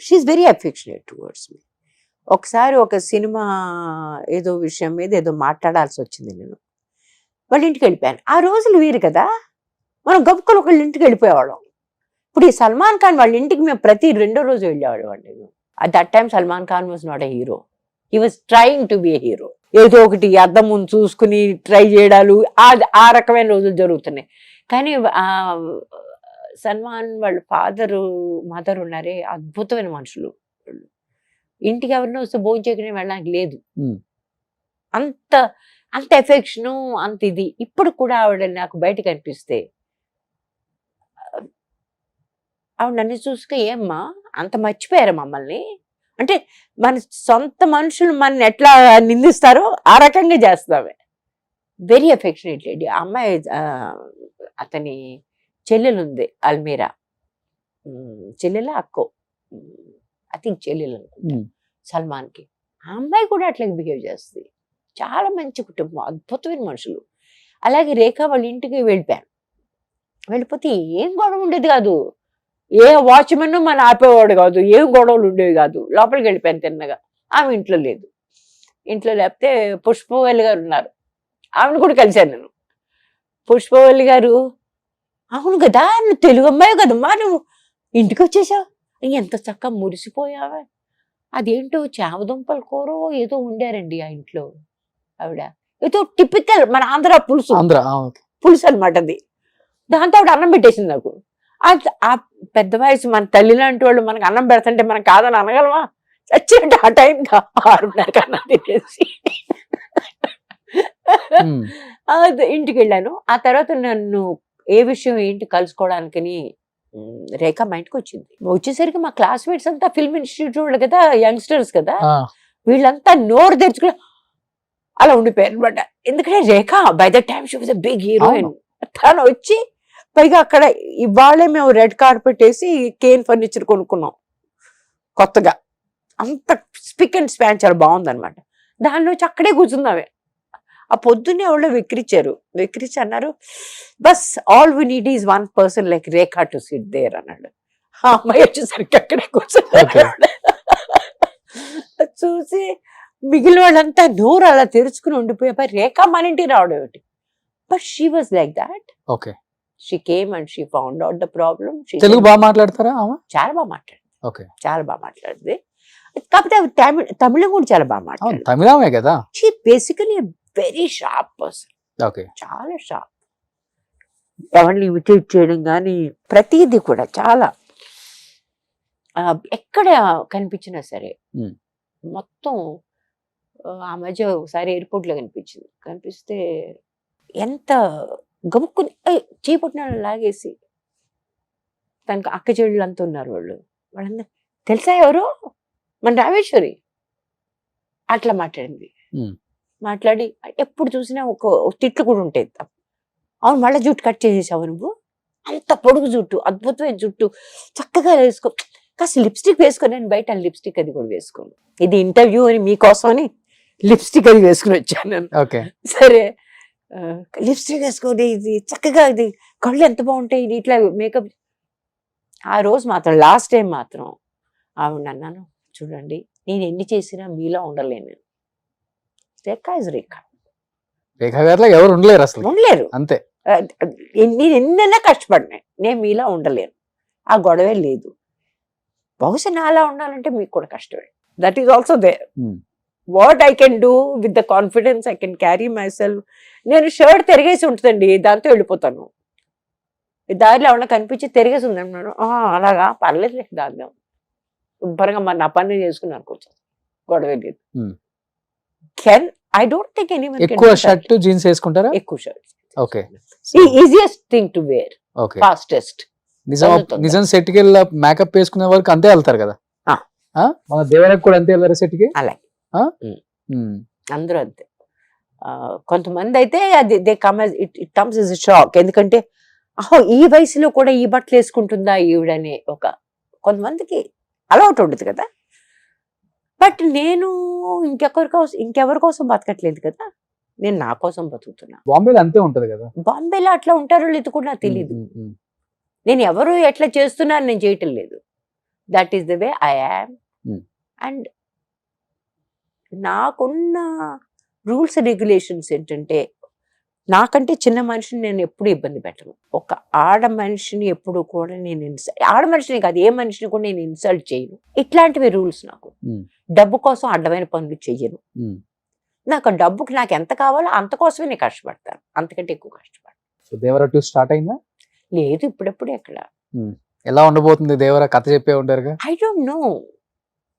She is very affectionate towards me. ఒకసారి ఒక సినిమా ఏదో విషయం మీద ఏదో మాట్లాడాల్సి వచ్చింది, నేను వాళ్ళ ఇంటికి వెళ్ళిపోయాను. ఆ రోజులు వీరు కదా, మనం గబుక్కలు ఒకళ్ళ ఇంటికి వెళ్ళిపోయేవాళ్ళం. ఇప్పుడు ఈ సల్మాన్ ఖాన్ వాళ్ళ ఇంటికి మేము ప్రతి రెండో రోజు వెళ్ళేవాళ్ళం. At that time Salman Khan was not a hero, he was trying to be a hero. ఏదో ఒకటి అద్దం ముందు చూసుకుని ట్రై చేయడాలు, ఆ రకమైన రోజులు జరుగుతున్నాయి. కానీ సల్మాన్ వాళ్ళ ఫాదరు మదర్ ఉన్నారే, అద్భుతమైన మనుషులు. ఇంటికి ఎవరినో వస్తే భోజనం చేయకుండా వెళ్ళడానికి లేదు, అంత అంత ఎఫెక్షను, అంత ఇది. ఇప్పుడు కూడా ఆవిడ నాకు బయట కనిపిస్తే ఆవిడ నన్ను చూసుక, ఏమ్మా అంత మర్చిపోయారా మమ్మల్ని అంటే, మన సొంత మనుషులు మన ఎట్లా నిందిస్తారో ఆ రకంగా చేస్తామే. Very affectionate lady. ఆ అమ్మాయి అతని చెల్లెలు ఉంది అల్మీరా, చెల్లెలా అక్కో, ఐ థింక్ చెల్లెలు అనుకుంటా సల్మాన్కి. ఆ అమ్మాయి కూడా అట్లాగే బిహేవ్ చేస్తుంది. చాలా మంచి కుటుంబం, అద్భుతమైన మనుషులు. అలాగే రేఖ వాళ్ళ ఇంటికి వెళ్ళిపోయాను. వెళ్ళిపోతే ఏం గొడవ ఉండేది కాదు, ఏ వాచ్మెన్ మన ఆపేవాడు కాదు, ఏం గొడవలు ఉండేవి కాదు. లోపలికి వెళ్ళిపోయాను తిన్నగా. ఆమె ఇంట్లో లేదు. ఇంట్లో లేకపోతే పుష్పవల్లి గారు ఉన్నారు, ఆమెను కూడా కలిశాను నేను. పుష్పవల్లి గారు, అవును కదా నువ్వు తెలుగు అమ్మాయి కదమ్మా, నువ్వు ఇంటికి వచ్చేసావు, ఎంత చక్కగా మురిసిపోయావా. అదేంటో చామదుంపల కూర ఏదో ఉండారండి ఆ ఇంట్లో. ఆవిడ ఏదో టిపికల్ మన ఆంధ్ర పులుసు, పులుసు అనమాట అది. దాంతో ఆవిడ అన్నం పెట్టేసింది నాకు. ఆ పెద్ద వయసు మన తల్లి లాంటి వాళ్ళు మనకు అన్నం పెడతంటే మనం కాదని అనగలమా? చచ్చేట ఆ టైం 6:30 అన్నం తినేసి ఇంటికి వెళ్ళాను. ఆ తర్వాత నన్ను ఏ విషయం ఏంటి కలుసుకోవడానికని రేఖ మా ఇంటికి వచ్చింది. వచ్చేసరికి మా క్లాస్మేట్స్ అంతా ఫిల్మ్ ఇన్స్టిట్యూట్ వాళ్ళు కదా, యంగ్స్టర్స్ కదా, వీళ్ళంతా నోరు తెరుచుకుని అలా ఉండిపోయారు అనమాట. ఎందుకంటే Rekha by the time she was a big heroine. తను వచ్చి పైగా అక్కడ ఇవాళే మేము రెడ్ కార్పెట్ వేసి కేన్ ఫర్నిచర్ కొనుక్కున్నాం కొత్తగా. అంత స్పిక్ అండ్ స్పాన్ చాలా బాగుందనమాట. దాని నుంచి అక్కడే కూర్చుందామే. ఆ పొద్దున్నే వాళ్ళు వెక్కిరించి అన్నారు, బస్ all we need is one person like Rekha to sit there అన్నాడు. ఆ అమ్మాయి వచ్చేసరికి అక్కడే కూర్చున్నారు. చూసి మిగిలిన వాళ్ళంతా నోరు అలా తెరుచుకుని ఉండిపోయా. రేఖా మన ఇంటికి రావడం ఏమిటి? But she was like that. Okay. She came and she found out the problem. Telugu బాగా మాట్లాడతారా? చాలా బాగా మాట్లాడింది. ఓకే. చాలా బాగా మాట్లాడింది. కాకపోతే తమిళం కూడా చాలా బాగా మాట్లాడింది. తమిళమే కదా. She basically very sharp person. Okay. చాలా షార్ప్. ఎవరిని ఇమిటేట్ చేయడం కానీ ప్రతిదీ కూడా చాలా, ఎక్కడ కనిపించినా సరే మొత్తం. ఆ మధ్య ఒకసారి ఎయిర్పోర్ట్లో కనిపిస్తే ఎంత గబుక్కుని చేపట్టిన లాగేసి, తనకు అక్క చెల్లెళ్ళు అంతా ఉన్నారు. వాళ్ళందరూ తెలుసా ఎవరు? మన రామేశ్వరి. అట్లా మాట్లాడింది. మాట్లాడి ఎప్పుడు చూసినా ఒక తిట్లు కూడా ఉంటాయి. అవును, మళ్ళీ జుట్టు కట్ చేసేసావు నువ్వు, అంత పొడుగు జుట్టు, అద్భుతమైన జుట్టు, చక్కగా వేసుకో, కాస్త లిప్స్టిక్ వేసుకొని. నేను బయట లిప్స్టిక్ అది కూడా వేసుకోను, ఇది ఇంటర్వ్యూ అని మీకోసం అని లిప్స్టిక్ అది వేసుకుని వచ్చాను నేను. సరే లిప్స్టిక్ వేసుకోండి, ఇది చక్కగా, ఇది కళ్ళు ఎంత బాగుంటాయి, ఇది ఇట్లా మేకప్. ఆ రోజు మాత్రం లాస్ట్ టైం మాత్రం ఆవిడ అన్నాను, చూడండి నేను ఎన్ని చేసినా మీలా ఉండలేను. రేఖా ఇస్ రేఖా. రేఖా గారిలో ఎవరు ఉండలేరు, అసలు ఉండలేరు. అంతే. నేను ఎన్నైనా కష్టపడినాయి, నేను మీలా ఉండలేను. ఆ గొడవే లేదు. బహుశా నాలా ఉండాలంటే మీకు కూడా కష్టమే. That is also there. What I can do with the confidence I can carry myself. నేను షర్ట్ తిరిగేసి ఉంటుందండి, దాంతో వెళ్ళిపోతాను. దారిలో ఎవరన్నా కనిపించి తిరిగేసి ఉంది అన్నాడు. అలాగా పర్లేదు దాన్ని శుభ్రంగా మరి నా పని చేసుకున్నాను కూర్చొని గొడవ లేదు. Hmm. Can I don't think any ఎక్కువ షర్ట్ జీన్స్ వేసుకుంటారా? ఎక్కువ shirt okay, easiest thing to wear, okay. Fastest. నిజం సెట్ కి వెళ్ళి మేకప్ వేసుకునే వరకు అంతే వెళ్తారు కదా. మన దేవరకు కూడా అంతే వెళ్ళారు సెట్ కి. అలాగే అందరూ అంతే. కొంతమంది అయితే they come it comes is shock. ఎందుకంటే ఈ వయసులో కూడా ఈ బట్టలు వేసుకుంటుందా ఈవిడనే ఒక కొంతమందికి అలవాటు ఉండదు కదా. బట్ నేను ఇంకెవరి కోసం బతకట్లేదు కదా, నేను నా కోసం బతుకుతున్నా. బాంబేలో అంతే ఉంటది కదా. బాంబేలో అట్లా ఉంటారో లేదు కూడా నాకు తెలీదు. నేను ఎవరు ఎట్లా చేస్తున్నాను నేను చేయటం లేదు. That is the way I am. And నాకున్న రూల్స్ రెగ్యులేషన్స్ ఏంటంటే, నాకంటే చిన్న మనిషిని నేను ఎప్పుడు ఇబ్బంది పెట్టను. ఒక ఆడ మనిషిని ఎప్పుడు కూడా నేను ఆడ మనిషిని కాదు, ఏ మనిషిని కూడా నేను ఇన్సల్ట్ చేయను. ఇట్లాంటివి రూల్స్ నాకు. డబ్బు కోసం అడ్డమైన పనులు చెయ్యను. నాకు డబ్బుకి నాకు ఎంత కావాలో అంత కోసమే నేను కష్టపడతాను, అంతకంటే ఎక్కువ కష్టపడతాను. దేవరా 2 స్టార్ట్ అయిందా? లేదు, ఇప్పుడెప్పుడు ఎక్కడ. ఎలా ఉండబోతుంది దేవరా? కథ చెప్పే ఉంటారుగా. I don't know,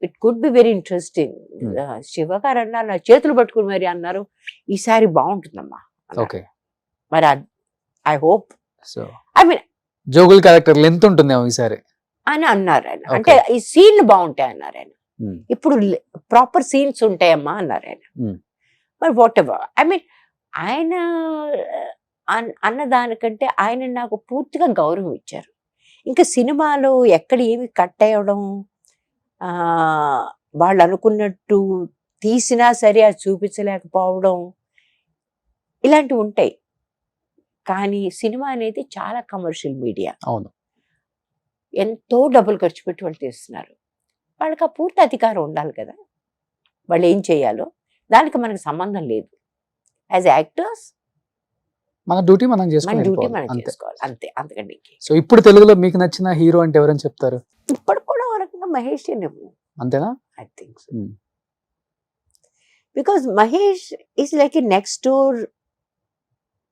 it could be very interesting. Siva గారు అన్నారు, నా చేతులు పట్టుకుని మరి అన్నారు ఈసారి బాగుంటుందమ్మా. ఓకే, మరి I hope. So I mean జోగుల్ క్యారెక్టర్ లెంత్ ఉంటుందేమో ఈసారి అని అన్నారు ఆయన. అంటే ఈ సీన్లు బాగుంటాయి అన్నారు ఆయన. ఇప్పుడు ప్రాపర్ సీన్స్ ఉంటాయమ్మా అన్నారు ఆయన. మరి వాట్ ఎవర్, ఐ మీన్ ఆయన అన్న దానికంటే ఆయన నాకు పూర్తిగా గౌరవం ఇచ్చారు. ఇంకా సినిమాలో ఎక్కడ ఏమి కట్ అయ్యడం, వాళ్ళు అనుకున్నట్టు తీసినా సరే అది చూపించలేకపోవడం, ఇలాంటివి ఉంటాయి. కానీ సినిమా అనేది చాలా కమర్షియల్ మీడియా. అవును, ఎంతో డబ్బులు ఖర్చు పెట్టి వాళ్ళు తీస్తున్నారు. వాళ్ళకి ఆ పూర్తి అధికారం ఉండాలి కదా, వాళ్ళు ఏం చేయాలో. దానికి మనకు సంబంధం లేదు. యాజ్ యాక్టర్స్ మన డ్యూటీ మనం మన డ్యూటీ మనం చేసుకోవాలి. చేసుకోవాలి అంతే, అంతకంటే. సో ఇప్పుడు తెలుగులో మీకు నచ్చిన హీరో అంటే ఎవరని చెప్తారు? ఇప్పుడు కూడా ఒక రకంగా మహేష్ అంతేనా? I think so. Because Mahesh is like a next door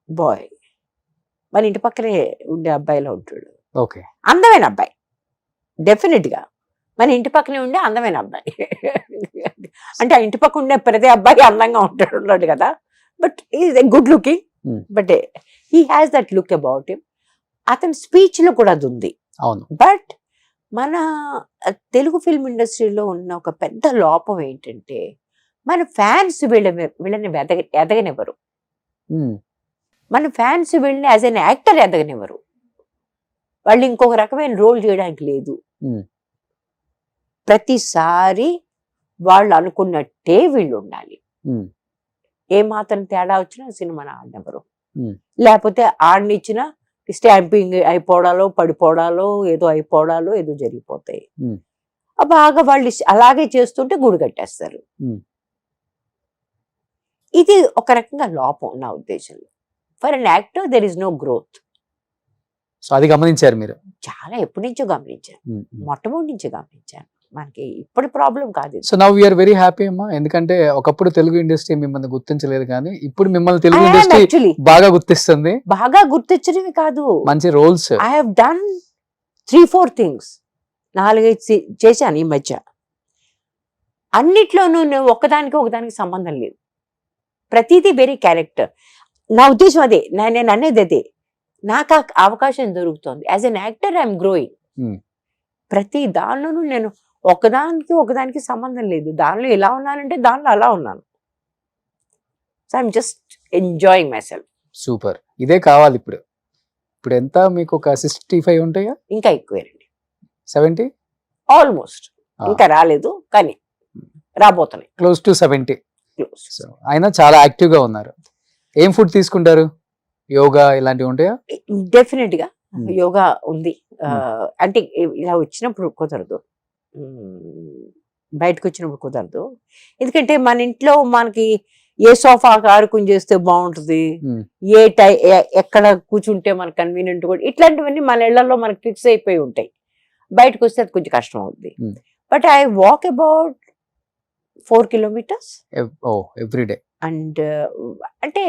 boy. మన ఇంటి పక్కనే ఉండే అబ్బాయిలో ఉంటాడు. ఓకే, అందమైన అబ్బాయి, డెఫినెట్ గా మన ఇంటి పక్కనే ఉండే అందమైన అబ్బాయి. అంటే ఆ ఇంటి పక్క ఉండే ప్రతి అబ్బాయి అందంగా ఉన్నాడు కదా. But is a good looking, but he has that look about him. అతని స్పీచ్ లో కూడా అది ఉంది. అవును. బట్ మన తెలుగు ఫిల్మ్ ఇండస్ట్రీలో ఉన్న ఒక పెద్ద లోపం ఏంటంటే, మన ఫ్యాన్స్ వీళ్ళని ఎదగనివ్వరు. మన ఫ్యాన్స్ వీళ్ళని యాజ్ అన్ యాక్టర్ ఎదగనివ్వరు. వాళ్ళు ఇంకొక రకమైన రోల్ చేయడానికి లేదు. ప్రతిసారి వాళ్ళు అనుకున్నట్టే వీళ్ళు ఉండాలి. ఏ మాత్రం తేడా వచ్చినా సినిమాని ఆడనివ్వరు. లేకపోతే ఆడనిచ్చినా స్టాంపింగ్ అయిపోవడాలో, పడిపోవడాలో, ఏదో అయిపోవడాలో ఏదో జరిగిపోతాయి. బాగా వాళ్ళు అలాగే చేస్తుంటే గుడి కట్టేస్తారు. ఇది ఒక రకంగా లోపం నా ఉద్దేశంలో. For an actor there is no growth. So అది గమనించారు మీరు? చాలా ఎప్పటి నుంచో గమనించాను, మొట్టమొదటి నుంచి గమనించాను. మనకి ఇప్పుడు ప్రాబ్లం కాదు. So now we're very happy అమ్మా. ఎందుకంటే ఒకప్పుడు తెలుగు ఇండస్ట్రీ మిమ్మల్ని గుర్తించలేదు, కానీ ఇప్పుడు మిమ్మల్ని తెలుగు ఇండస్ట్రీ బాగా గుర్తిస్తుంది. బాగా గుర్తించడమే కాదు, మంచి roles. I have done 3-4 things, 4-5 చేశాను ఈ మధ్య. అన్నిట్లోనూ ఒకదానికి సంబంధం లేదు. ప్రతిదీ వెరీ క్యారెక్టర్. నా ఉద్దేశం అదే, నేను అనేది అదే. నాకు అవకాశం దొరుకుతుంది. As an actor I'm growing. ప్రతి దానిలోనూ నేను ఒకదానికి సంబంధం లేదు. దానిలో ఎలా ఉన్నానంటే దానిలో అలా ఉన్నాను. So I'm just enjoying my self. Super, ఇదే కావాలి ఇప్పుడు. ఇప్పుడు ఎంత మీకు? ఒక 65 ఉంటాయా? ఇంకా ఎక్కువేనండి, 70 ఆల్మోస్ట్. ఇంకా రాలేదు కానీ రాబోతున్నాయి, క్లోజ్ టు 70. క్లోజ్. ఆయన చాలా యాక్టివ్ గా ఉన్నారు. ఏం ఫుడ్ తీసుకుంటారు? యోగా ఇలాంటివి ఉంటాయా? డెఫినెట్ గా యోగా ఉంది. అంటే ఇలా వచ్చినప్పుడు కుదరదు, బయటకు వచ్చినప్పుడు కుదరదు. ఎందుకంటే మన ఇంట్లో మనకి ఏ సోఫా ఆరుకుని చేస్తే బాగుంటుంది, ఎక్కడ కూర్చుంటే మనకు కన్వీనియంట్ కూడా, ఇట్లాంటివన్నీ మన ఇళ్లలో మనకి ఫిక్స్ అయిపోయి ఉంటాయి. బయటకు వస్తే అది కొంచెం కష్టం అవుతుంది. But I walk about 4 kilometers every day. And అంటే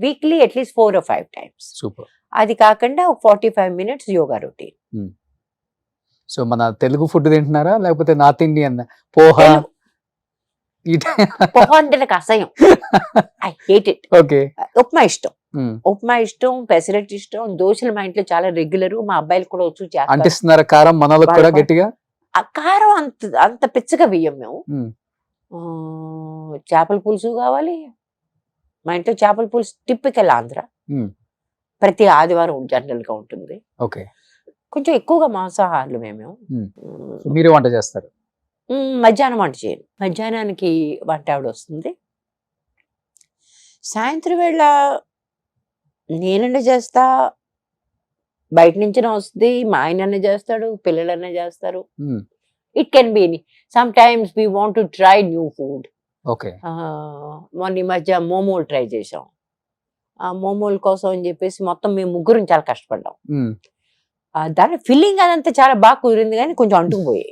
weekly at least 4 or 5 times. Super. అది కాకుండా ఒక 45 minutes యోగా రొటీన్. సో మన తెలుగు ఫుడ్ తింటున్నారా లేకపోతే నార్త్ ఇండియన్ పోహా పోహ అంటే నాకు అసహ్యం, I hate it. Okay. Upma ఇష్టం, ఉప్మా ఇష్టం, పెసరట్ ఇష్టం, దోశలు మా ఇంట్లో చాలా రెగ్యులర్, మా అబ్బాయిలు కూడా వచ్చి చేస్తారు. అంటిస్తున్నారా కారం మనలకు కూడా గట్టిగా? ఆ కారం అంత అంత పిచ్చగా వెయ్యం మేము. చేపల పులుసు కావాలి మా ఇంట్లో, చేపల పులుసు టిపికల్ ఆంధ్ర, ప్రతి ఆదివారం జనరల్ గా ఉంటుంది. ఓకే. కొంచెం ఎక్కువగా మాంసాహారులు మేము. మీరు వంట చేస్తారు? మధ్యాహ్నం వంట చేయను, మధ్యాహ్నానికి వంట ఆవిడ వస్తుంది. సాయంత్రం వేళ నేనన్నా చేస్తా, బయట నుంచి వస్తుంది, మా ఆయన చేస్తాడు, పిల్లలన్నా చేస్తారు. It can be any. Some times we want to try new food. Okay. మొన్న ఈ మధ్య మోమోలు ట్రై చేసాం. ఆ మోమోల కోసం అని చెప్పేసి మొత్తం మేము ముగ్గురం చాలా కష్టపడ్డాం. దాని ఫిల్లింగ్ అదంతా చాలా బాగా కుదిరింది కానీ కొంచెం అంటుకుపోయాయి.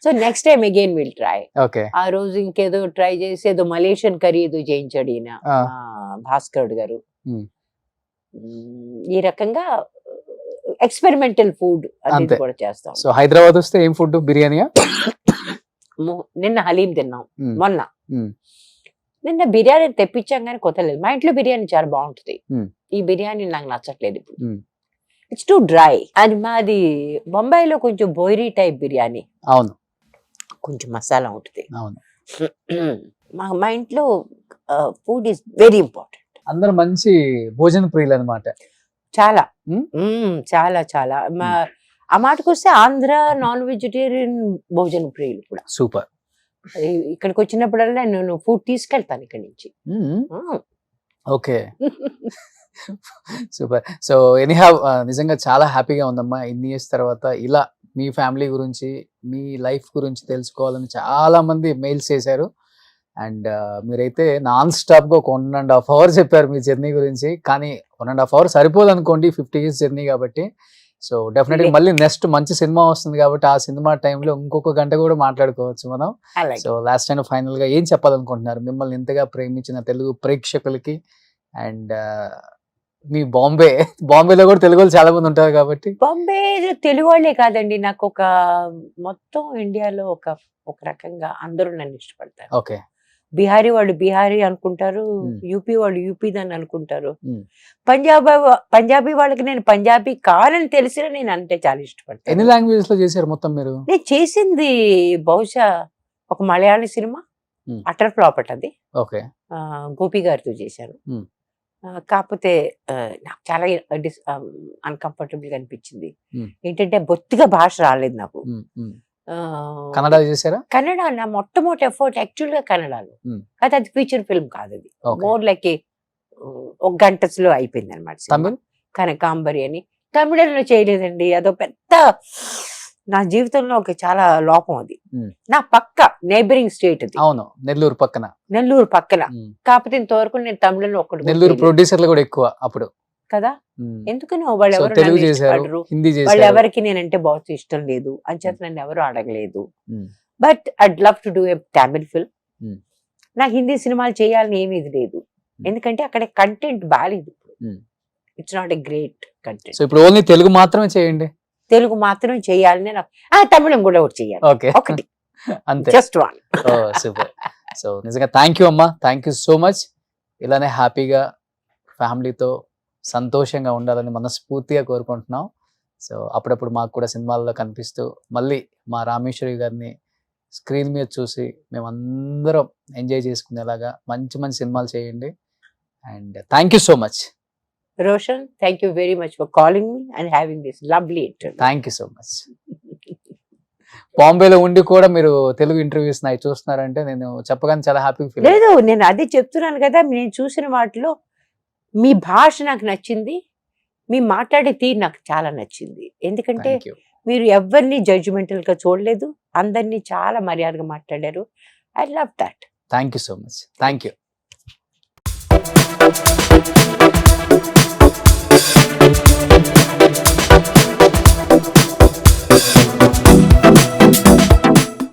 So next time again will try. ఆ రోజు ఇంకేదో ట్రై చేసి ఏదో మలేషియన్ కర్రీ ఏదో చేయించాడు ఈయన భాస్కరుడు గారు. ఈ రకంగా ఎక్స్పెరిమెంటల్ ఫుడ్ అనేది కూడా చేస్తాం. సో హైదరాబాద్ వస్తే ఏం ఫుడ్? బిర్యానీయా? నిన్న హలీం తిన్నాం. మొన్న నిన్న బిర్యానీ తెప్పించాం కానీ కొత్తలేదు. మా ఇంట్లో బిర్యానీ చాలా బాగుంటుంది, ఈ బిర్యానీ నాకు నచ్చట్లేదు ఇప్పుడు. It's two dry. అది మాది బొంబాయిలో కొంచెం బోయిరీ టైప్ బిర్యానీ. అవును, కొంచెం మసాలా ఉంటుంది. అవును. మా ఇంట్లో ఫుడ్ ఈస్ వెరీ ఇంపార్టెంట్. అందరూ మంచి భోజన ప్రియులు అనమాట. చాలా చాలా చాలా. ఆ మాటకు వస్తే ఆంధ్ర నాన్ వెజిటేరియన్ భోజన ప్రియులు కూడా. సూపర్. ఇక్కడికి వచ్చినప్పుడల్లా నేను ఫుడ్ తీసుకెళ్తాను ఇక్కడి నుంచి. ఓకే. సూపర్. సో ఎనీహౌ నిజంగా చాలా హ్యాపీగా ఉందమ్మా ఇన్ని ఇయర్స్ తర్వాత ఇలా మీ ఫ్యామిలీ గురించి, మీ లైఫ్ గురించి తెలుసుకోవాలని చాలా మంది మెయిల్స్ చేశారు. అండ్ మీరైతే నాన్ స్టాప్ గా 1.5 hours చెప్పారు మీ జర్నీ గురించి. కానీ 1.5 hours సరిపోదు అనుకోండి, 50 years జర్నీ కాబట్టి. సో డెఫినెట్ గా మళ్ళీ నెక్స్ట్ మంచి సినిమా వస్తుంది కాబట్టి ఆ సినిమా టైంలో ఇంకొక గంట కూడా మాట్లాడుకోవచ్చు మనం. సో లాస్ట్ టైం ఫైనల్ గా ఏం చెప్పాలనుకుంటున్నారు మిమ్మల్ని ఇంతగా ప్రేమించిన తెలుగు ప్రేక్షకులకి? అండ్ మీ బాంబేలో కూడా తెలుగు వాళ్ళు చాలా మంది ఉంటారు కాబట్టి. బాంబేలో తెలుగు వాళ్ళే కాదండి, నాకు ఒక మొత్తం ఇండియాలో ఒక రకంగా అందరూ నన్ను ఇష్టపడతారు. ఓకే. బీహారీ వాళ్ళు బీహారీ అనుకుంటారు, యూపీ వాళ్ళు యూపీ దాన్ని అనుకుంటారు, పంజాబీ వాళ్ళకి నేను పంజాబీ కాదని తెలిసిన నేను అంటే చాలా ఇష్టపడతాను. ఎన్ని లాంగ్వేజెస్ లో చేశారు మొత్తం మీరు? నేను చేసింది బహుశా ఒక మలయాళీ సినిమా, అటర్ ఫ్లాప్ అది. ఓకే. గోపి గారితో చేశాను. కాకపోతే నాకు చాలా అన్కంఫర్టబుల్ గా అనిపించింది. ఏంటంటే బొత్తిగా భాష రాలేదు నాకు. కన్నడ చేశారా? కన్నడ నా మొట్టమొదటి ఎఫర్ట్ యాక్చువల్ గా కన్నడలో, కాదు అది ఫీచర్ ఫిల్మ్ కాదు, అది మోర్ లైక్ ఒక గంటలో అయిపోయింది అనమాట. తమిళ్ కనకాంబరి అని తమిళంలో చేయలేదండి. అదో పెద్ద నా జీవితంలో ఒక చాలా లోపం అది. నా పక్క నైబరింగ్ స్టేట్ అది. అవును, నెల్లూరు పక్కన. నెల్లూరు పక్కన. కాకపోతే ఇంతవరకు నేను తమిళంలో ఒకటి. నెల్లూరు ప్రొడ్యూసర్లు కూడా ఎక్కువ అప్పుడు కదా. ఎందుకనో వాళ్ళు ఎవరు వాళ్ళు ఎవరికి నేనంటే బాగా ఇష్టం లేదు అని చెప్పి నన్ను ఎవరు అడగలేదు. But I'd love to do a Tamil film. నాకు హిందీ సినిమాలు చేయాలని ఏమీ లేదు, ఎందుకంటే అక్కడ కంటెంట్ బాగాలేదు. It's not a great content. So ఇప్పుడు ఓన్లీ తెలుగు మాత్రమే చేయండి. తెలుగు మాత్రం చేయాలని నాకు, తమిళం కూడా ఒకటి చేయాలి. ఒకటి అంతే, జస్ట్ వన్. సూపర్. సో నిజంగా థ్యాంక్ యూ అమ్మా, థ్యాంక్ యూ సో మచ్. ఇలానే హ్యాపీగా ఫ్యామిలీతో సంతోషంగా ఉండాలని మనస్ఫూర్తిగా కోరుకుంటున్నాం. సో అప్పుడప్పుడు మాకు కూడా సినిమాల్లో కనిపిస్తూ మళ్ళీ మా రామేశ్వరి గారిని స్క్రీన్ మీద చూసి మేమందరం ఎంజాయ్ చేసుకునేలాగా మంచి మంచి సినిమాలు చేయండి. And thank you so much. Roshan, thank you very much for calling me and having this lovely interview. Thank you so much. బాంబేలో ఉండి కూడా మీరు తెలుగు ఇంటర్వ్యూస్ నాయి చూస్తున్నారంటే నేను చెప్పగానే చాలా హ్యాపీ ఫీల్. లేదు, నేను అదే చెప్తున్నాను కదా, నేను చూసిన వాటిలో మీ భాష నాకు నచ్చింది, మీ మాట్లాడే తీరు నాకు చాలా నచ్చింది. ఎందుకంటే మీరు ఎవరిని జడ్జిమెంటల్ గా చూడలేదు, అందరినీ చాలా మర్యాదగా మాట్లాడారు. I love that. Thank you so much. Thank you.